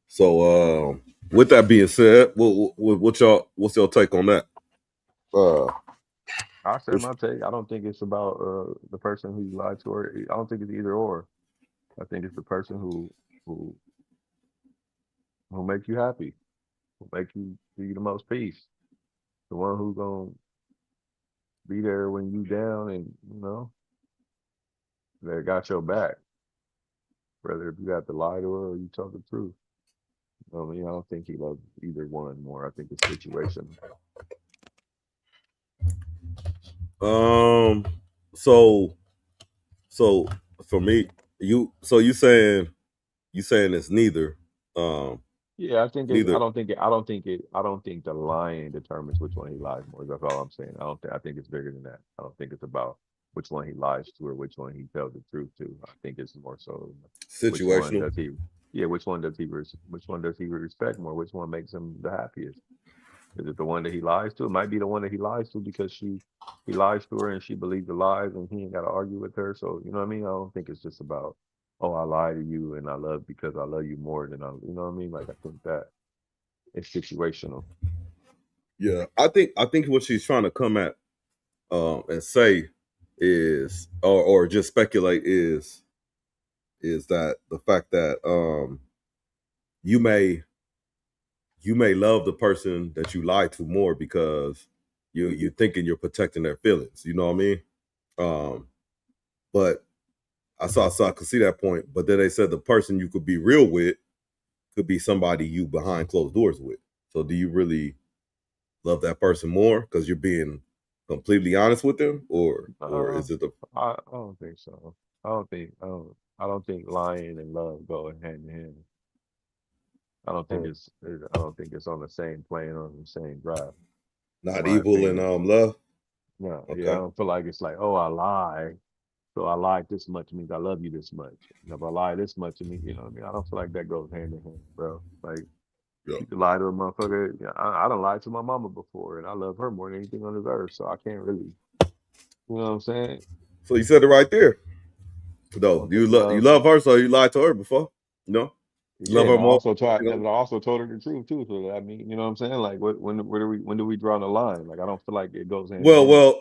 So, with that being said, what's your take on that? I said my take. I don't think it's about the person who you lied to, or I don't think it's either or. I think it's the person who make you happy, who make you give you the most peace, the one who's gonna be there when you down, and you know they got your back, whether if you have to lie to her or you tell the truth. I mean, I don't think he loves either one more. I think it's situational. So for me, you saying it's neither. Yeah, I think neither. I don't think the lying determines which one he lies more. That's all I'm saying. I think it's bigger than that. I don't think it's about which one he lies to or which one he tells the truth to. I think it's more so situational. Which one does he respect more? Which one makes him the happiest? Is it the one that he lies to? It might be the one that he lies to because he lies to her and she believes the lies and he ain't got to argue with her. So you know what I mean? I don't think it's just about, oh, I lie to you and I love because I love you more than you know what I mean? Like I think that it's situational. Yeah, I think what she's trying to come at and say is or just speculate is that the fact that you may love the person that you lie to more because you're thinking you're protecting their feelings. You know what I mean? But I could see that point. But then they said the person you could be real with could be somebody you behind closed doors with. So do you really love that person more because you're being completely honest with them, or is it the? I don't think so. I don't think lying and love go hand in hand. I don't think it's on the same plane, on the same drive. Not evil and love. No, okay. Yeah, I don't feel like it's like, oh, I lied, so I lied this much means I love you this much. And if I lie this much, it means, you know what I mean? I don't feel like that goes hand in hand, bro. Like you can lie to a motherfucker. Yeah, I done lied to my mama before, and I love her more than anything on this earth, so I can't really. You know what I'm saying? So you said it right there. No, you love her, so you lied to her before. No, you love her more. And I also told her the truth too. So I mean, you know what I'm saying? Like, when do we draw the line? Like, I don't feel like it goes hand in hand.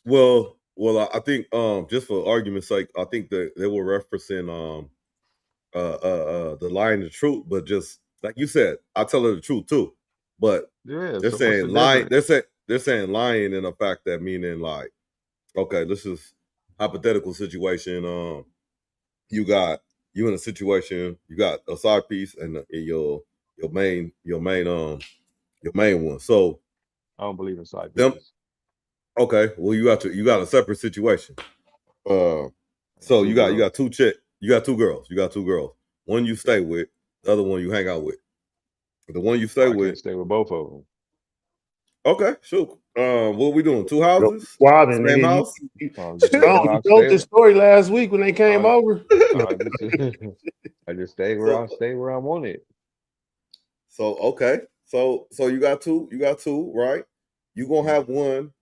Well. Well, I think just for argument's sake, I think that they were referencing the lie and the truth, but just like you said, I tell her the truth too. But Yeah. they're So what's saying the lying. difference? They're saying lying in the fact that meaning like, okay, this is hypothetical situation. You in a situation, you got a side piece and your main one. So I don't believe in side them pieces. okay, well you got a separate situation. So Two you girls. got you got two girls. One you stay with, the other one you hang out with. The one you stay I with. can't stay with both of them. Okay, sure. What we doing? Two Yo, houses? squabbing, Same nigga. house? Just Stone, where you I told stay. this story last week when they came I, over. I just I just stay where I So stay where I want it. okay. So you got two, right? You gonna have one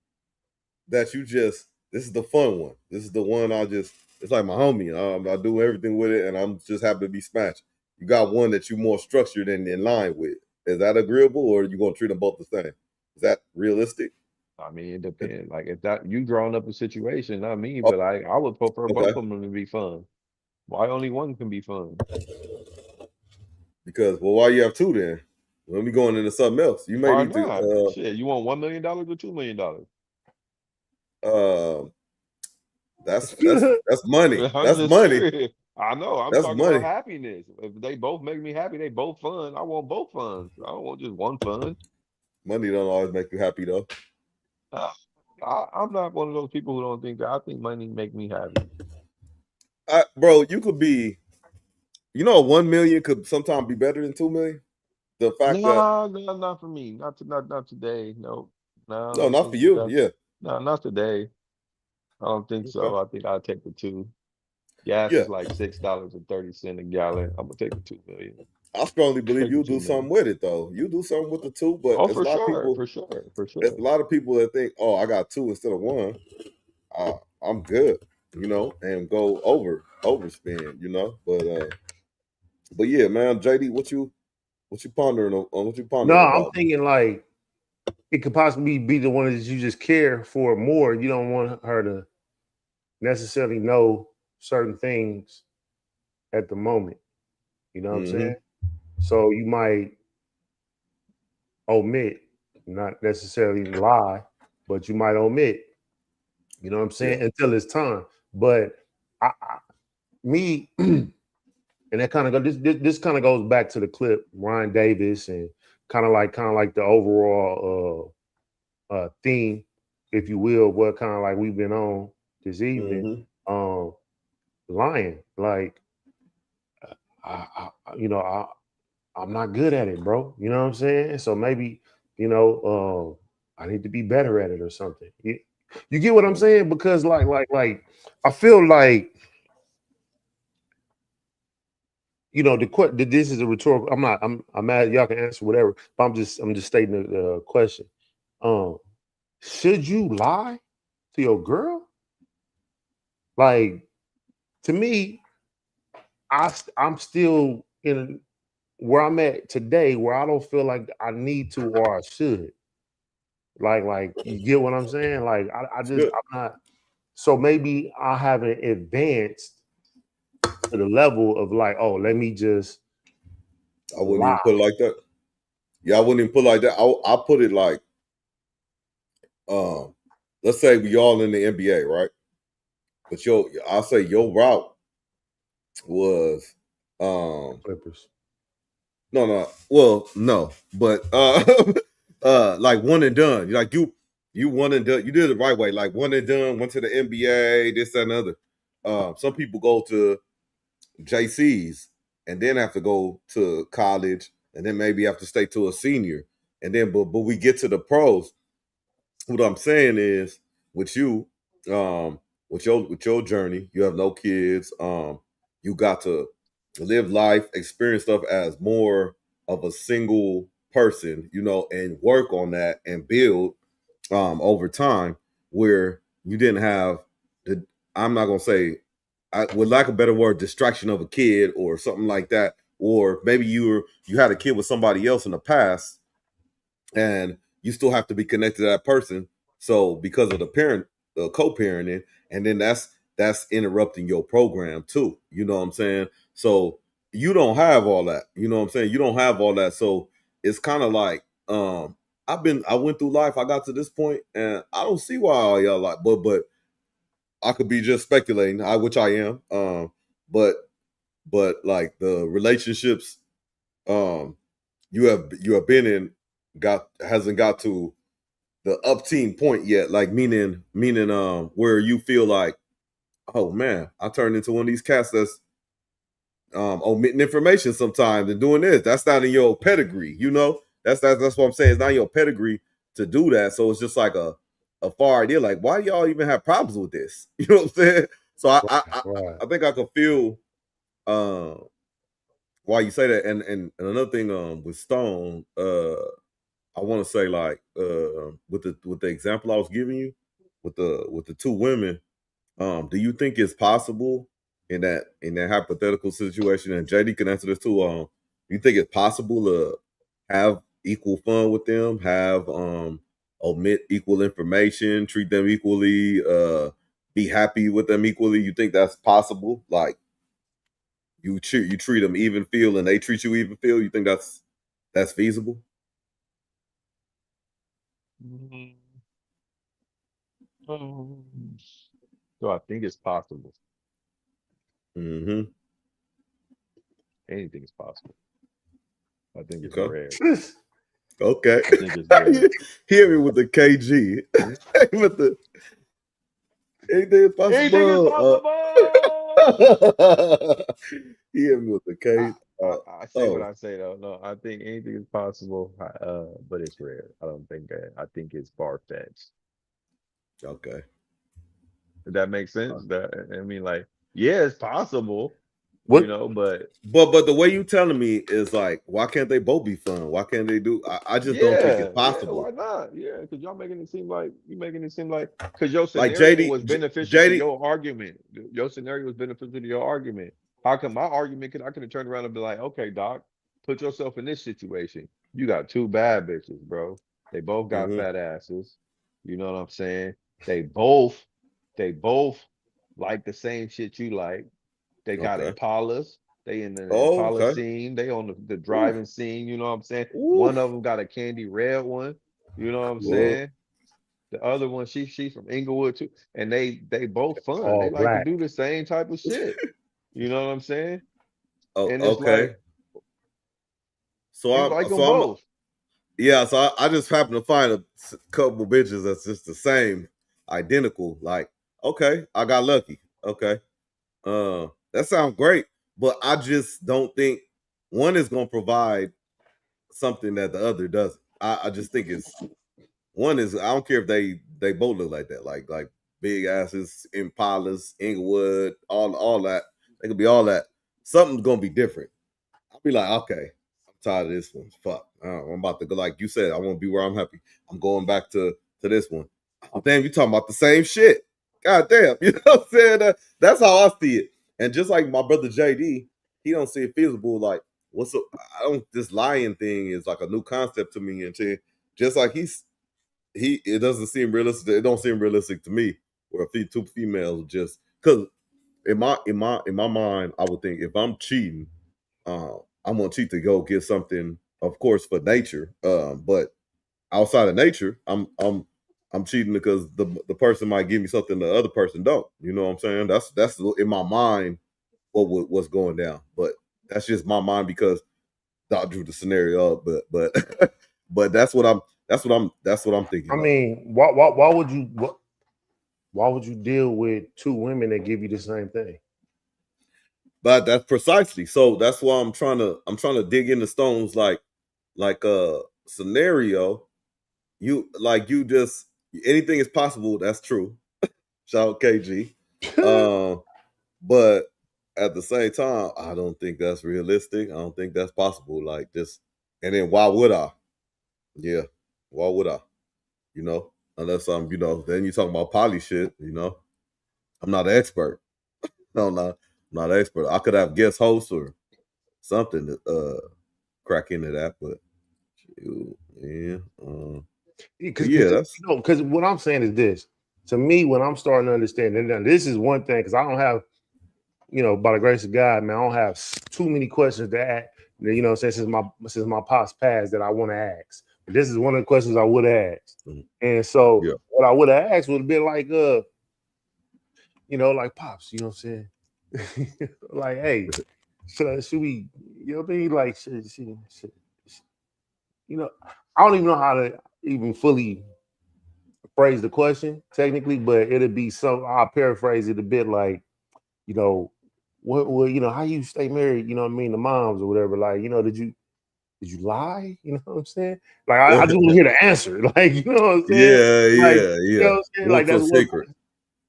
that you just this is the fun one. This is the one it's like my homie. I do everything with it and I'm just happy to be smashed. You got one that you more structured and in line with. Is that agreeable or are you gonna treat them both the same? Is that realistic? I mean, it depends. Like if that you drawing up a situation, not me, Oh, but I would prefer both okay. of them to be fun. Why only one can be fun? Because well, why you have two then? Let me going into something else. You may Why need not? to Shit, you want $1 million or $2 million? That's money. I'm That's just money. serious. I know. I'm That's talking about money. happiness. If they both make me happy, they both fun. I want both fun. I don't want just one fun. Money don't always make you happy though. Uh, I'm not one of those people who don't think that. I think money make me happy. Bro, you could be, 1 million could sometimes be better than 2 million. The fact that No, no, not for me. Not today. No, no, I no, don't not for think you. that. Yeah. No, not today. I don't think Okay. so. I think I'll take the two. Gas Yeah. is like $6.30 a gallon. I'm gonna take the 2 million. I strongly believe Take the you'll two do something million. with it though. You do something with the two, but Oh, there's a for lot of sure, people, for sure, for there's sure. a lot of people that think, oh, I got two instead of one. I'm good, and go overspend, but yeah, man, JD, what you pondering on what you No, pondering I'm about? thinking like it could possibly be the one that you just care for more. You don't want her to necessarily know certain things at the moment. You know what I'm Mm-hmm. saying? So you might omit, not necessarily lie, but you might omit. You know what I'm Yeah. saying? Until it's time. But me, and that kind of go. This kind of goes back to the clip Ryan Davis and kind of like the overall theme, if you will, what kind of like we've been on this evening. Mm-hmm. Lying, like I'm not good at it, bro. You know what I'm saying? So maybe I need to be better at it or something. You get what I'm saying? Because like I feel like this is a rhetorical. I'm mad. Y'all can answer whatever, but I'm just stating the question. Should you lie to your girl? Like, to me, I'm still in where I'm at today, where I don't feel like I need to or I should. Like you get what I'm saying? Like I'm not. So maybe I haven't advanced to the level of like, oh, let me just I wouldn't lie. even put it like that. Yeah, I wouldn't even put it like that. I put it like, let's say we all in the NBA, right? But I'll say your route was, Clippers. no, well, no, but like one and done. Like you one and done. You did it the right way. Like one and done. Went to the NBA. This that, and other. Some people go to JCs and then have to go to college and then maybe have to stay to a senior and then but we get to the pros. What I'm saying is with you, with your journey, you have no kids. You got to live life, experience stuff as more of a single person, and work on that and build over time where you didn't have the I'm not gonna say with lack of a better word, distraction of a kid or something like that. Or maybe you had a kid with somebody else in the past and you still have to be connected to that person. So because of the parent, co-parenting, and then that's interrupting your program too. You know what I'm saying? So you don't have all that. You know what I'm saying? You don't have all that. So it's kind of like I went through life. I got to this point, and I don't see why all y'all like. But I could be just speculating, which I am. But like the relationships you have been in hasn't got to the up team point yet. Like meaning where you feel like, oh man, I turned into one of these cats that's omitting information sometimes and doing this. That's not in your pedigree, you know. That's what I'm saying. It's not in your pedigree to do that. So it's just like a far idea. Like, why do y'all even have problems with this? You know what I'm saying? So I think I could feel why you say that. And another thing with Stone, I want to say like with the example I was giving you with the two women, do you think it's possible in that hypothetical situation, and JD can answer this too, do you think it's possible to have equal fun with them, have omit equal information, treat them equally, be happy with them equally? You think that's possible? Like you treat them even feel and they treat you even feel? You think that's feasible? So I think it's possible. Mm-hmm. Anything is possible. I think it's Okay. rare. Okay. I think it's rare. Hear me with the KG. With the anything is possible. Anything is possible. Hear me with the K. I say what I say though. No, I think anything is possible, but it's rare. I don't think that. I think it's far-fetched. Okay. If that makes sense. I mean, like, yeah, it's possible. What? You know, but the way you telling me is like, why can't they both be fun? Why can't they do? I just don't think it's possible. why not? Yeah, because y'all making it seem like because your Like scenario was beneficial to JD. your argument. Your scenario was beneficial to your argument. How come my argument I could have turned around and be like, okay, Doc, put yourself in this situation. You got two bad bitches, bro. They both got fat asses. You know what I'm saying? They both like the same shit you like. They got Impalas. They in the Impala scene. They on the driving scene. You know what I'm saying? One of them got a candy red one. You know what I'm saying? The other one, she's from Inglewood too. And they both fun. All They like to black. do the same type of shit. You know what I'm saying? Oh, and it's like, so you like them both. Yeah, so I just happened to find a couple bitches that's just the same, identical. Like, okay, I got lucky. Okay. That sounds great, but I just don't think one is gonna provide something that the other doesn't. I just think it's one is, I don't care if they both look like that, like big asses, Impalas, Inglewood, all that. They could be all that. Something's gonna be different. I'll be like, okay, I'm tired of this one. Fuck, I'm about to go. Like you said, I want to be where I'm happy. I'm going back to this one. Oh, damn, you talking about the same shit? God damn, you know what I'm saying? That's how I see it. And just like my brother JD, he don't see it feasible. Like, this lying thing is like a new concept to me. And just like it doesn't seem realistic. It don't seem realistic to me. Where two females just because in my mind, I would think if I'm cheating, I'm gonna cheat to go get something, of course, for nature. But outside of nature, I'm cheating because the person might give me something the other person don't. You know what I'm saying? That's in my mind what's going down. But that's just my mind because Doc drew the scenario up. But but that's what I'm thinking. I mean, why would you deal with two women that give you the same thing? But that's precisely. So that's why I'm trying to dig into Stone's like a scenario. You just anything is possible. That's true. Shout out KG. But at the same time, I don't think that's realistic. I don't think that's possible. Like this, and then why would I? Yeah, why would I? You know, unless I'm, then you talking about poly shit. You know, I'm not an expert. No, I'm not an expert. I could have guest hosts or something to crack into that, but yeah, because what I'm saying is this: to me, when I'm starting to understand, and this is one thing, because I don't have, by the grace of God, man, I don't have too many questions to ask, since my pops passed that I want to ask. But this is one of the questions I would have asked. And so what I would have asked would have been like, like, Pops, you know what I'm saying? Like, hey, should we, you know what I mean? Like, should, I don't even know how to even fully phrase the question technically, but it'd be I'll paraphrase it a bit like, how you stay married, you know what I mean, to moms or whatever. Like, did you lie? You know what I'm saying? Like, I just want to hear the answer. Like, you know what I'm saying? Like, you know what I'm saying? Like, What's the secret?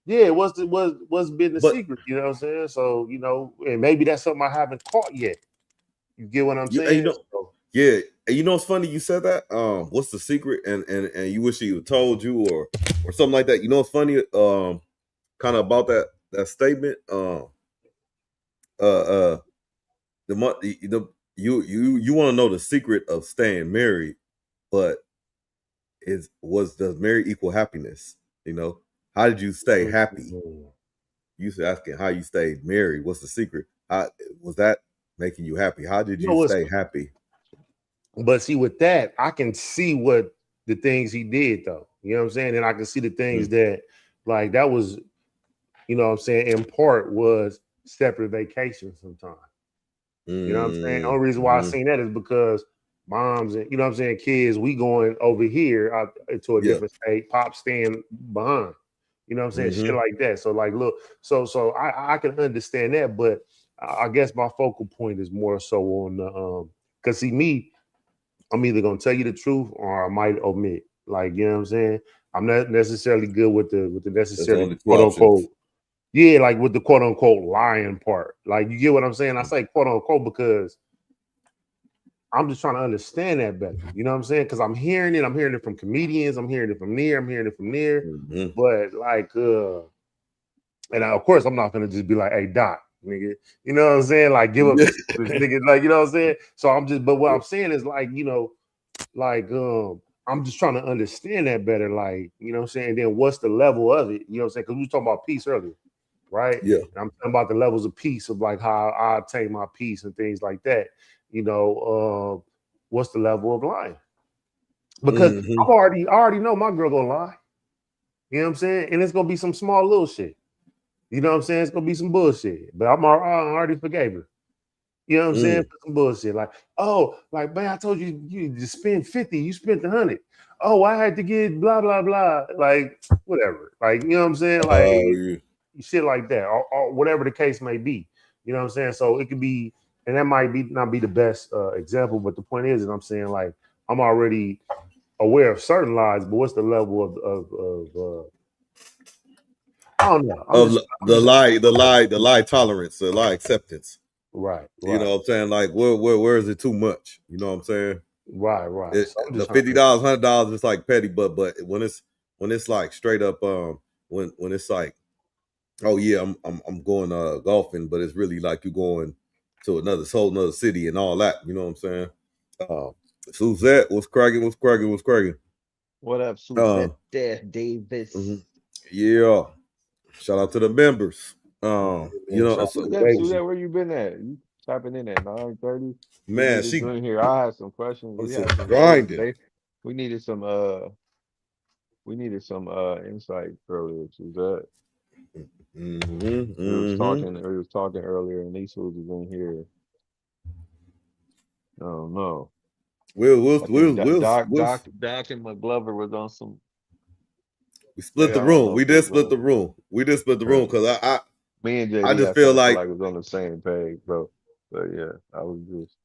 Yeah, what's been the secret? You know what I'm saying? So, and maybe that's something I haven't caught yet. You get what I'm saying? Yeah. And it's funny you said that. What's the secret? And you wish he would told you or something like that. It's funny, kind of about that statement. You want to know the secret of staying married, but does marriage equal happiness? How did you stay happy? You asking how you stayed married. What's the secret? How was that making you happy? How did you stay happy? But see, with that, I can see what the things he did, though. You know what I'm saying? And I can see the things that, like, that was, you know what I'm saying, in part was separate vacations sometimes. You know what I'm saying? The only reason why I seen that is because moms and, you know what I'm saying, kids, we going over here to a different state, pop staying behind. You know what I'm saying? Shit like that. So, like, look, so I can understand that, but I guess my focal point is more so on the because see me, I'm either gonna tell you the truth or I might omit. Like, you know what I'm saying? I'm not necessarily good with the necessary quote unquote. Yeah, like with the quote unquote lying part. Like, you get what I'm saying? I say quote unquote because I'm just trying to understand that better. You know what I'm saying? Because I'm hearing it from comedians, I'm hearing it from near, but like and of course I'm not gonna just be like, hey Doc, nigga, you know what I'm saying? Like, give up this nigga, like, you know what I'm saying? So but what I'm saying is like, I'm just trying to understand that better, like, you know what I'm saying? Then what's the level of it? You know what I'm saying? Because we were talking about peace earlier, right? Yeah. And I'm talking about the levels of peace of like how I attain my peace and things like that. What's the level of lying? Because I already know my girl gonna lie. You know what I'm saying? And it's gonna be some small little shit. You know what I'm saying? It's gonna be some bullshit. But I already forgave her. You know what I'm saying? For some bullshit. Like, oh, like, man, I told you you spend 50, you spent 100. Oh, I had to get blah, blah, blah. Like, whatever. Like, you know what I'm saying? Like, shit like that, or whatever the case may be. You know what I'm saying? So it could be, and that might not be the best example, but the point is that I'm saying, like, I'm already aware of certain lies, but what's the level of I don't know. The lie tolerance, the lie acceptance. Right. You know what I'm saying? Like, where is it too much? You know what I'm saying? Right. So the $50, $100 is like petty, but when it's like straight up, when it's like, oh yeah, I'm going golfing, but it's really like you're going to whole nother city and all that. You know what I'm saying? Suzette, what's cracking? What up, Suzette Davis? Yeah. Shout out to the members. Suzette, where you been at? You tapping in at 9:30? Man, she in here. I had some questions. We had some grinding. We needed some insight earlier, Suzette. We was talking earlier, and these fools was in here. I don't know. Doc and Mcglover was on some. We split the room. We did split the room. Because me and JD, I just feel like it was on the same page, bro. But yeah, I was just.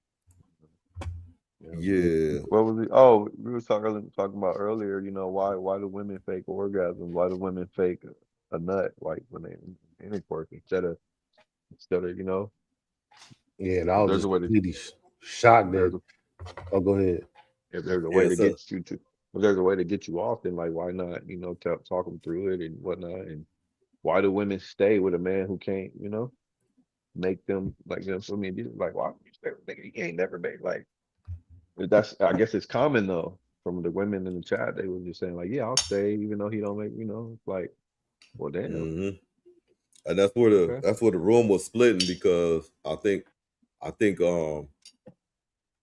Yeah. What was it? Oh, we were talking about earlier. You know, why do women fake orgasms? Why do women fake a nut, like when they intercourse instead of you know? Yeah, that was just really shocked that. Oh, go ahead. If there's a way to get you to, if there's a way to get you off, then like why not? You know, talk them through it and whatnot. And why do women stay with a man who can't, you know, make them like them? Like, why you stay with a nigga you ain't never made? Like, I guess it's common though. from the women in the chat, they were just saying like, yeah, I'll stay even though he don't make, it's like, well, damn. Mm-hmm. And that's where the room was splitting, because I think I don't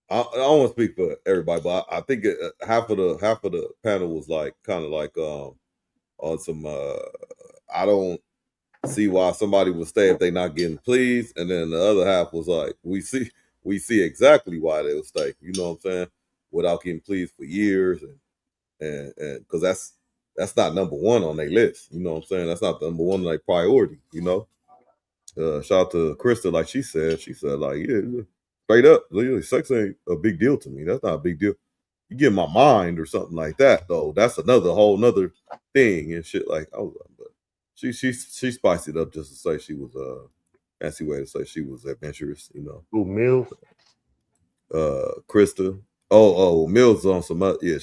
want to speak for everybody, but I think half of the panel was like kind of like on some I don't see why somebody would stay if they not getting pleased, and then the other half was like, we see exactly why they would stay. You know what I'm saying? Without getting pleased for years, and because that's not number one on their list. You know what I'm saying? That's not the number one on their priority. You know. Shout out to Krista, like she said like, yeah, straight up, sex ain't a big deal to me. That's not a big deal. You get in my mind or something like that, though. That's another whole nother thing and shit. Like, I was like, but she spiced it up just to say she was fancy way to say she was adventurous, you know. Who, Mills? Krista. Oh, Mills on some yeah,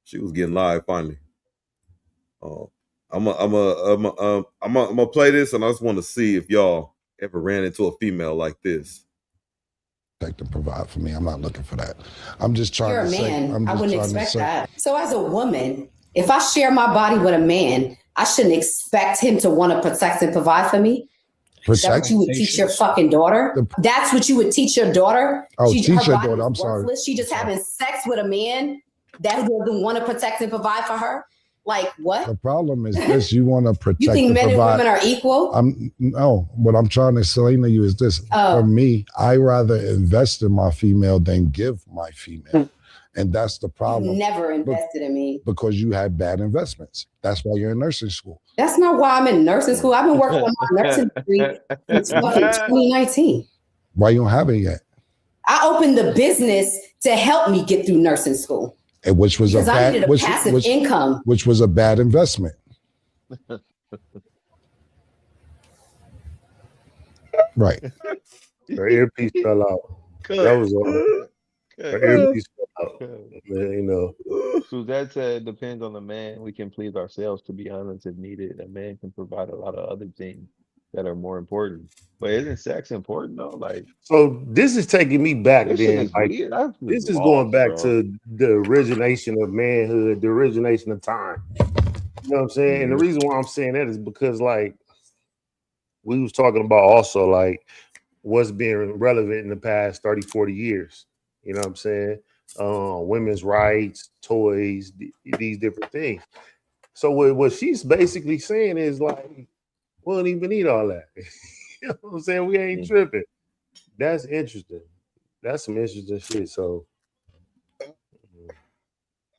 she was getting live finally. I'm gonna play this, and I just want to see if y'all ever ran into a female like this. To provide for me. I'm not looking for that. I'm just trying You're to a man. say. I wouldn't expect that. So as a woman, if I share my body with a man, I shouldn't expect him to want to protect and provide for me. That's what you would teach your fucking daughter? That's what you would teach your daughter? Oh, teach your daughter. I'm sorry. She just having sex with a man that doesn't want to protect and provide for her? Like, what? The problem is this: you want to protect. You think men and women are equal? No. What I'm trying to explain to you is this: for me, I rather invest in my female than give my female, and that's the problem. You've never invested in me because you had bad investments. That's why you're in nursing school. That's not why I'm in nursing school. I've been working on my nursing degree since fucking 2019. Why you don't have it yet? I opened the business to help me get through nursing school. And which was because I needed a passive income. Which was a bad investment. Right. Her earpiece fell out. That was all. Her earpiece fell out. You know. Suzette said it depends on the man. We can please ourselves, to be honest, if needed. A man can provide a lot of other things that are more important. But isn't sex important though? Like, so this is taking me back then. Like, this is going back to the origination of manhood, the origination of time. You know what I'm saying? And the reason why I'm saying that is because, like, we was talking about also like what's being relevant in the past 30, 40 years. You know what I'm saying? Women's rights, toys, these different things. So what she's basically saying is like, we don't even need all that. You know what I'm saying? We ain't tripping. That's interesting. That's some interesting shit. So,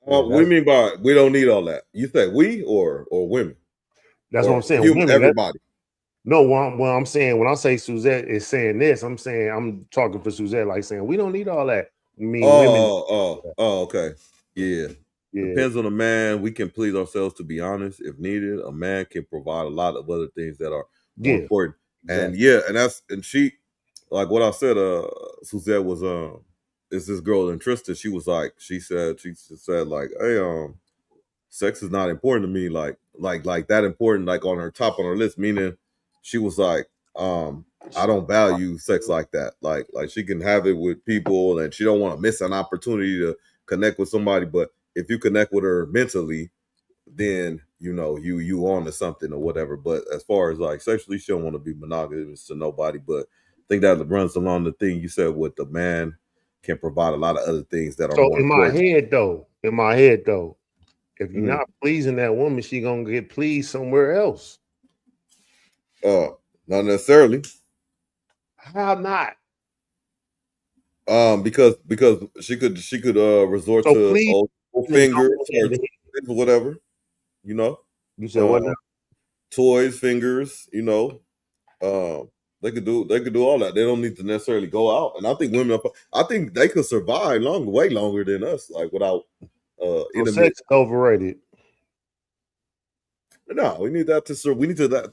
what do you mean by we don't need all that? You say we or women? That's what I'm saying. Women, everybody. No, what I'm saying, when I say Suzette is saying this, I'm saying I'm talking for Suzette, like saying we don't need all that. I mean, women. Okay. Yeah. Depends on the man. We can please ourselves, to be honest. If needed, a man can provide a lot of other things that are more important. Exactly. And she, like what I said, Suzette was is this girl in Tristan. She was like, she said like, hey, sex is not important to me, like that important, like on her list, meaning she was like, I don't value sex like that. Like she can have it with people and she don't want to miss an opportunity to connect with somebody, but if you connect with her mentally, then you know you on to something or whatever. But as far as like sexually, she don't want to be monogamous to nobody. But I think that runs along the thing you said with the man can provide a lot of other things that are more important. In my head though, if you're not pleasing that woman, she gonna get pleased somewhere else. Not necessarily. How not? Because she could resort to old fingers or whatever, you know. You said what now? Toys, fingers, you know. They could do all that. They don't need to necessarily go out. And I think women, I think they could survive way longer than us, like without sex is overrated. No, we need that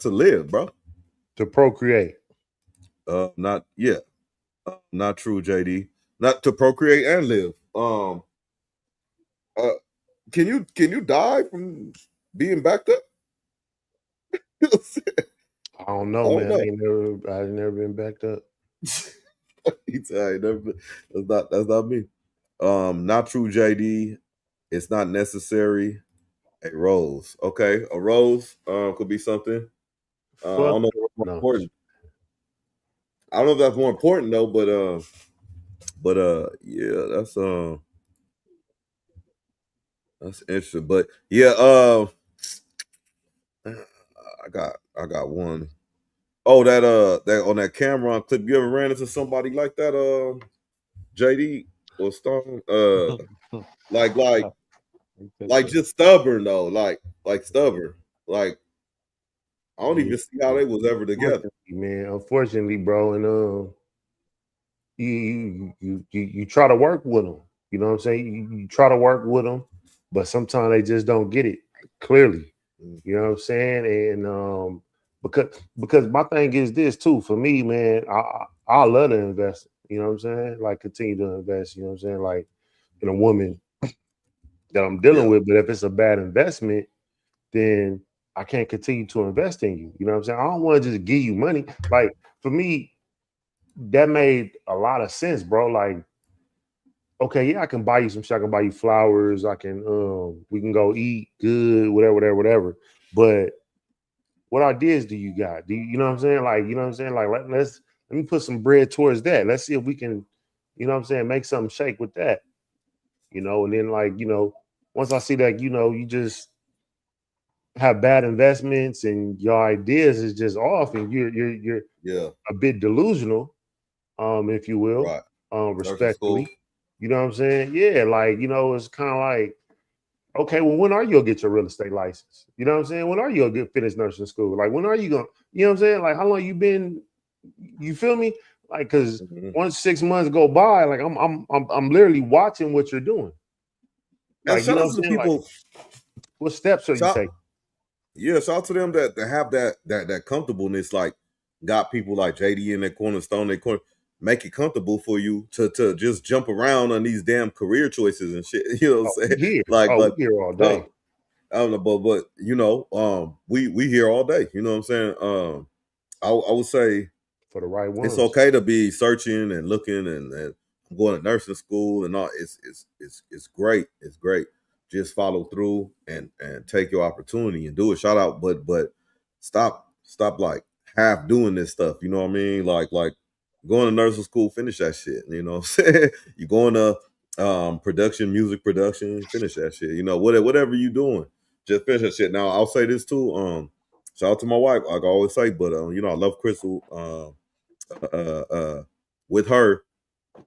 to live, bro. To procreate. Not true, JD. Not to procreate and live. Can you die from being backed up? I don't know, man. I've never been backed up. That's not me. Not true, JD. It's not necessary. A rose. Okay. A rose could be something. I don't know if that's more important. I don't know if that's more important though, but yeah, that's interesting. But yeah, I got one. Oh, that on that Cameron clip, you ever ran into somebody like that, JD or Stone? Like just stubborn though, like stubborn. Like I don't even see how they was ever together. Man, unfortunately, bro, and you try to work with them. You know what I'm saying? You try to work with them, but sometimes they just don't get it clearly. You know what I'm saying? And because my thing is this too. For me, man, I love to invest. You know what I'm saying? Like continue to invest. You know what I'm saying? Like in a woman that I'm dealing with. But if it's a bad investment, then I can't continue to invest in you. You know what I'm saying? I don't want to just give you money. Like for me, that made a lot of sense, bro. Like, okay, yeah, I can buy you some shit. I can buy you flowers. I can we can go eat good, whatever. But what ideas do you got? You know what I'm saying? Like, you know what I'm saying? Like, let me put some bread towards that. Let's see if we can, you know what I'm saying, make something shake with that. You know, and then like, you know, once I see that, you know, you just have bad investments and your ideas is just off and you're a bit delusional, if you will, right. Respectfully. You know what I'm saying? Yeah, like, you know, it's kind of like, okay, well, when are you gonna get your real estate license? You know what I'm saying? When are you gonna get finished nursing school? Like, when are you gonna, you know what I'm saying? Like, how long you been, you feel me? Like, cause once 6 months go by, like I'm literally watching what you're doing. Like, you shout know out to the people. Like, what steps are you taking? Yeah, shout out to them that have that comfortableness. Like, got people like JD in their corner, Stone in their corner, make it comfortable for you to just jump around on these damn career choices and shit. You know what I'm saying? Here. Like, we here all day. I don't know, but you know, we here all day. You know what I'm saying? I would say for the right ones. It's okay to be searching and looking and going to nursing school and all. It's great. It's great. Just follow through and take your opportunity and do it. Shout out, but stop like half doing this stuff. You know what I mean? Like going to nursing school, finish that shit. You know what I'm saying? You going to music production, finish that shit. You know, whatever you doing, just finish that shit. Now I'll say this too. Shout out to my wife, like I always say, but you know, I love Crystal. With her,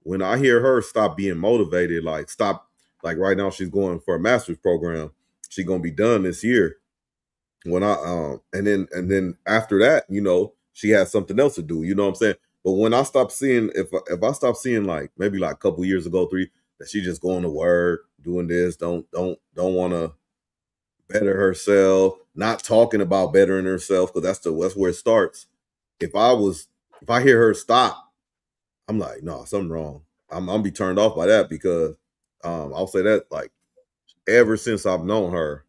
when I hear her stop being motivated, like stop, like right now she's going for a master's program. She's gonna be done this year. When I and then after that, you know, she has something else to do. You know what I'm saying? But when I stop seeing, if I stop seeing, like maybe like a couple years ago, 3, that she just going to work, doing this, don't want to better herself, not talking about bettering herself, because that's where it starts. If I hear her stop, I'm like, no, something wrong. I'm gonna be turned off by that because I'll say that like ever since I've known her,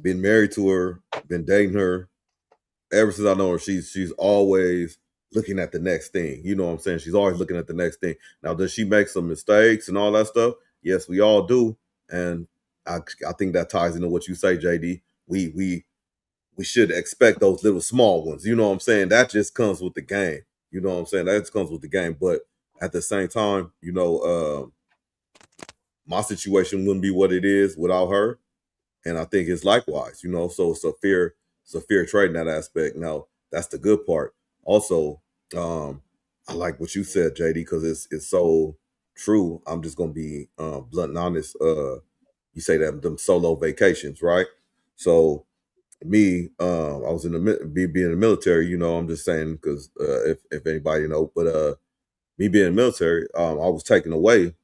been married to her, been dating her, ever since I know her, she's always looking at the next thing. You know what I'm saying? She's always looking at the next thing. Now, does she make some mistakes and all that stuff? Yes, we all do. And I think that ties into what you say, JD. We should expect those little small ones. You know what I'm saying? That just comes with the game. You know what I'm saying? That just comes with the game. But at the same time, you know, my situation wouldn't be what it is without her. And I think it's likewise, you know, so it's a fair trade in that aspect. Now, that's the good part. Also, I like what you said, JD, because it's so true. I'm just gonna be blunt and honest. You say that them solo vacations, right? So me, I was in being in the military, you know, I'm just saying because if anybody know, but me being in the military, I was taken away a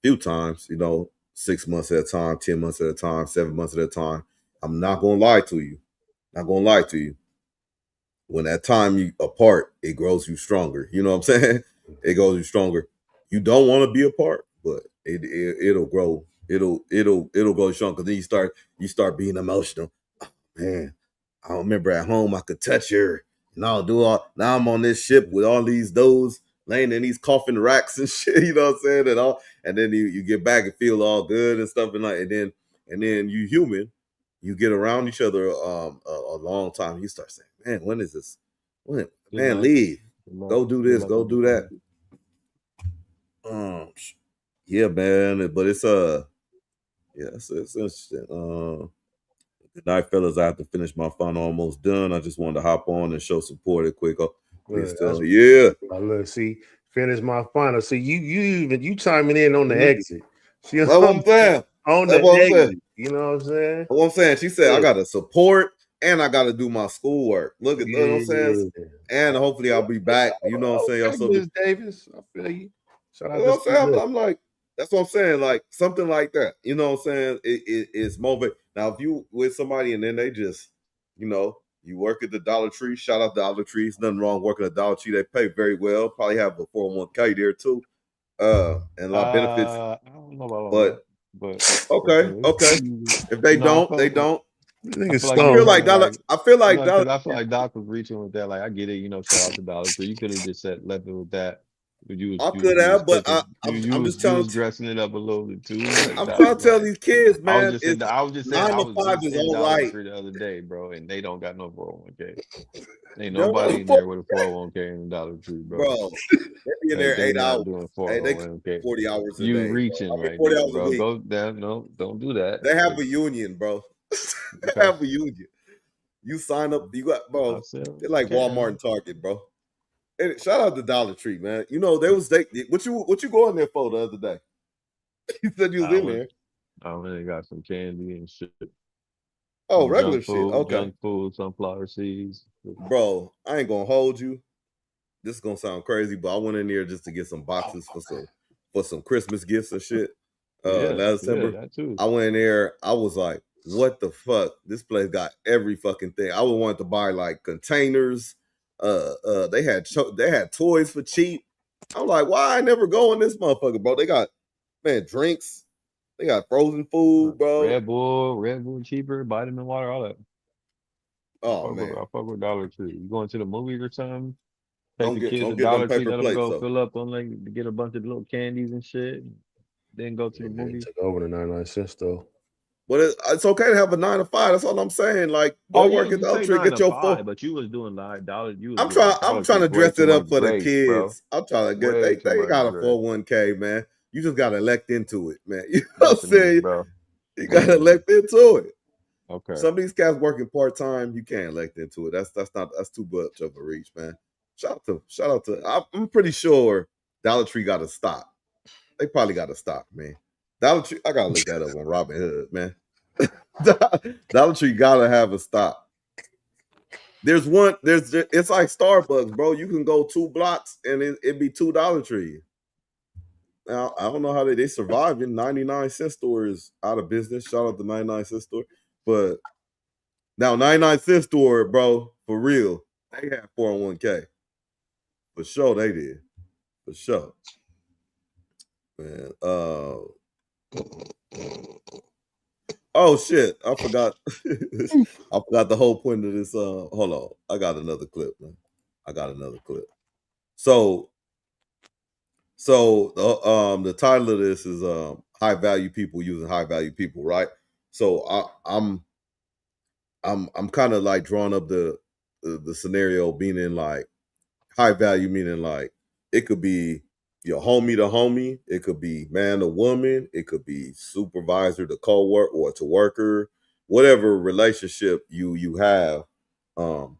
few times, you know, 6 months at a time, 10 months at a time, 7 months at a time. I'm not gonna lie to you. Not gonna lie to you. When that time you apart, it grows you stronger. You know what I'm saying? It grows you stronger. You don't want to be apart, but it'll grow. It'll grow you strong because then you start being emotional. Man, I remember at home I could touch her and I'll do all. Now I'm on this ship with all these dudes. laying in these coffin racks and shit, you know what I'm saying? And then you get back and feel all good and stuff, and then you human, you get around each other a long time. You start saying, man, when is this? When man, leave. Go do this, go do that. Yeah, man. But it's it's interesting. Good night, fellas. I have to finish my fun. Almost done. I just wanted to hop on and show support it quick. Please tell. Yeah. Look, see, finish my final. See, you chiming in on the exit. See That's what I'm saying. On the exit. You know what I'm saying? That's what I'm saying. She said, I gotta support and I gotta do my schoolwork. Look at what I'm saying. And hopefully I'll be back. You know what I'm saying? Okay, Miss Davis. I feel you. Shout out to what I'm saying. I'm like, that's what I'm saying. Like something like that. You know what I'm saying? It's motivate. Now, if you with somebody and then they just, you know, you work at the Dollar Tree, shout out Dollar Tree. There's nothing wrong working at Dollar Tree. They pay very well. Probably have a 401k there too. And a lot of benefits. I don't know about all but okay. If they don't, they don't. I feel like Doc was reaching with that. Like I get it, you know. Shout out to Dollar Tree. You could have just left it with that. I could have, but I'm just telling you, dressing it up a little bit too. I'm trying to tell these kids, man. I was just saying, I was just in Dollar right. Tree the other day, bro, and they don't got no 401k. Ain't nobody in there with a 401k in Dollar Tree, bro. They be in there 8 hours. Doing 401k. 40 hours a day. You reaching right now, bro. Go down. No, don't do that. They have a union, bro. They have a union. You sign up. You got, bro. They're like Walmart and Target, bro. And shout out to Dollar Tree, man. You know what you going there for the other day? You said you was in there. I really got some candy and shit. Oh, regular shit. Okay. Junk food, sunflower seeds. Bro, I ain't gonna hold you. This is gonna sound crazy, but I went in there just to get some boxes for some Christmas gifts and shit. Last December. That too. I went in there. I was like, what the fuck? This place got every fucking thing. I would want to buy like containers. They had toys for cheap. I'm like, why I never go in this motherfucker, bro? They got drinks. They got frozen food, bro. Red Bull cheaper, vitamin water, all that. Oh man, I fuck with Dollar Tree. You going to the movies or something? Don't get Dollar Tree. Let them go fill up on to get a bunch of little candies and shit. Then go to the movie. Took over the 99-cent store. But it's okay to have a 9 to 5. That's all I'm saying. Like, go work at Dollar Tree, get your 4. But you was doing $9. I'm trying to dress it up for the kids. Bro. I'm trying to get. They got a 401k, man. You just gotta elect into it, man. You know what I'm saying? Bro. You gotta elect into it. Okay. Some of these cats working part time, you can't elect into it. That's too much of a reach, man. Shout out to. I'm pretty sure Dollar Tree got to stop. They probably got to stop, man. Dollar Tree, I gotta look that up on Robinhood, man. Dollar Tree gotta have a stop. It's like Starbucks, bro. You can go 2 blocks and it'd be $2 Dollar Tree. Now I don't know how they survive in 99-cent store is out of business. Shout out to 99-cent store, but now 99-cent store, bro, for real, they had 401k. For sure, they did. For sure, man. Oh shit! I forgot. I forgot the whole point of this. Hold on, I got another clip, man. So the title of this is high value people using high value people, right? So I'm kind of like drawing up the scenario, meaning like high value, meaning like it could be your homie to homie, it could be man to woman, it could be supervisor to co-worker or to worker, whatever relationship you have, and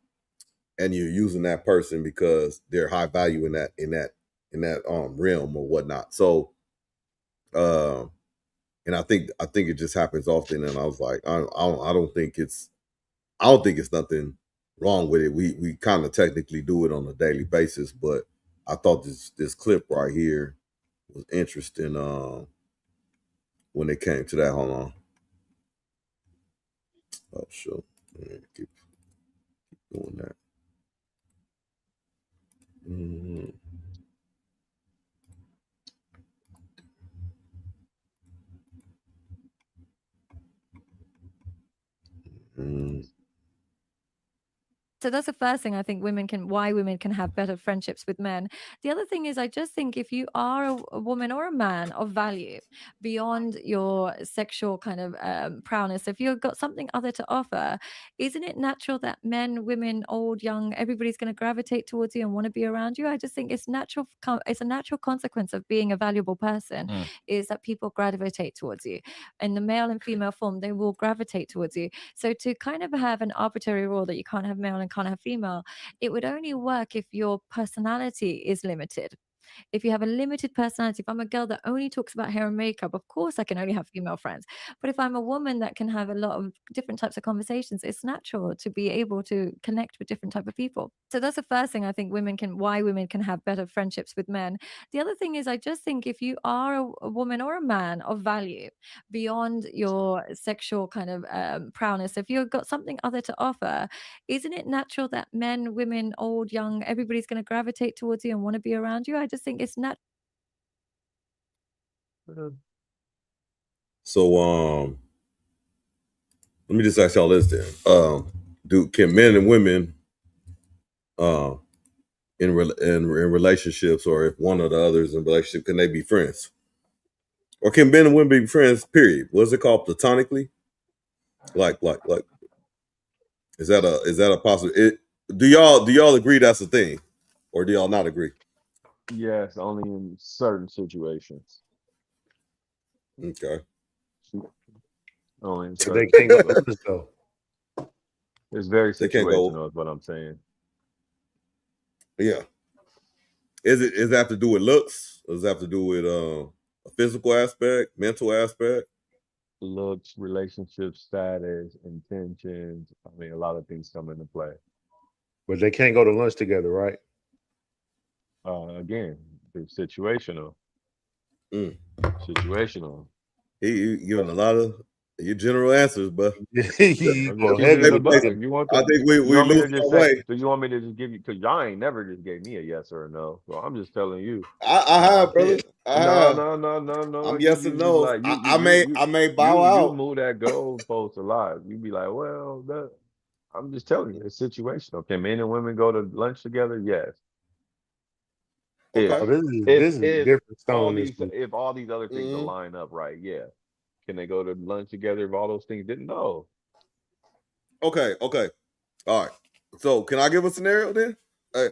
you're using that person because they're high value in that realm or whatnot. So, and I think it just happens often. And I was like, I don't think it's nothing wrong with it. We kind of technically do it on a daily basis, but I thought this clip right here was interesting. When it came to that, hold on. Oh, sure. Keep doing that. Mm-hmm. So that's the first thing I think why women can have better friendships with men. The other thing is, I just think if you are a woman or a man of value beyond your sexual kind of prowess, if you've got something other to offer, isn't it natural that men, women, old, young, everybody's going to gravitate towards you and want to be around you? I just think it's natural. It's a natural consequence of being a valuable person is that people gravitate towards you. In the male and female form, they will gravitate towards you. So to kind of have an arbitrary rule that you can't have male and can't have female, it would only work if your personality is limited. If you have a limited personality, if I'm a girl that only talks about hair and makeup, of course I can only have female friends. But if I'm a woman that can have a lot of different types of conversations, it's natural to be able to connect with different type of people. So that's the first thing I think why women can have better friendships with men. The other thing is, I just think if you are a woman or a man of value beyond your sexual kind of prowess, if you've got something other to offer, isn't it natural that men, women, old, young, everybody's going to gravitate towards you and want to be around you? I just think it's not. So let me just ask y'all this then. Can men and women in relationships, or if one or the other is in a relationship, can they be friends? Or can men and women be friends, period? What's it called, platonically? Like is that a possible? Do y'all agree that's a thing? Or do y'all not agree? Yes, only in certain situations. Okay. Only in So certain they can't go to situations. others though. It's very They can't go. situational, is what I'm saying. Yeah. Is it have to do with looks? Or does it have to do with a physical aspect, mental aspect? Looks, relationship status, intentions. I mean, a lot of things come into play. But they can't go to lunch together, right? Again, it's situational. Situational. You giving a lot of your general answers, but I'm just keeping it a buck. If you want to, I think we you want me lose to just our say, way. so you want me to just give you, because y'all ain't never just gave me a yes or a no. So I'm just telling you. I have, brother. I have. No. I'm You yes and no. like, I may bow you out. move that goalpost a lot. You be like, well, I'm just telling you, it's situational. Can men and women go to lunch together? Yes. Okay. This is different all stone. If all these other things will line up right, yeah. Can they go to lunch together if all those things didn't know? Okay. All right. So can I give a scenario then? I'm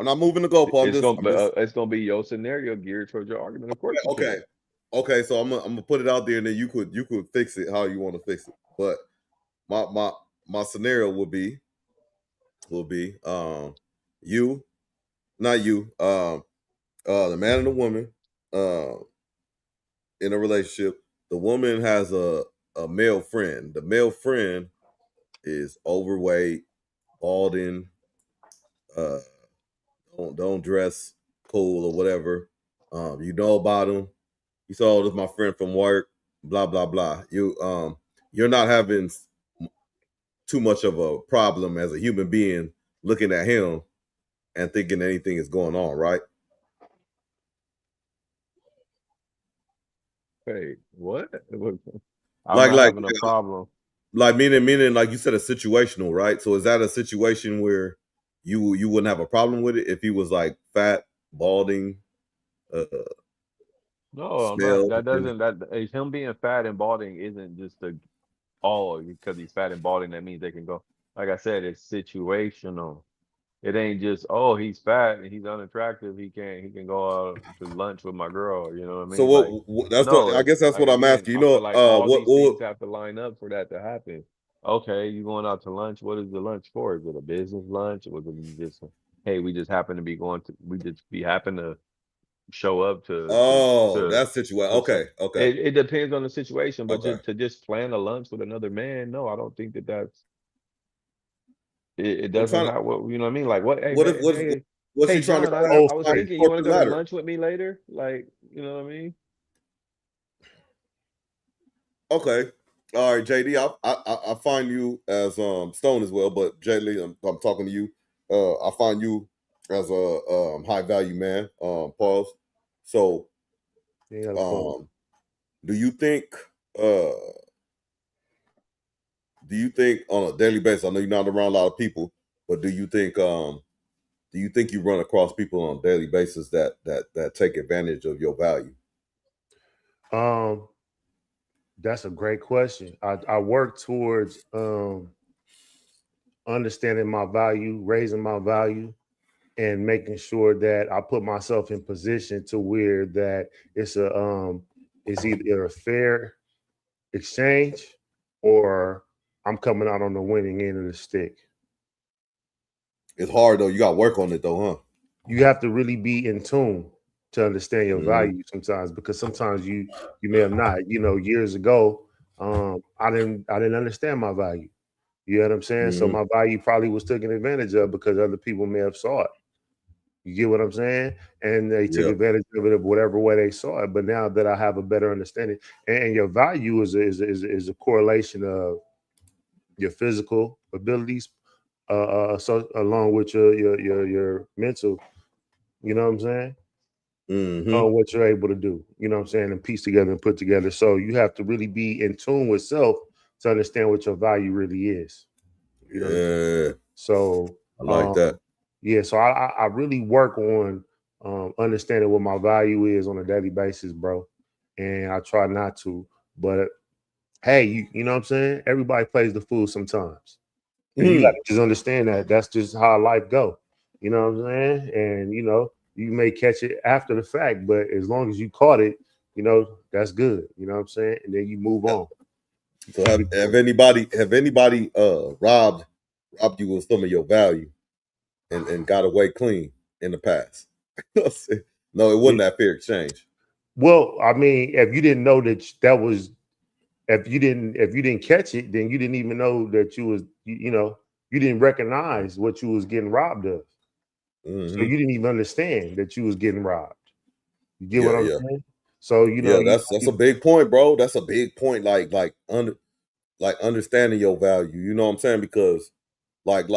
not moving the goalpost. It's gonna be your scenario geared towards your argument. Of course, Okay. So I'm gonna put it out there, and then you could fix it how you want to fix it. But my scenario will be you, not you, the man and the woman in a relationship. The woman has a male friend. The male friend is overweight, balding, don't dress cool or whatever. You know about him. You saw, this my friend from work, blah blah blah. You're not having too much of a problem as a human being looking at him and thinking anything is going on, right? Hey, what? I'm not having a problem. Like meaning like you said, a situational, right? So is that a situation where you wouldn't have a problem with it if he was like fat, balding, No, I'm not. That him being fat and balding isn't just because he's fat and balding, that means they can go. Like I said, it's situational. It ain't just, he's fat and he's unattractive. He can go out to lunch with my girl. You know what I mean? So I guess that's what I'm asking. You know, like all these things have to line up for that to happen. Okay, you going out to lunch? What is the lunch for? Is it a business lunch? Or was it just, hey, we just happen to happen to show up to that situation. Okay. It depends on the situation, but Okay. to just plan a lunch with another man, no, I don't think that's. It doesn't have what, you know what I mean? Like what? Hey, hey, John, I was thinking, you want to go to lunch with me later? Like, you know what I mean? Okay. All right, JD. I find you as Stone as well, but JD, I'm talking to you. I find you as a high value man. Pause. So, do you think on a daily basis? I know you're not around a lot of people. But do you think you run across people on a daily basis that take advantage of your value? That's a great question. I work towards understanding my value, raising my value, and making sure that I put myself in position to where that it's either a fair exchange or I'm coming out on the winning end of the stick. It's hard though. You got to work on it though, huh? You have to really be in tune to understand your value sometimes, because sometimes you may have not. Years ago, I didn't understand my value. You know what I'm saying? So my value probably was taken advantage of because other people may have saw it. You get what I'm saying? And they took advantage of it of whatever way they saw it. But now that I have a better understanding, and your value is a correlation of your physical abilities, so along with your mental. You know what I'm saying? What you're able to do. You know what I'm saying? And piece together and put together. So you have to really be in tune with self to understand what your value really is. You know? So I like that. Yeah, so I really work on understanding what my value is on a daily basis, bro. And I try not to, but hey, you know what I'm saying? Everybody plays the fool sometimes. And you got to just understand that that's just how life go. You know what I'm saying? And you may catch it after the fact, but as long as you caught it, that's good. You know what I'm saying? And then you move on. So have anybody robbed you of some of your value and got away clean in the past? No, it wasn't that fair exchange. Well, I mean, if you didn't know that was, if you didn't catch it, then you didn't even know that you was, you didn't recognize what you was getting robbed of. So you didn't even understand that you was getting robbed. You get what I'm saying? So that's a big point, bro. That's a big point. Like understanding your value. You know what I'm saying? Because like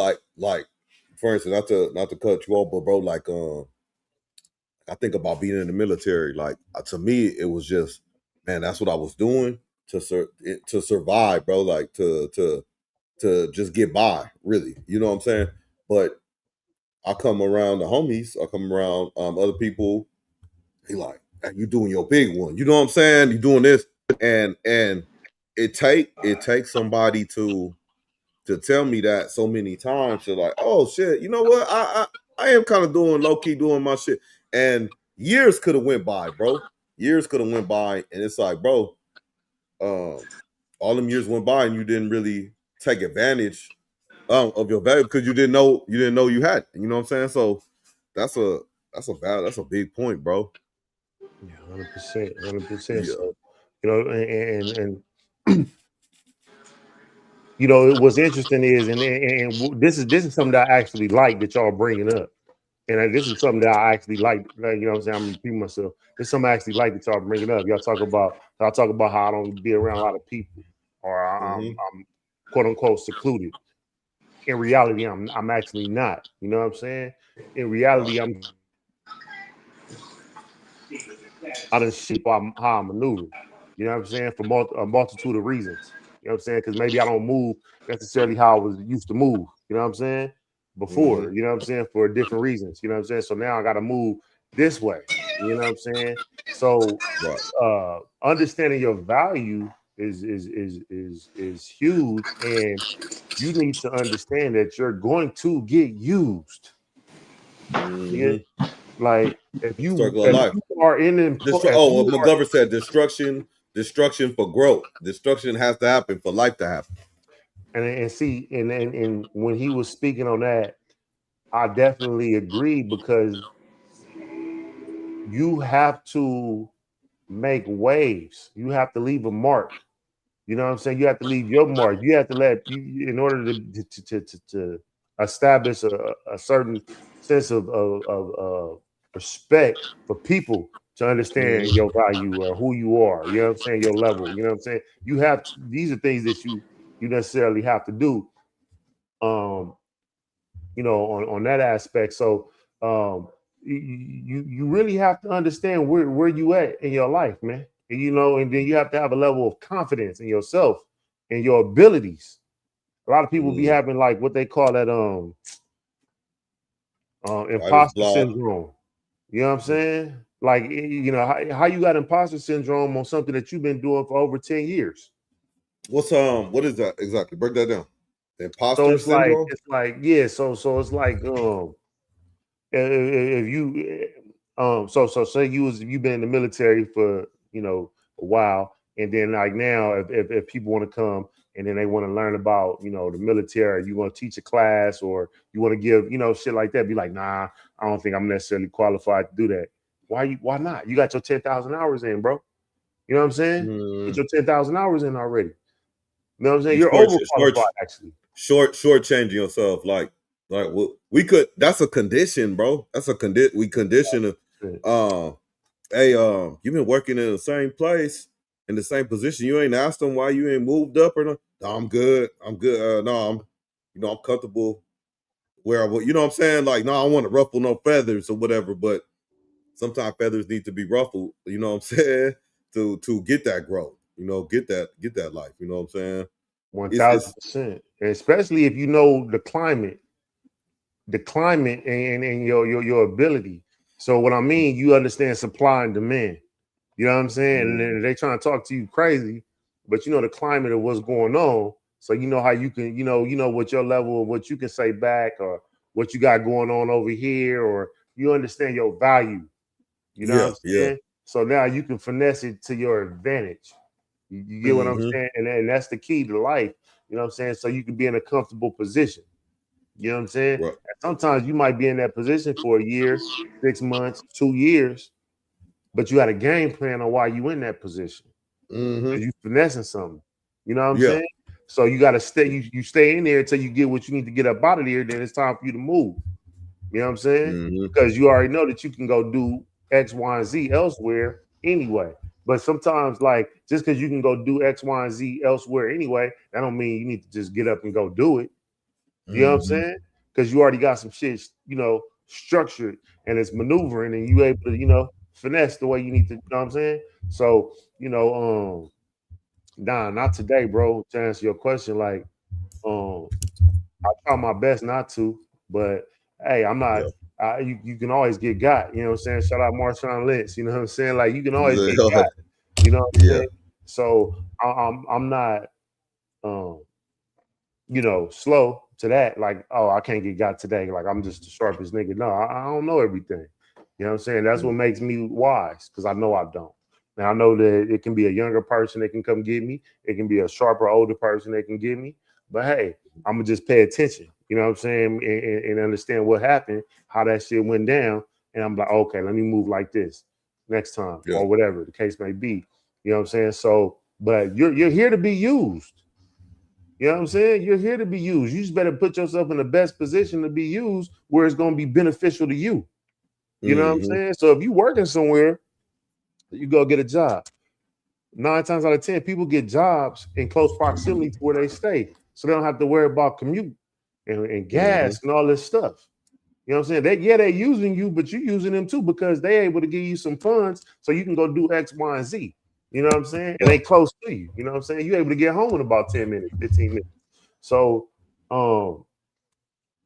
for instance, not to cut you off, but bro, like I think about being in the military. Like to me, it was just, man, that's what I was doing to survive, bro. Like to just get by, really. You know what I'm saying? But I come around the homies, I come around other people. He like, hey, you doing your big one. You know what I'm saying? You doing this, and it takes somebody to tell me that so many times. To like, oh shit, you know what? I am kind of doing low key doing my shit, and years could have went by, bro. Years could have went by, and it's like, bro, all them years went by, and you didn't really take advantage of your value because you didn't know you had it. You know what I'm saying? So that's a big point, bro. Yeah, 100%. Yeah. So, and what's interesting is, and this is something that I actually like that y'all bringing up, and this is something that I actually like. You know what I'm saying? I'm repeating myself. It's something I actually like that y'all bringing up. Y'all talk about how I don't be around a lot of people, or I'm quote unquote secluded. In reality, I'm actually not. You know what I'm saying? In reality, I done shape how I maneuver. You know what I'm saying? For a multitude of reasons. You know what I'm saying? Because maybe I don't move necessarily how I was used to move. You know what I'm saying? Before, you know what I'm saying? For different reasons. You know what I'm saying? So now I got to move this way. You know what I'm saying? So understanding your value is huge, and you need to understand that you're going to get used. Yeah. Like if you are in Mcglover said destruction for growth. Destruction has to happen for life to happen. And see, and when he was speaking on that, I definitely agree, because you have to make waves. You have to leave a mark. You know what I'm saying? You have to leave your mark. You have to let you, in order to establish a certain sense of respect for people to understand your value or who you are. You know what I'm saying? Your level. You know what I'm saying? These are things that you necessarily have to do. On that aspect. So you really have to understand where you at in your life, man. And then you have to have a level of confidence in yourself and your abilities, A lot of people be having like what they call that imposter syndrome. You know what I'm saying? Like, you know, how you got imposter syndrome on something that you've been doing for over 10 years? What is that exactly? Break that down. Imposter so it's syndrome? like yeah, so it's like if you so say you've been in the military for, you know, a while, and then like now if people want to come and then they want to learn about, you know, the military, you want to teach a class or you want to give, you know, shit like that, be like, nah, I don't think I'm necessarily qualified to do that. Why not? You got your 10,000 hours in, bro. You know what I'm saying? Get your 10,000 hours in already. You know what I'm saying? You're overqualified, actually. Short changing yourself, like we could. That's a condition, bro. That's a condition. We condition. Hey, you've been working in the same place, in the same position. You ain't asked them why you ain't moved up or not. No, I'm good. I'm good. No, I'm comfortable where you know what I'm saying? Like, no, I don't want to ruffle no feathers or whatever, but sometimes feathers need to be ruffled, you know what I'm saying? To get that growth, you know, get that life, you know what I'm saying? 1,000%. Especially if you know the climate and your ability. So what I mean, you understand supply and demand. You know what I'm saying? And then they trying to talk to you crazy, but you know the climate of what's going on. So you know how you can, you know what your level of what you can say back or what you got going on over here, or you understand your value. You know what I'm saying? So now you can finesse it to your advantage. You get what I'm saying? And that's the key to life. You know what I'm saying? So you can be in a comfortable position. You know what I'm saying? Right. Sometimes you might be in that position for a year, 6 months, 2 years, but you got a game plan on why you in that position. You finessing something. You know what I'm saying? So you got to stay. You stay in there until you get what you need to get up out of there. Then it's time for you to move. You know what I'm saying? Because you already know that you can go do X, Y, and Z elsewhere anyway. But sometimes, like, just because you can go do X, Y, and Z elsewhere anyway, that don't mean you need to just get up and go do it. You know what I'm saying? Because you already got some shit, you know, structured and it's maneuvering, and you able to, you know, finesse the way you need to. You know what I'm saying? So, you know, Don, not today, bro. To answer your question, like, I try my best not to, but hey, I'm not. You can always get got. You know what I'm saying? Shout out Marshawn Lynch. You know what I'm saying? Like, you can always get got. You know what I'm saying? So I'm not you know, slow to that. Like, oh, I can't get got today. Like, I'm just the sharpest nigga. No, I don't know everything. You know what I'm saying? That's what makes me wise, because I know I don't. Now I know that it can be a younger person that can come get me. It can be a sharper, older person that can get me. But hey, I'm gonna just pay attention. You know what I'm saying? And understand what happened, how that shit went down. And I'm like, okay, let me move like this next time, or whatever the case may be. You know what I'm saying? So, but you're here to be used. You know what I'm saying? You're here to be used. You just better put yourself in the best position to be used where it's going to be beneficial to you. You know what I'm saying? So if you're working somewhere, you go get a job. 9 times out of 10, people get jobs in close proximity to where they stay. So they don't have to worry about commute and gas and all this stuff. You know what I'm saying? They're using you, but you're using them too, because they're able to give you some funds so you can go do X, Y, and Z. You know what I'm saying? And they close to you. You know what I'm saying? You're able to get home in about 10 minutes, 15 minutes. So,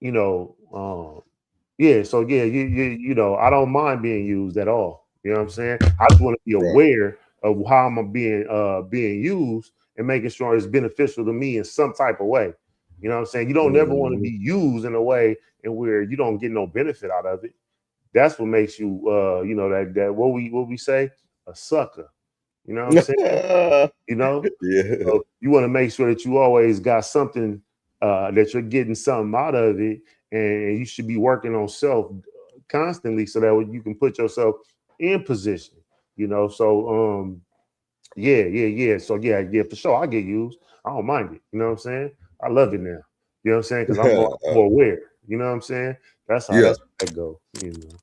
you know, you know, I don't mind being used at all. You know what I'm saying? I just want to be aware of how I'm being used and making sure it's beneficial to me in some type of way. You know what I'm saying? You don't ever want to be used in a way and where you don't get no benefit out of it. That's what makes you you know, that what we say, a sucker. You know what I'm saying? You know? So you want to make sure that you always got something that you're getting something out of it, and you should be working on self constantly so that you can put yourself in position. You know, so yeah. So yeah, for sure, I get used. I don't mind it. You know what I'm saying? I love it now. You know what I'm saying? Because I'm more aware. You know what I'm saying? That's how that go. You know.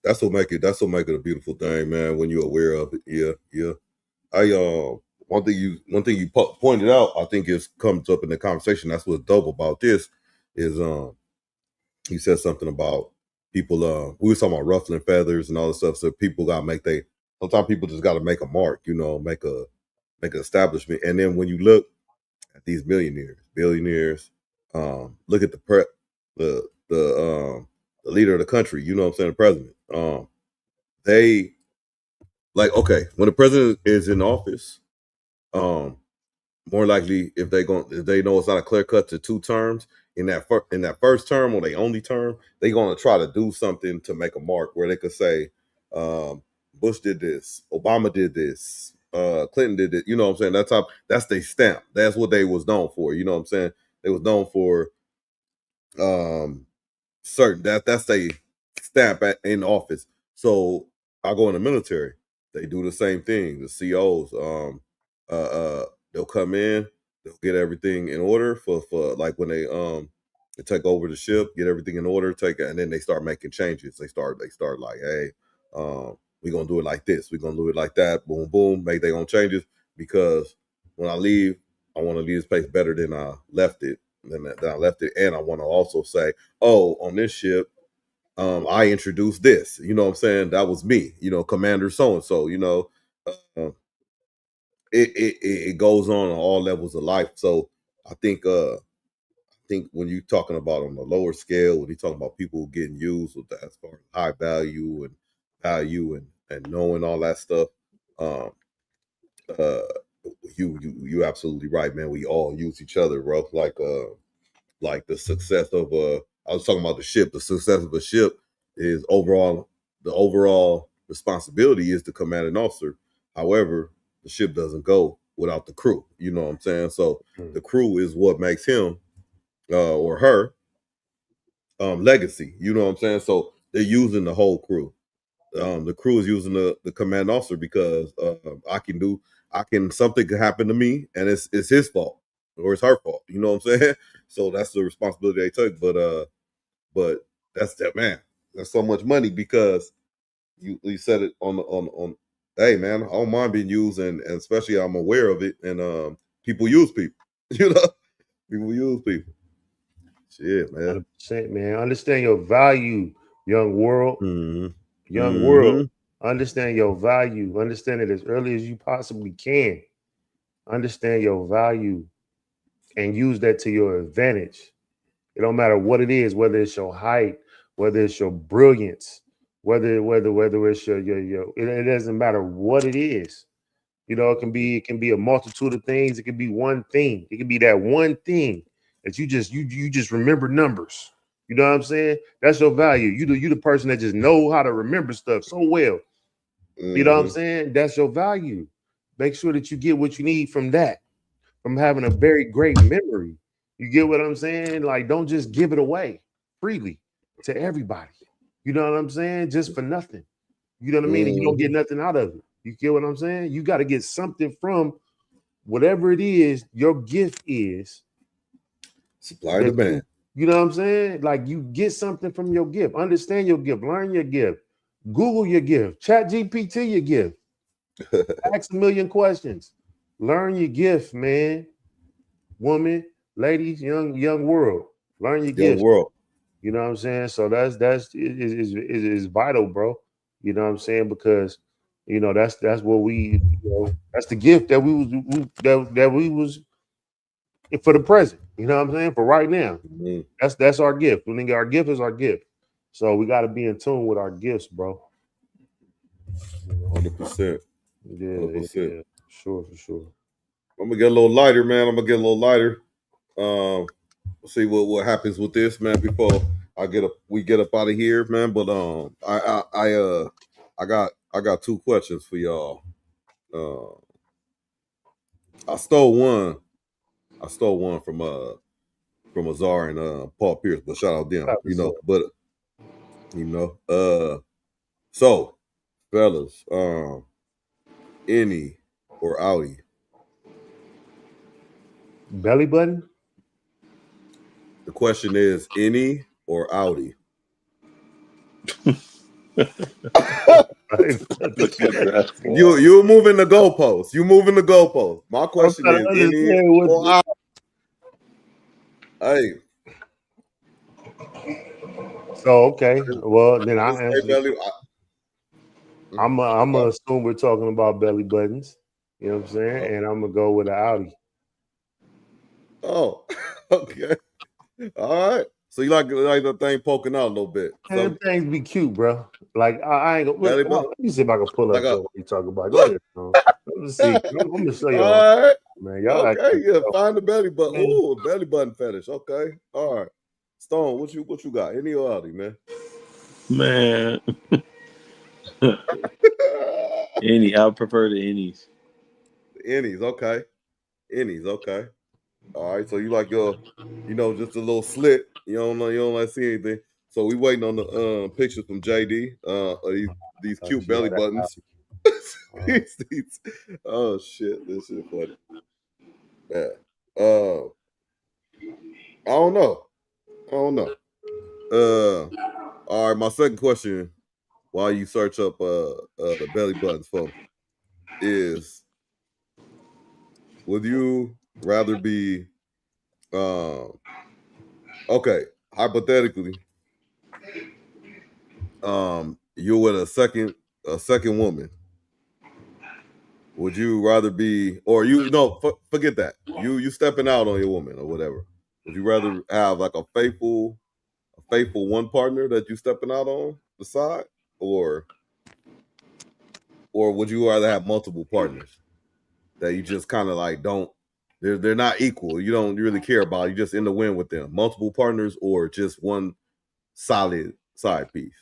That's what make it a beautiful thing, man, when you're aware of it. Yeah. One thing you pointed out, I think comes up in the conversation. That's what's dope about this is he said something about people. We were talking about ruffling feathers and all this stuff. So people gotta sometimes people just gotta make a mark, you know, make an establishment. And then when you look at these millionaires, billionaires. Look at the leader of the country. You know what I'm saying? The president. They like, okay, when the president is in office, more likely if they know it's not a clear cut to 2 terms in that first term or they only term, they're gonna try to do something to make a mark where they could say, Bush did this, Obama did this, Clinton did it. You know what I'm saying? That's their stamp. That's what they was known for. You know what I'm saying? They was known for certain that's they stamp in office. So I go in the military. They do the same thing. The COs, they'll come in, they'll get everything in order for like when they take over the ship, get everything in order, and then they start making changes. They start like, hey, we're gonna do it like this, we're gonna do it like that, boom, boom, make their own changes because when I leave, I want to leave this place better than I left it. And I want to also say, oh, on this ship, I introduced this. You know what I'm saying? That was me. You know, Commander so and so. You know, it goes on all levels of life. So I think when you're talking about on the lower scale, when you're talking about people getting used with that as far as high value and knowing all that stuff, you absolutely right, man. We all use each other, bro. Like the success of I was talking about the ship. The success of a ship is the overall responsibility is the commanding officer. However, the ship doesn't go without the crew. You know what I'm saying? So the crew is what makes him or her legacy. You know what I'm saying? So they're using the whole crew. The crew is using the command officer because something could happen to me and it's his fault or it's her fault. You know what I'm saying? So that's the responsibility they took. But that's that, man. That's so much money because you said it on. Hey, man, I don't mind being used, and especially I'm aware of it. And people use people. You know, people use people. Shit, man. 100%, man. Understand your value, young world. Mm-hmm. Young world. Understand your value. Understand it as early as you possibly can. Understand your value and use that to your advantage. It don't matter what it is, whether it's your height, whether it's your brilliance, whether it's your it doesn't matter what it is. You know, it can be a multitude of things. It can be one thing. It can be that one thing that you just remember numbers. You know what I'm saying? That's your value. You the person that just know how to remember stuff so well. You know what I'm saying? That's your value. Make sure that you get what you need from that, from having a very great memory. You get what I'm saying? Like, don't just give it away freely to everybody. You know what I'm saying? Just for nothing. You know what I mean? And you don't get nothing out of it. You get what I'm saying? You got to get something from whatever it is your gift is. Supply and demand. You know what I'm saying? Like, you get something from your gift. Understand your gift. Learn your gift. Google your gift. Chat GPT your gift. Ask a million questions. Learn your gift, man. Woman, ladies, young world. Learn your gift. World. You know what I'm saying? So that's is vital, bro. You know what I'm saying? Because that's what we, that's the gift that we was for the present. You know what I'm saying? For right now. That's our gift. I think our gift is our gift. So we got to be in tune with our gifts, bro. 100%. Yeah, 100%. Yeah. For sure. I'm gonna get a little lighter, man. We'll see what happens with this, man, before we get up out of here, man. But I got 2 questions for y'all. I stole one from Azar and Paul Pierce, but shout out them, so fellas, any or outie? Belly button? The question is any or outie? You moving the goalpost. My question is any or outie? Hey. So okay. Well, then I answer. I'm gonna assume we're talking about belly buttons. You know what I'm saying? And I'm gonna go with an outie. Oh, okay. All right. So you like the thing poking out a little bit. Them things be cute, bro. Like I ain't gonna Belly button? let me see if I can pull Like up what you talking about. Go ahead, bro. Let me see. I'm gonna show y'all. All right. Man, y'all Okay, yeah. so, Find the belly button. man. Ooh, belly button fetish. Okay. All right. Stone, what you got? Any or outie, man? Man. Any, I prefer the innies. The innies, okay. Innies, okay. All right. So you like your, just a little slit. You don't like to see anything. So we waiting on the pictures from JD. These cute belly buttons. Oh shit, this shit funny. Yeah. I don't know. All right, my second question while you search up the belly buttons for me is, would you rather be okay, hypothetically, you're with a second woman. Would you rather be, or forget that. You stepping out on your woman or whatever. Would you rather have like a faithful one partner that you stepping out on the side, or would you rather have multiple partners that you just kind of like they're not equal, you don't really care about, you just in the win with them, multiple partners or just one solid side piece?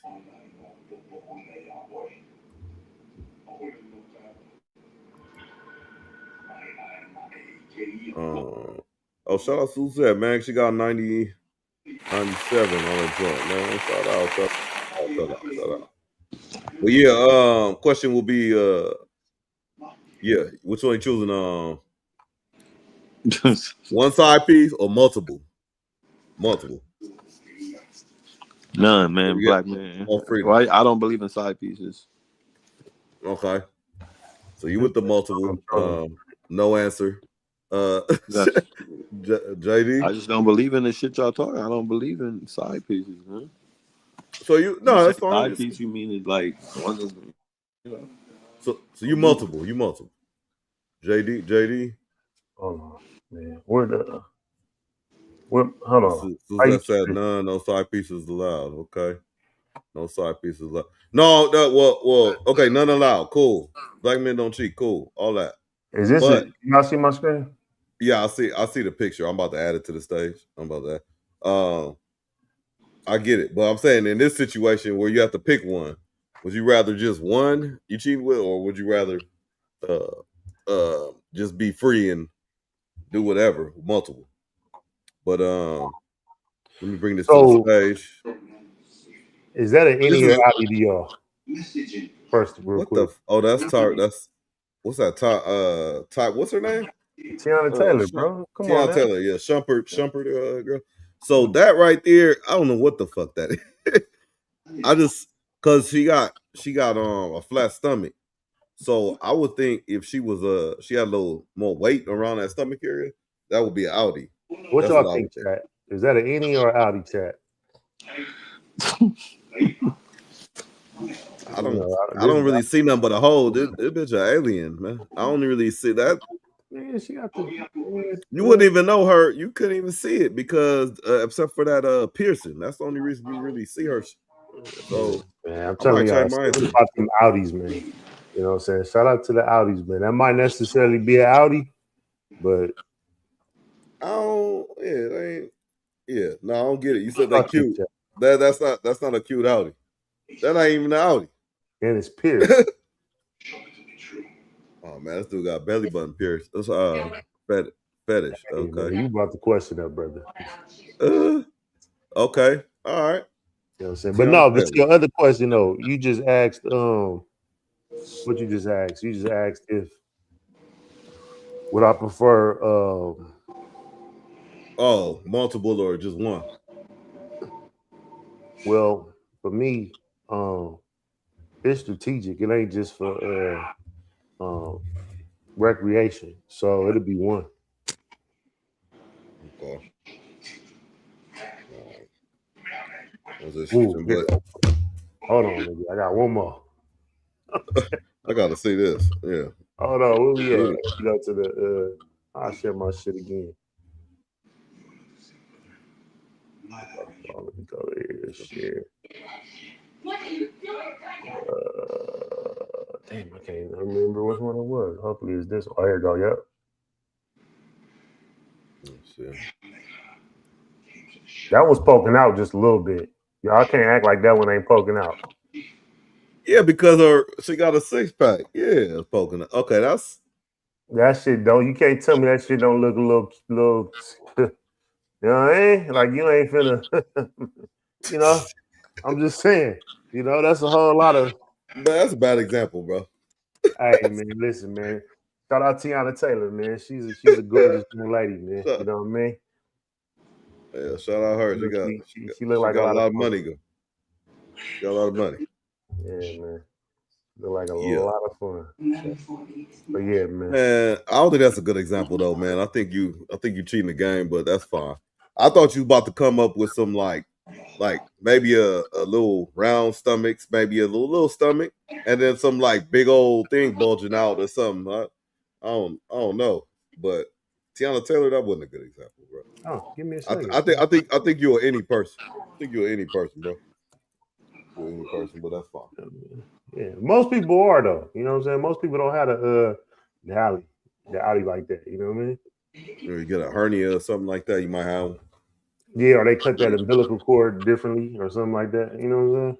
Shout out to Suzette, man. She got 97 on the joint, man. Shout out. But yeah, question will be, which one you choosing? One side piece or multiple? None, man. Black man. Well, I don't believe in side pieces. Okay. So you with the multiple? No answer. JD? I just don't believe in the shit y'all talking. I don't believe in side pieces, man. So that's fine. Side piece, you mean it like one of them, So you multiple. JD. Hold on, man. Hold on. Suzette said none. No side pieces allowed. Okay. No side pieces allowed. No. Well. Okay. None allowed. Cool. Black men don't cheat. Cool. All that. Is this it? You not see my screen? Yeah, I see the picture. I'm about to add it to the stage. I'm about that. I get it, but I'm saying in this situation where you have to pick one, would you rather just one you cheat with, or would you rather just be free and do whatever, multiple? But let me bring this to the stage. Is that an any or outie to y'all? First, real quick. That's what's that? Ty, what's her name? Tiana Taylor, bro. Come on, Tiana Taylor, yeah, Shumpert, girl. So that right there, I don't know what the fuck that is. I just because she got a flat stomach, so I would think if she was she had a little more weight around that stomach area, that would be an outie. What y'all think, chat? Is that an any or outie, chat? I don't really see nothing but a hole. This bitch an alien, man. I don't really see that. Man, she got the. You wouldn't even know her. You couldn't even see it because except for that piercing. That's the only reason you really see her. So man, I'm telling y'all, it's about them outies, man. You know what I'm saying? Shout out to the outies, man. That might necessarily be an outie, but no, I don't get it. You said they cute. That's not a cute outie. That ain't even an outie. And it's pierced. Oh man, this dude got belly button pierced. That's fetish. Okay, man, you brought the question up, brother. Okay, all right. You know what I'm saying? But no, but your other question though, you just asked what you just asked. You just asked if would I prefer multiple or just one? Well, for me, it's strategic. It ain't just for recreation. So it'll be one. Okay. Hold on, nigga. I got one more. I gotta see this. Yeah. Hold on, where we at? You go to the I'll share my shit again. Let me go here. Share. Damn, I can't remember which one it was. Hopefully it's this one. Oh, here we go. Yep. Let's see. That was poking out just a little bit. Y'all can't act like that one ain't poking out. Yeah, because she got a 6-pack. Yeah, it's poking out. Okay, that shit. Don't you can't tell me that shit don't look a little. You know what I mean? Like you ain't finna. You know, I'm just saying. You know, that's a whole lot of. Man, that's a bad example, bro. Hey man, listen, man. Shout out Tiana Taylor, man. She's a gorgeous young lady, man. You know what I mean? Yeah, shout out her. She look like got a lot of fun. money. She got a lot of money. Yeah, man. Look like a lot of fun. But yeah, man. Man, I don't think that's a good example though, man. I think you cheating the game, but that's fine. I thought you was about to come up with some like maybe a little round stomachs, maybe a little stomach, and then some like big old thing bulging out or something. I don't know, but Tiana Taylor, that wasn't a good example, bro. Oh, give me a second. I think you're any person. I think you're any person, bro. You're any person, but that's fine. Yeah, most people are though. You know what I'm saying? Most people don't have the alley like that. You know what I mean? You get a hernia or something like that, you might have one. Yeah, or they cut that umbilical cord differently or something like that. You know what I'm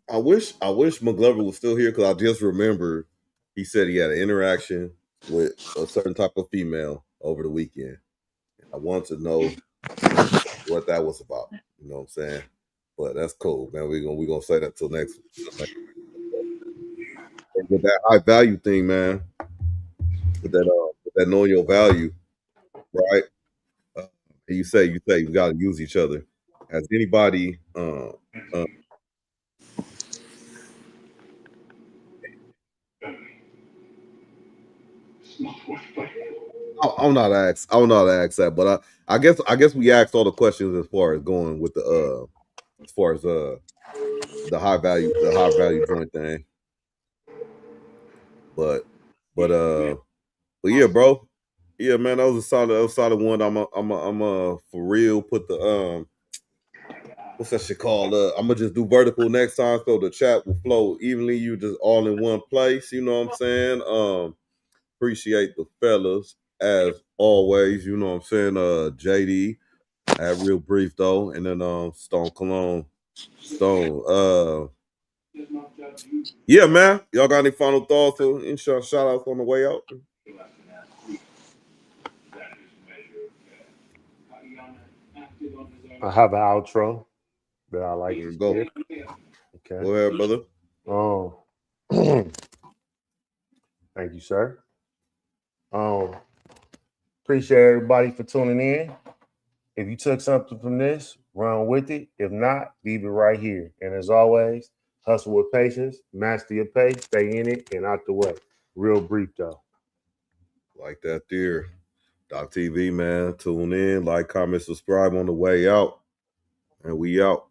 saying? I wish Mcglover was still here because I just remember he said he had an interaction with a certain type of female over the weekend. I want to know what that was about. You know what I'm saying? But that's cool, man. We're gonna say that till next week. With that high value thing, man. With that knowing your value, right? You say you got to use each other. Has anybody? I'm not asked that, but I guess we asked all the questions as far as going with the high value joint thing. But yeah, bro. Yeah, man, that was a solid one. I'm for real put the what's that shit called? I'm gonna just do vertical next time so the chat will flow evenly. You just all in one place. You know what I'm saying? Appreciate the fellas as always. You know what I'm saying? JD, I had real brief though, and then Stone. Yeah, man. Y'all got any final thoughts or any shout outs on the way out? I have an outro that I like to go. Okay. Go ahead, brother. Thank you, sir. Appreciate everybody for tuning in. If you took something from this, run with it. If not, leave it right here. And as always, hustle with patience, master your pace, stay in it, and out the way. Real brief, though. Like that there. Doc TV, man. Tune in, like, comment, subscribe on the way out. And we out.